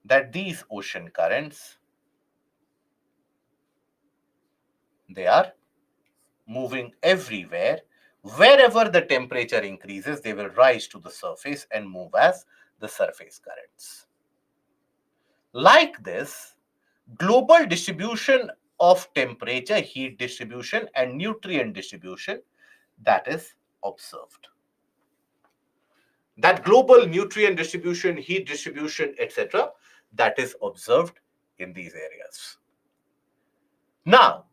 that these ocean currents, they are moving everywhere. Wherever the temperature increases, they will rise to the surface and move as the surface currents. Like this, global distribution of temperature, heat distribution, and nutrient distribution, that is observed. That global nutrient distribution, heat distribution, etc., that is observed in these areas. Now,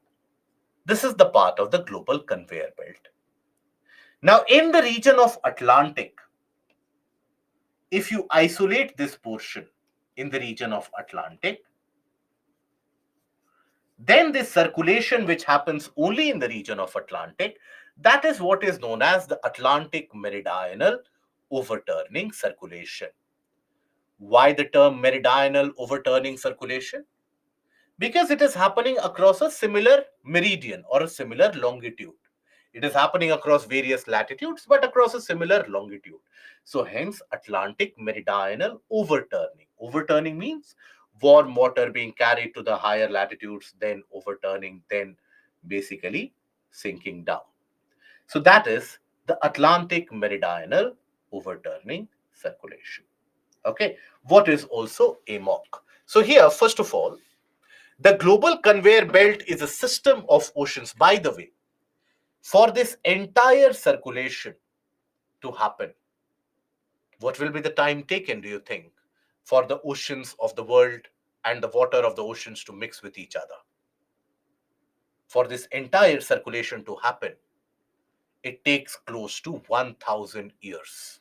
this is the part of the global conveyor belt. Now, in the region of Atlantic, if you isolate this portion in the region of Atlantic, then this circulation which happens only in the region of Atlantic, that is what is known as the Atlantic meridional overturning circulation. Why the term meridional overturning circulation? Because it is happening across a similar meridian or a similar longitude. It is happening across various latitudes, but across a similar longitude. So hence Atlantic meridional overturning. Overturning means warm water being carried to the higher latitudes, then overturning, then basically sinking down. So that is the Atlantic meridional overturning circulation. Okay. What is also AMOC? So here, first of all, the global conveyor belt is a system of oceans. By the way, for this entire circulation to happen, what will be the time taken, do you think, for the oceans of the world and the water of the oceans to mix with each other? For this entire circulation to happen, it takes close to 1,000 years.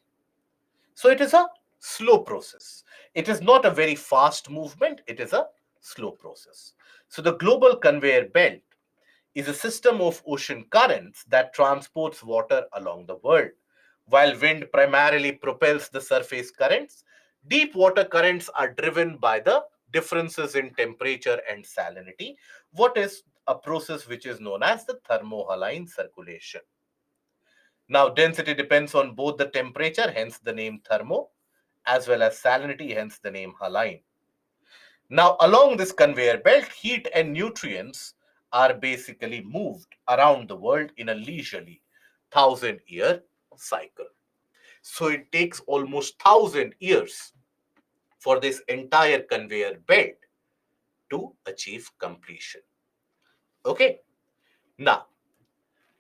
So it is a slow process. It is not a very fast movement, it is a slow process. So the global conveyor belt is a system of ocean currents that transports water along the world. While wind primarily propels the surface currents, deep water currents are driven by the differences in temperature and salinity, what is a process which is known as the thermohaline circulation. Now, density depends on both the temperature, hence the name thermo, as well as salinity, hence the name haline. Now, along this conveyor belt, heat and nutrients are basically moved around the world in a leisurely 1,000-year cycle. So it takes almost 1,000 years for this entire conveyor belt to achieve completion. Okay. Now,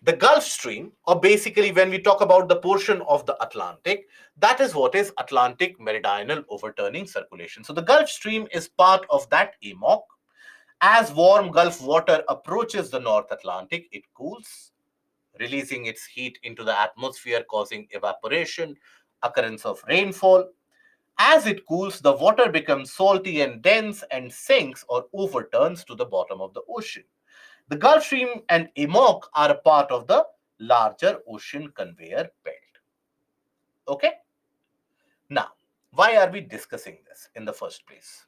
the Gulf Stream, or basically when we talk about the portion of the Atlantic, that is what is Atlantic meridional overturning circulation. So the Gulf Stream is part of that AMOC. As warm Gulf water approaches the North Atlantic, it cools, releasing its heat into the atmosphere, causing evaporation, occurrence of rainfall. As it cools, the water becomes salty and dense and sinks or overturns to the bottom of the ocean. The Gulf Stream and EMOC are a part of the larger ocean conveyor belt. Okay? Now, why are we discussing this in the first place?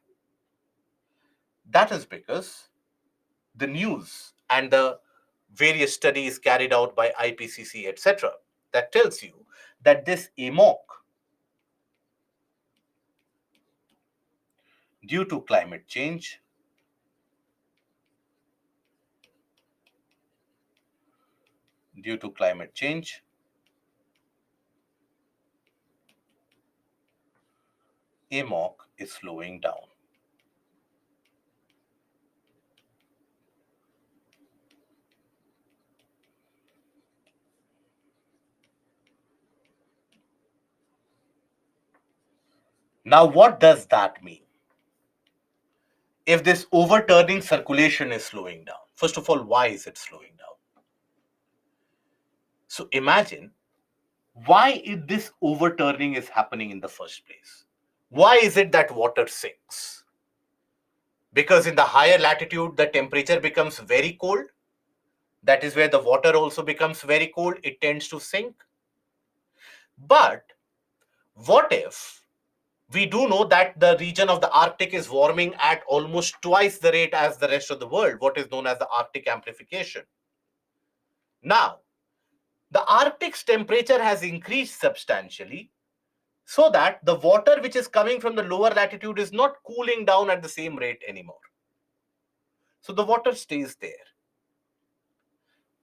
That is because the news and the various studies carried out by IPCC, etc., that tells you that this EMOC, due to climate change, due to climate change, EMOC is slowing down. Now, what does that mean? If this overturning circulation is slowing down, first of all, why is it slowing down? So imagine why is this overturning is happening in the first place. Why is it that water sinks? Because in the higher latitude, the temperature becomes very cold. That is where the water also becomes very cold. It tends to sink. But what if we do know that the region of the Arctic is warming at almost twice the rate as the rest of the world, what is known as the Arctic amplification? Now, the Arctic's temperature has increased substantially so that the water which is coming from the lower latitude is not cooling down at the same rate anymore. So the water stays there.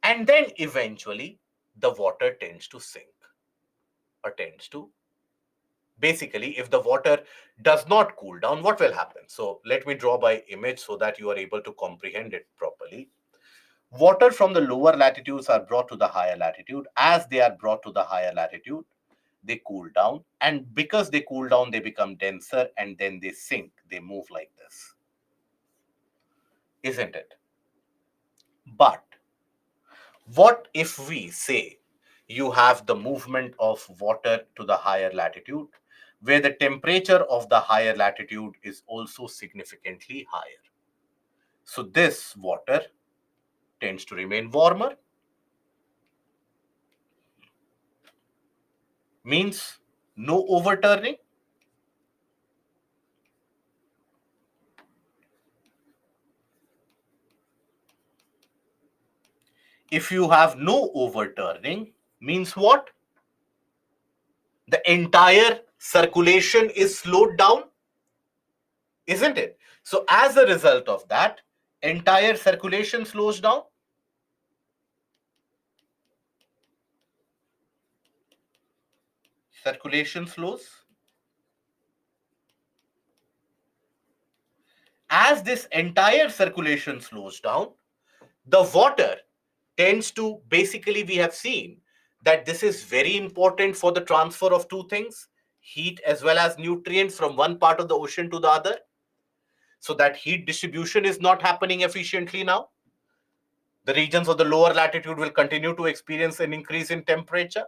And then eventually the water tends to sink or tends to basically, if the water does not cool down, what will happen? So let me draw by image so that you are able to comprehend it properly. Water from the lower latitudes are brought to the higher latitude. As they are brought to the higher latitude, they cool down. And because they cool down, they become denser and then they sink. They move like this. Isn't it? But what if we say you have the movement of water to the higher latitude, where the temperature of the higher latitude is also significantly higher? So this water tends to remain warmer, means no overturning. If you have no overturning, means what? The entire circulation is slowed down, isn't it? So as a result of that, entire circulation slows down. Circulation slows. As this entire circulation slows down, the water tends to basically, we have seen that this is very important for the transfer of two things, heat as well as nutrients from one part of the ocean to the other. So that heat distribution is not happening efficiently now. The regions of the lower latitude will continue to experience an increase in temperature.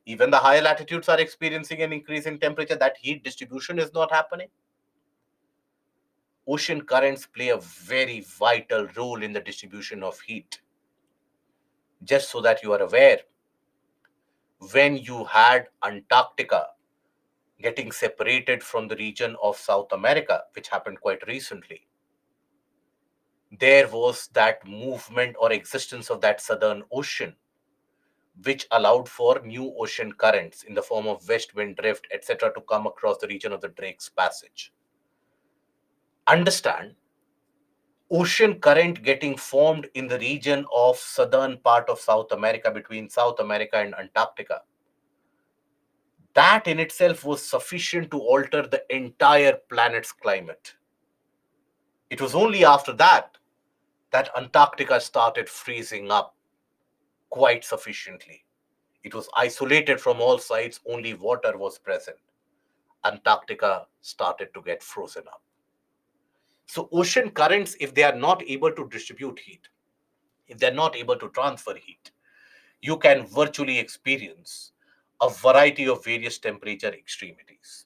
Even the higher latitudes are experiencing an increase in temperature. That heat distribution is not happening. Ocean currents play a very vital role in the distribution of heat. Just so that you are aware, when you had Antarctica getting separated from the region of South America, which happened quite recently, there was that movement or existence of that Southern Ocean, which allowed for new ocean currents in the form of west wind drift, etc., to come across the region of the Drake's Passage. Understand, ocean current getting formed in the region of southern part of South America between South America and Antarctica, that in itself was sufficient to alter the entire planet's climate. It was only after that that Antarctica started freezing up quite sufficiently. It was isolated from all sides, only water was present. Antarctica started to get frozen up. So, ocean currents, if they are not able to distribute heat, if they're not able to transfer heat, you can virtually experience a variety of various temperature extremities.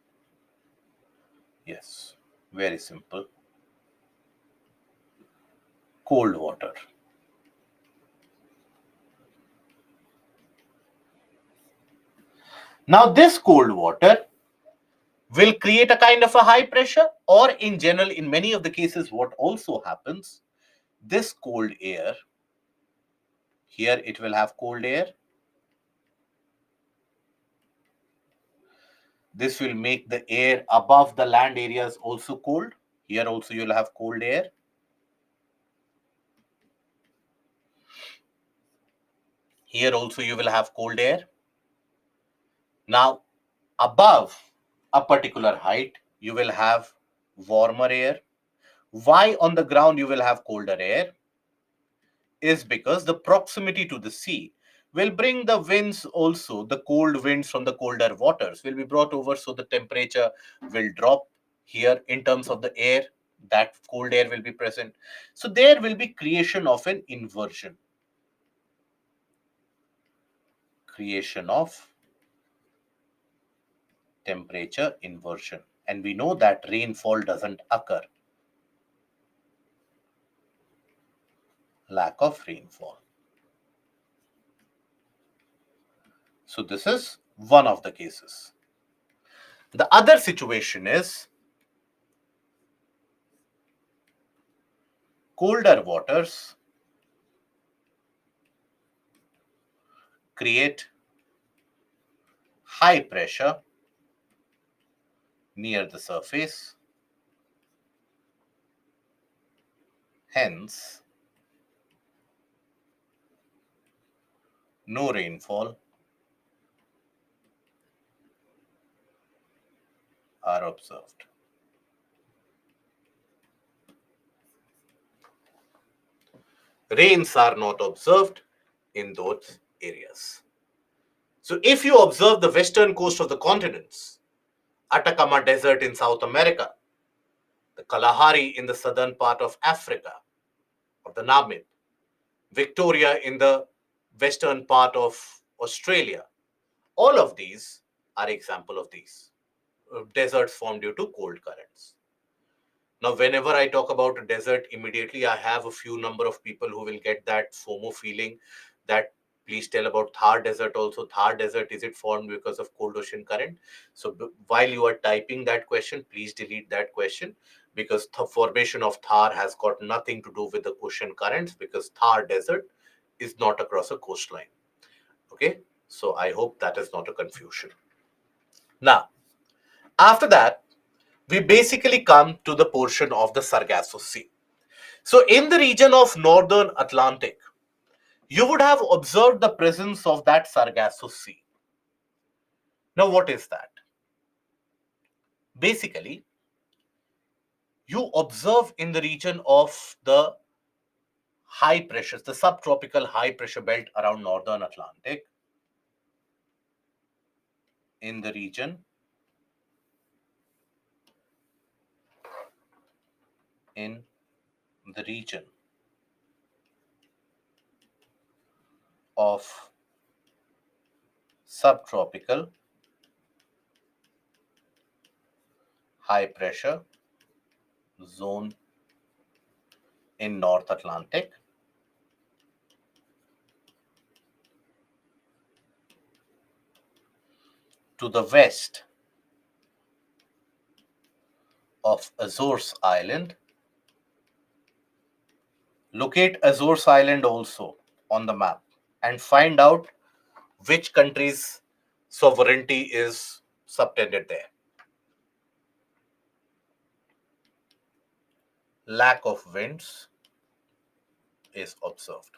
Yes, very simple. Cold water. Now, this cold water will create a kind of a high pressure, or in general, in many of the cases, what also happens, this cold air, here it will have cold air. This will make the air above the land areas also cold. Here also you'll have cold air. Here also you will have cold air. Now, above a particular height, you will have warmer air. Why on the ground you will have colder air? Is because the proximity to the sea will bring the winds also, the cold winds from the colder waters will be brought over, so the temperature will drop here in terms of the air, that cold air will be present. So there will be creation of an inversion, creation of temperature inversion. And we know that rainfall doesn't occur, lack of rainfall. So this is one of the cases. The other situation is colder waters create high pressure near the surface, hence no rainfall are observed. Rains are not observed in those areas. So if you observe the western coast of the continents, Atacama Desert in South America, the Kalahari in the southern part of Africa, of the Namib, Victoria in the western part of Australia, all of these are example of these deserts formed due to cold currents. Now, whenever I talk about a desert, immediately I have a few number of people who will get that FOMO feeling that please tell about Thar Desert also. Thar Desert, is it formed because of cold ocean current? So while you are typing that question, please delete that question, because the formation of Thar has got nothing to do with the ocean currents, because Thar Desert is not across a coastline. Okay, so I hope that is not a confusion. Now, after that, we basically come to the portion of the Sargasso Sea. So in the region of northern Atlantic, you would have observed the presence of that Sargasso Sea. Now, what is that? Basically, you observe in the region of the high pressures, the subtropical high pressure belt around northern Atlantic, in the region in the region of subtropical high pressure zone in North Atlantic, to the west of Azores Island. Locate Azores Island also on the map and find out which country's sovereignty is subtended there. Lack of winds is observed.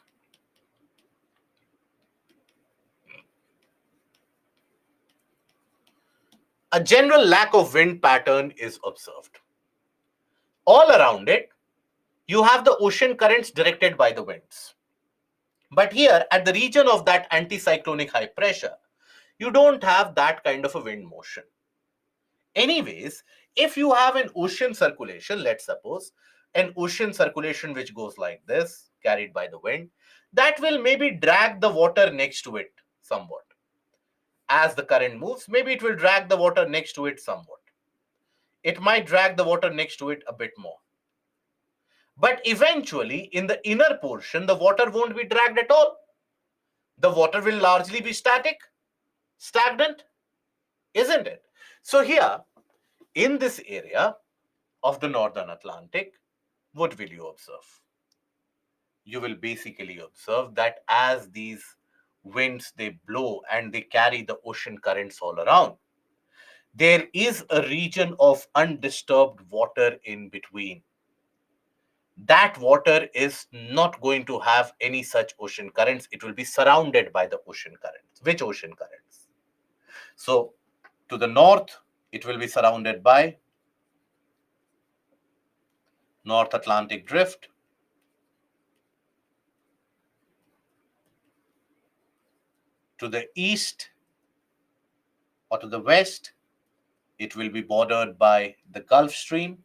A general lack of wind pattern is observed. All around it, you have the ocean currents directed by the winds. But here, at the region of that anticyclonic high pressure, you don't have that kind of a wind motion. Anyways, if you have an ocean circulation, let's suppose an ocean circulation which goes like this, carried by the wind, that will maybe drag the water next to it somewhat. As the current moves, maybe it will drag the water next to it somewhat. it might drag the water next to it a bit more. But eventually, in the inner portion, the water won't be dragged at all. The water will largely be stagnant, isn't it? So here, in this area of the Northern Atlantic, what will you observe? You will basically observe that as these winds they blow and they carry the ocean currents all around, there is a region of undisturbed water in between. That water is not going to have any such ocean currents. It will be surrounded by the ocean currents. Which ocean currents? So to the north, it will be surrounded by North Atlantic Drift. To the east or to the west, it will be bordered by the Gulf Stream.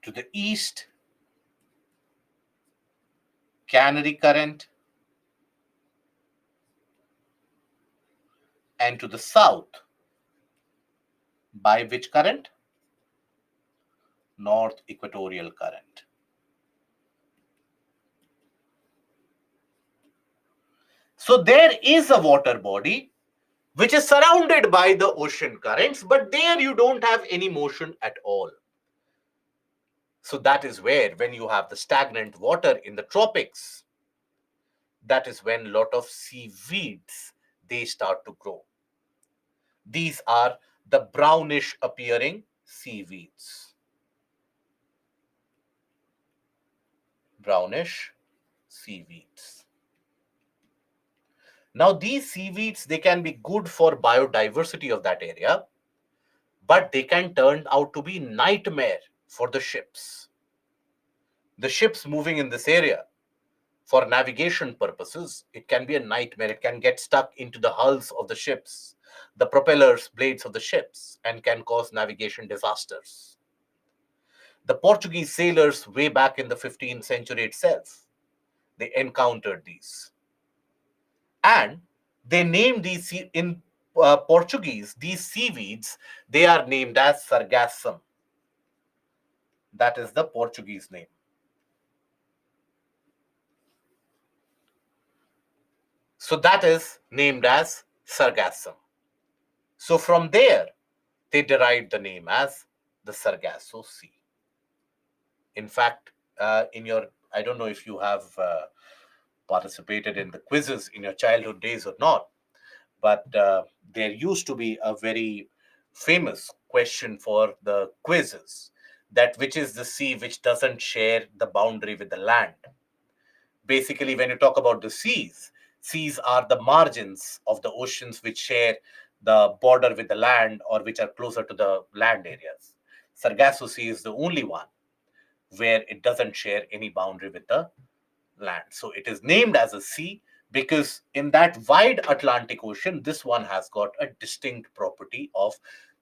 To the east, Canary Current. And to the south, by which current? North Equatorial Current. So there is a water body which is surrounded by the ocean currents, but there you don't have any motion at all. So that is where, when you have the stagnant water in the tropics, that is when a lot of seaweeds, they start to grow. These are the brownish appearing seaweeds. Brownish seaweeds. Now these seaweeds, they can be good for biodiversity of that area, but they can turn out to be nightmare for the ships. The ships moving in this area, for navigation purposes, it can be a nightmare. It can get stuck into the hulls of the ships, the propellers, blades of the ships, and can cause navigation disasters. The Portuguese sailors, way back in the 15th century itself, they encountered these. And they named these, in Portuguese, these seaweeds, they are named as sargassum. That is the Portuguese name. So that is named as sargassum. So from there, they derived the name as the Sargasso Sea. In fact, I don't know if you have participated in the quizzes in your childhood days or not, but there used to be a very famous question for the quizzes, that which is the sea which doesn't share the boundary with the land. Basically, when you talk about the seas are the margins of the oceans which share the border with the land or which are closer to the land areas. Sargasso Sea is the only one where it doesn't share any boundary with the land. So it is named as a sea because in that wide Atlantic Ocean, this one has got a distinct property of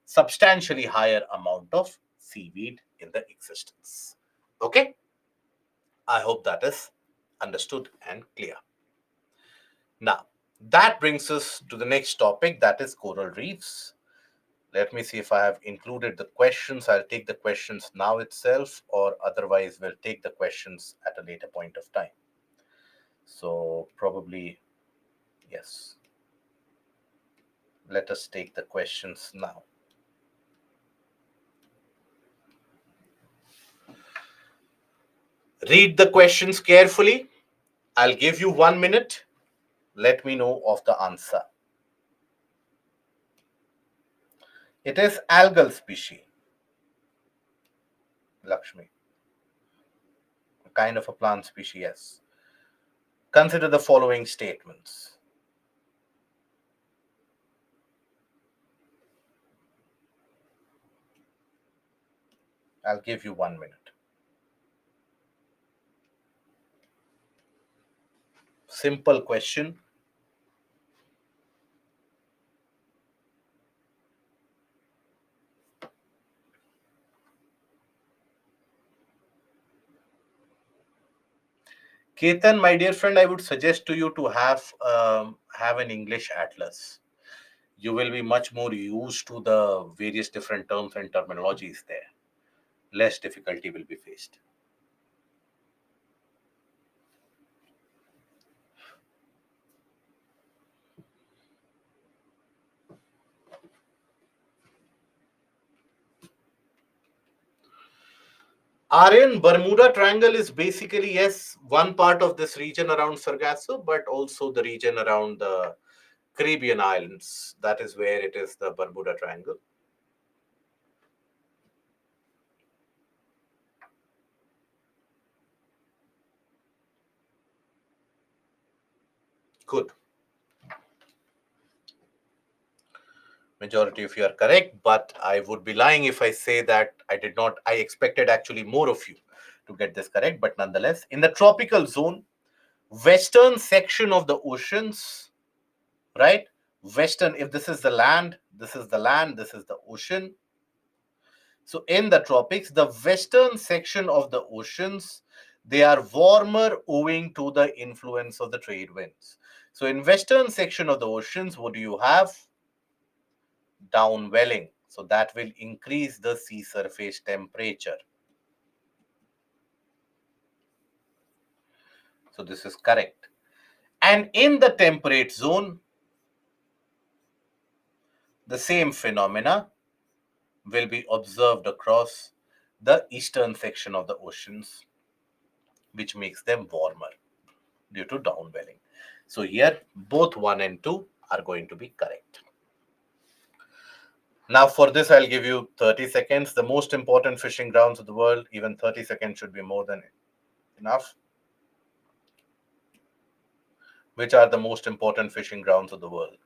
substantially higher amount of seaweed in the existence. Okay, I hope that is understood and clear. Now, that brings us to the next topic, that is coral reefs. Let me see if I have included the questions. I'll take the questions now itself, or otherwise we'll take the questions at a later point of time. So probably, yes. Let us take the questions now. Read the questions carefully. I'll give you 1 minute. Let me know of the answer. It is algal species, Lakshmi. A kind of a plant species, yes. Consider the following statements. I'll give you 1 minute. Simple question. Ketan, my dear friend, I would suggest to you to have an English atlas. you will be much more used to the various different terms and terminologies there. Less difficulty will be faced. Aryan, Bermuda Triangle is basically, yes, one part of this region around Sargasso, but also the region around the Caribbean islands. That is where it is the Bermuda Triangle. Good. Majority of you are correct, but I would be lying if I say that I did not. I expected actually more of you to get this correct, but nonetheless, in the tropical zone, western section of the oceans, right? Western, if this is the land, this is the land, this is the ocean. So in the tropics, the western section of the oceans, they are warmer owing to the influence of the trade winds. So in western section of the oceans, what do you have? Downwelling. So that will increase the sea surface temperature. So this is correct. And in the temperate zone, the same phenomena will be observed across the eastern section of the oceans, which makes them warmer due to downwelling. So here, both 1 and 2 are going to be correct. Now for this, I'll give you 30 seconds. The most important fishing grounds of the world, even 30 seconds should be more than enough. Which are the most important fishing grounds of the world?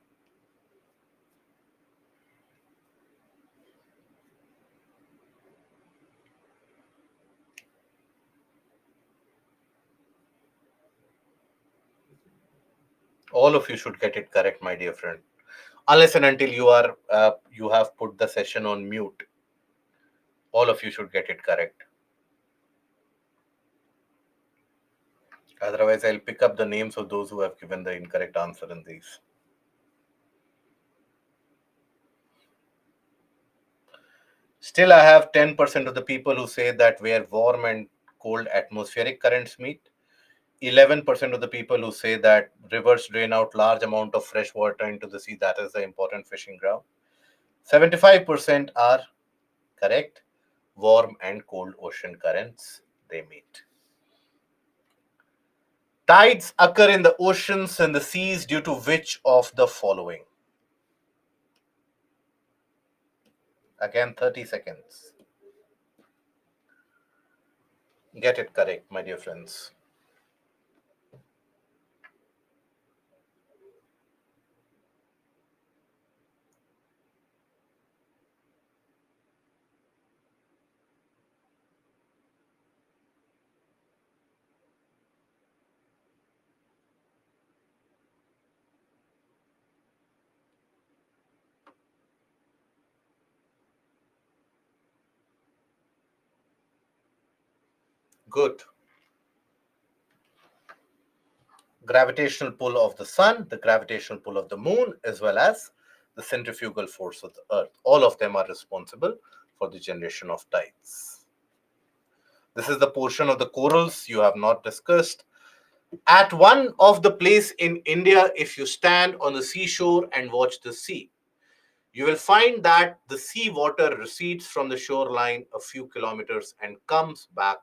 All of you should get it correct, my dear friend. Unless and until you have put the session on mute, all of you should get it correct. Otherwise, I'll pick up the names of those who have given the incorrect answer in these. Still, I have 10% of the people who say that where warm and cold atmospheric currents meet. 11% of the people who say that rivers drain out large amount of fresh water into the sea. That is the important fishing ground. 75% are correct. Warm and cold ocean currents, they meet. Tides occur in the oceans and the seas due to which of the following? Again, 30 seconds. Get it correct, my dear friends. Good. Gravitational pull of the sun, the gravitational pull of the moon, as well as the centrifugal force of the earth. All of them are responsible for the generation of tides. This is the portion of the corals you have not discussed. At one of the place in India, if you stand on the seashore and watch the sea, you will find that the sea water recedes from the shoreline a few kilometers and comes back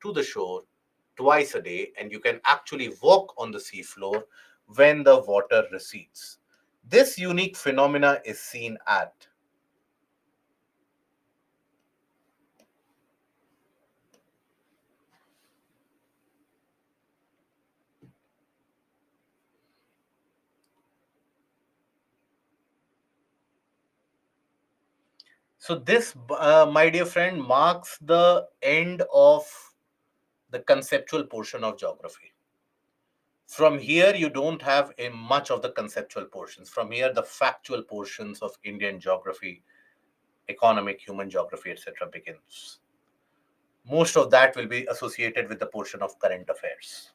to the shore twice a day, and you can actually walk on the seafloor when the water recedes. This unique phenomena is seen at. So this, my dear friend, marks the end of the conceptual portion of geography. From here, you don't have a much of the conceptual portions. From here, the factual portions of Indian geography, economic, human geography, etc. begins. Most of that will be associated with the portion of current affairs.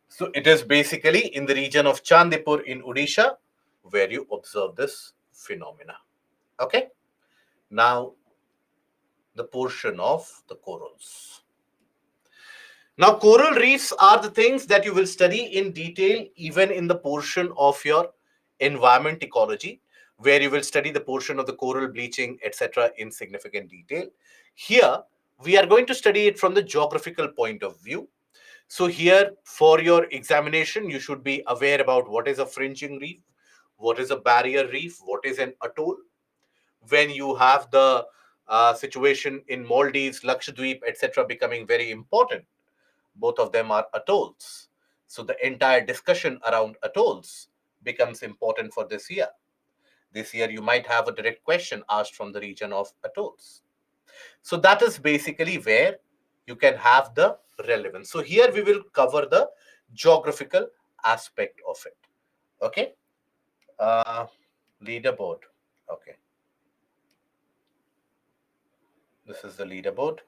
So it is basically in the region of Chandipur in Odisha where you observe this phenomena. Okay, now the portion of the corals. Now, coral reefs are the things that you will study in detail, even in the portion of your environment ecology, where you will study the portion of the coral bleaching, etc., in significant detail. Here, we are going to study it from the geographical point of view. So, here for your examination, you should be aware about what is a fringing reef, what is a barrier reef, what is an atoll. When you have the situation in Maldives, Lakshadweep, etc., becoming very important, both of them are atolls. So the entire discussion around atolls becomes important for this year. This year, you might have a direct question asked from the region of atolls. So that is basically where you can have the relevance. So here we will cover the geographical aspect of it. Okay. Uh, Leaderboard. Okay. This is the leaderboard.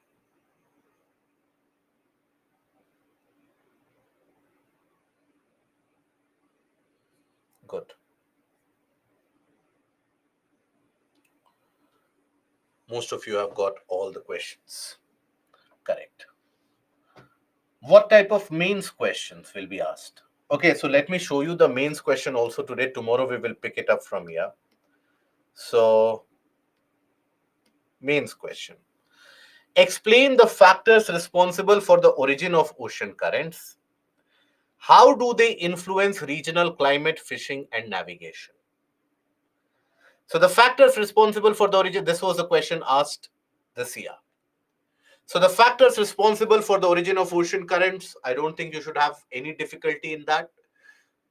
Good. Most of you have got all the questions correct. What type of mains questions will be asked? Okay, so let me show you the mains question also today. Tomorrow we will pick it up from here. So, mains question. Explain the factors responsible for the origin of ocean currents. How do they influence regional climate, fishing, and navigation? So, the factors responsible for the origin, this was a question asked this year. So, the factors responsible for the origin of ocean currents, I don't think you should have any difficulty in that.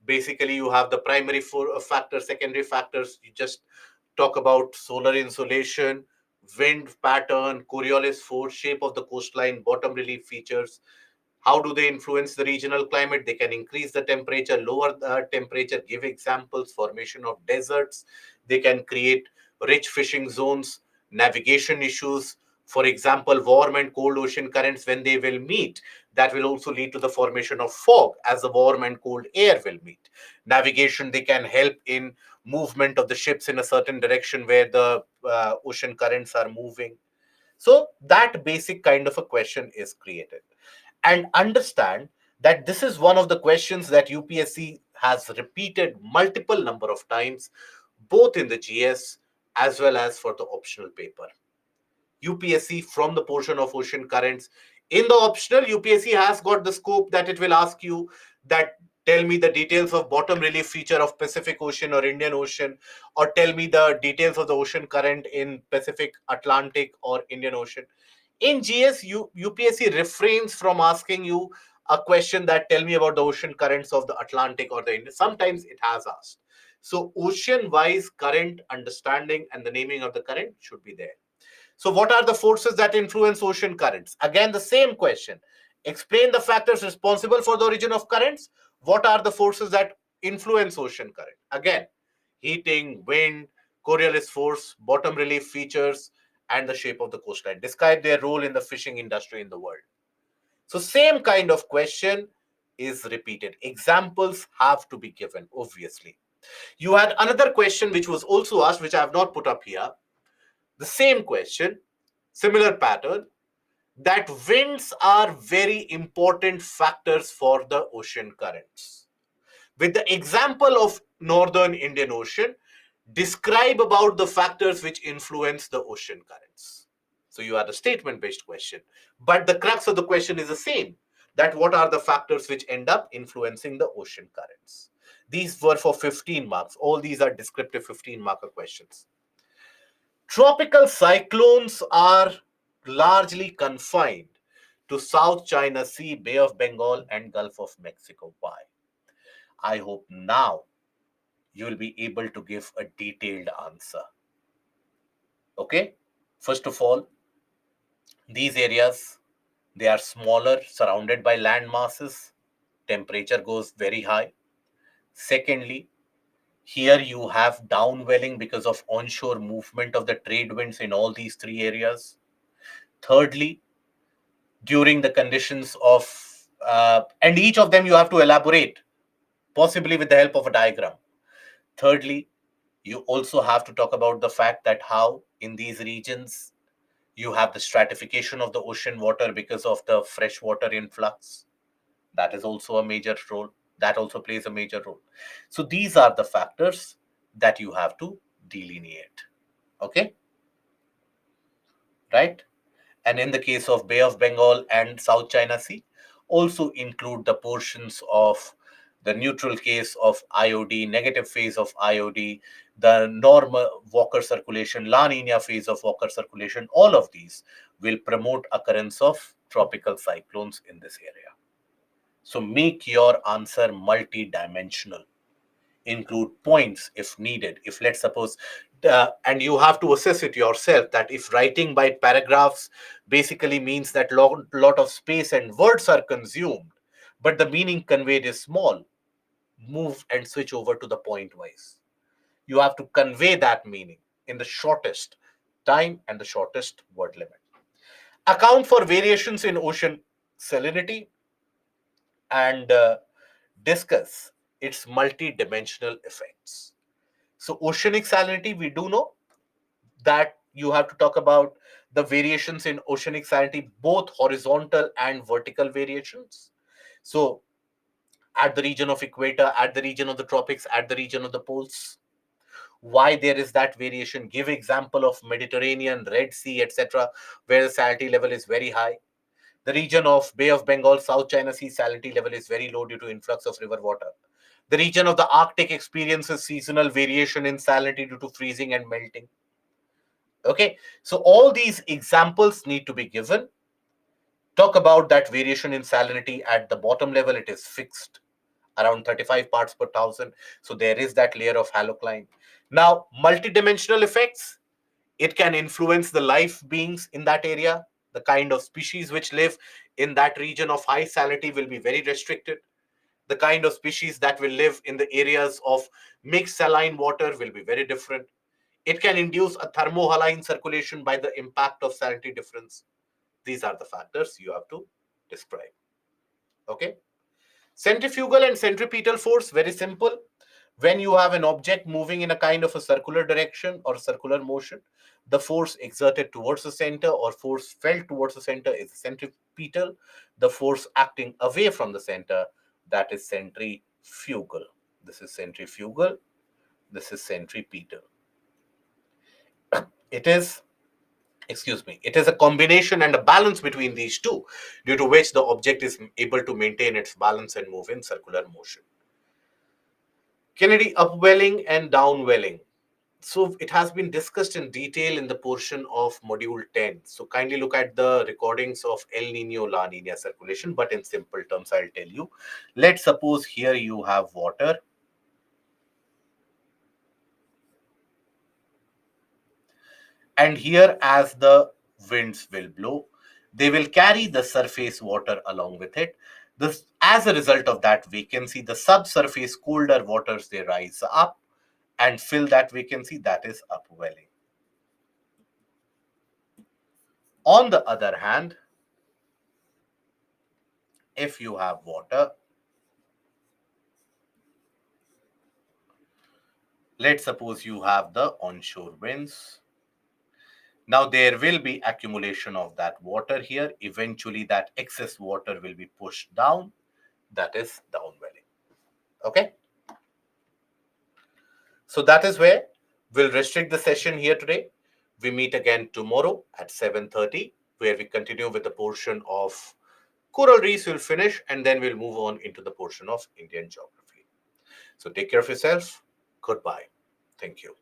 Basically, you have the primary factors, secondary factors. You just talk about solar insolation, wind pattern, Coriolis force, shape of the coastline, bottom relief features. How do they influence the regional climate? They can increase the temperature, lower the temperature, give examples, formation of deserts. They can create rich fishing zones, navigation issues. For example, warm and cold ocean currents, when they will meet, that will also lead to the formation of fog as the warm and cold air will meet. Navigation, they can help in movement of the ships in a certain direction where the ocean currents are moving. So that basic kind of a question is created. And understand that this is one of the questions that UPSC has repeated multiple number of times, both in the GS as well as for the optional paper. UPSC from the portion of ocean currents. In the optional, UPSC has got the scope that it will ask you that tell me the details of bottom relief feature of Pacific Ocean or Indian Ocean, or tell me the details of the ocean current in Pacific, Atlantic, or Indian Ocean. In GS, UPSC refrains from asking you a question that tell me about the ocean currents of the Atlantic or the Indian. Sometimes it has asked. So ocean-wise current understanding and the naming of the current should be there. So what are the forces that influence ocean currents? Again, the same question. Explain the factors responsible for the origin of currents. What are the forces that influence ocean current? Again, heating, wind, Coriolis force, bottom relief features, and the shape of the coastline. Describe their role in the fishing industry in the world. So same kind of question is repeated. Examples have to be given, obviously. You had another question which was also asked, which I have not put up here. The same question, similar pattern, that winds are very important factors for the ocean currents. With the example of northern Indian Ocean, describe about the factors which influence the ocean currents. So you had a statement based question, but the crux of the question is the same, that what are the factors which end up influencing the ocean currents. These were for 15 marks. All these are descriptive 15 marker questions. Tropical cyclones are largely confined to South China Sea, Bay of Bengal, and Gulf of Mexico. Why? I hope now you will be able to give a detailed answer. Okay? First of all, these areas, they are smaller, surrounded by land masses. Temperature goes very high. Secondly, here you have downwelling because of onshore movement of the trade winds in all these three areas. Thirdly, during the conditions of, and each of them you have to elaborate, possibly with the help of a diagram. Thirdly, You also have to talk about the fact that how in these regions you have the stratification of the ocean water because of the freshwater influx. That is also a major role. That also plays a major role. So these are the factors that you have to delineate. Okay, right? And in the case of Bay of Bengal and South China Sea, also include the portions of the neutral case of IOD, negative phase of IOD, the normal Walker circulation, La Nina phase of Walker circulation. All of these will promote occurrence of tropical cyclones in this area. So make your answer multi-dimensional, include points if needed. If let's suppose, and you have to assess it yourself, that if writing by paragraphs basically means that lot of space and words are consumed, but the meaning conveyed is small, move and switch over to the point wise. You have to convey that meaning in the shortest time and the shortest word limit. Account for variations in ocean salinity and discuss its multi-dimensional effects. So oceanic salinity, we do know that you have to talk about the variations in oceanic salinity, both horizontal and vertical variations. So at the region of equator, at the region of the tropics, at the region of the poles, why there is that variation. Give example of Mediterranean, Red Sea, etc., where the salinity level is very high. The region of Bay of Bengal, South China Sea, salinity level is very low due to influx of river water. The region of the Arctic experiences seasonal variation in salinity due to freezing and melting. Okay, so all these examples need to be given. Talk about that variation in salinity at the bottom level, it is fixed around 35 parts per thousand. So there is that layer of halocline. Now, multidimensional effects, it can influence the life beings in that area. The kind of species which live in that region of high salinity will be very restricted. The kind of species that will live in the areas of mixed saline water will be very different. It can induce a thermohaline circulation by the impact of salinity difference. These are the factors you have to describe. Okay. Centrifugal and centripetal force, very simple. When you have an object moving in a kind of a circular direction or circular motion, the force exerted towards the center or force felt towards the center is centripetal. The force acting away from the center, that is centrifugal. This is centrifugal. This is centripetal. It is, excuse me, it is a combination and a balance between these two, due to which the object is able to maintain its balance and move in circular motion. Kennedy, upwelling and downwelling. So it has been discussed in detail in the portion of module 10. So kindly look at the recordings of El Nino, La Nina circulation, but in simple terms, I'll tell you. Let's suppose here you have water. And here, as the winds will blow, they will carry the surface water along with it. This, as a result of that vacancy, the subsurface colder waters, they rise up and fill that vacancy, that is upwelling. On the other hand, if you have water, let's suppose you have the onshore winds. Now there will be accumulation of that water here. Eventually that excess water will be pushed down. That is downwelling. Okay. So that is where we'll restrict the session here today. We meet again tomorrow at 7:30, where we continue with the portion of coral reefs. We'll finish and then we'll move on into the portion of Indian geography. So take care of yourself. Goodbye. Thank you.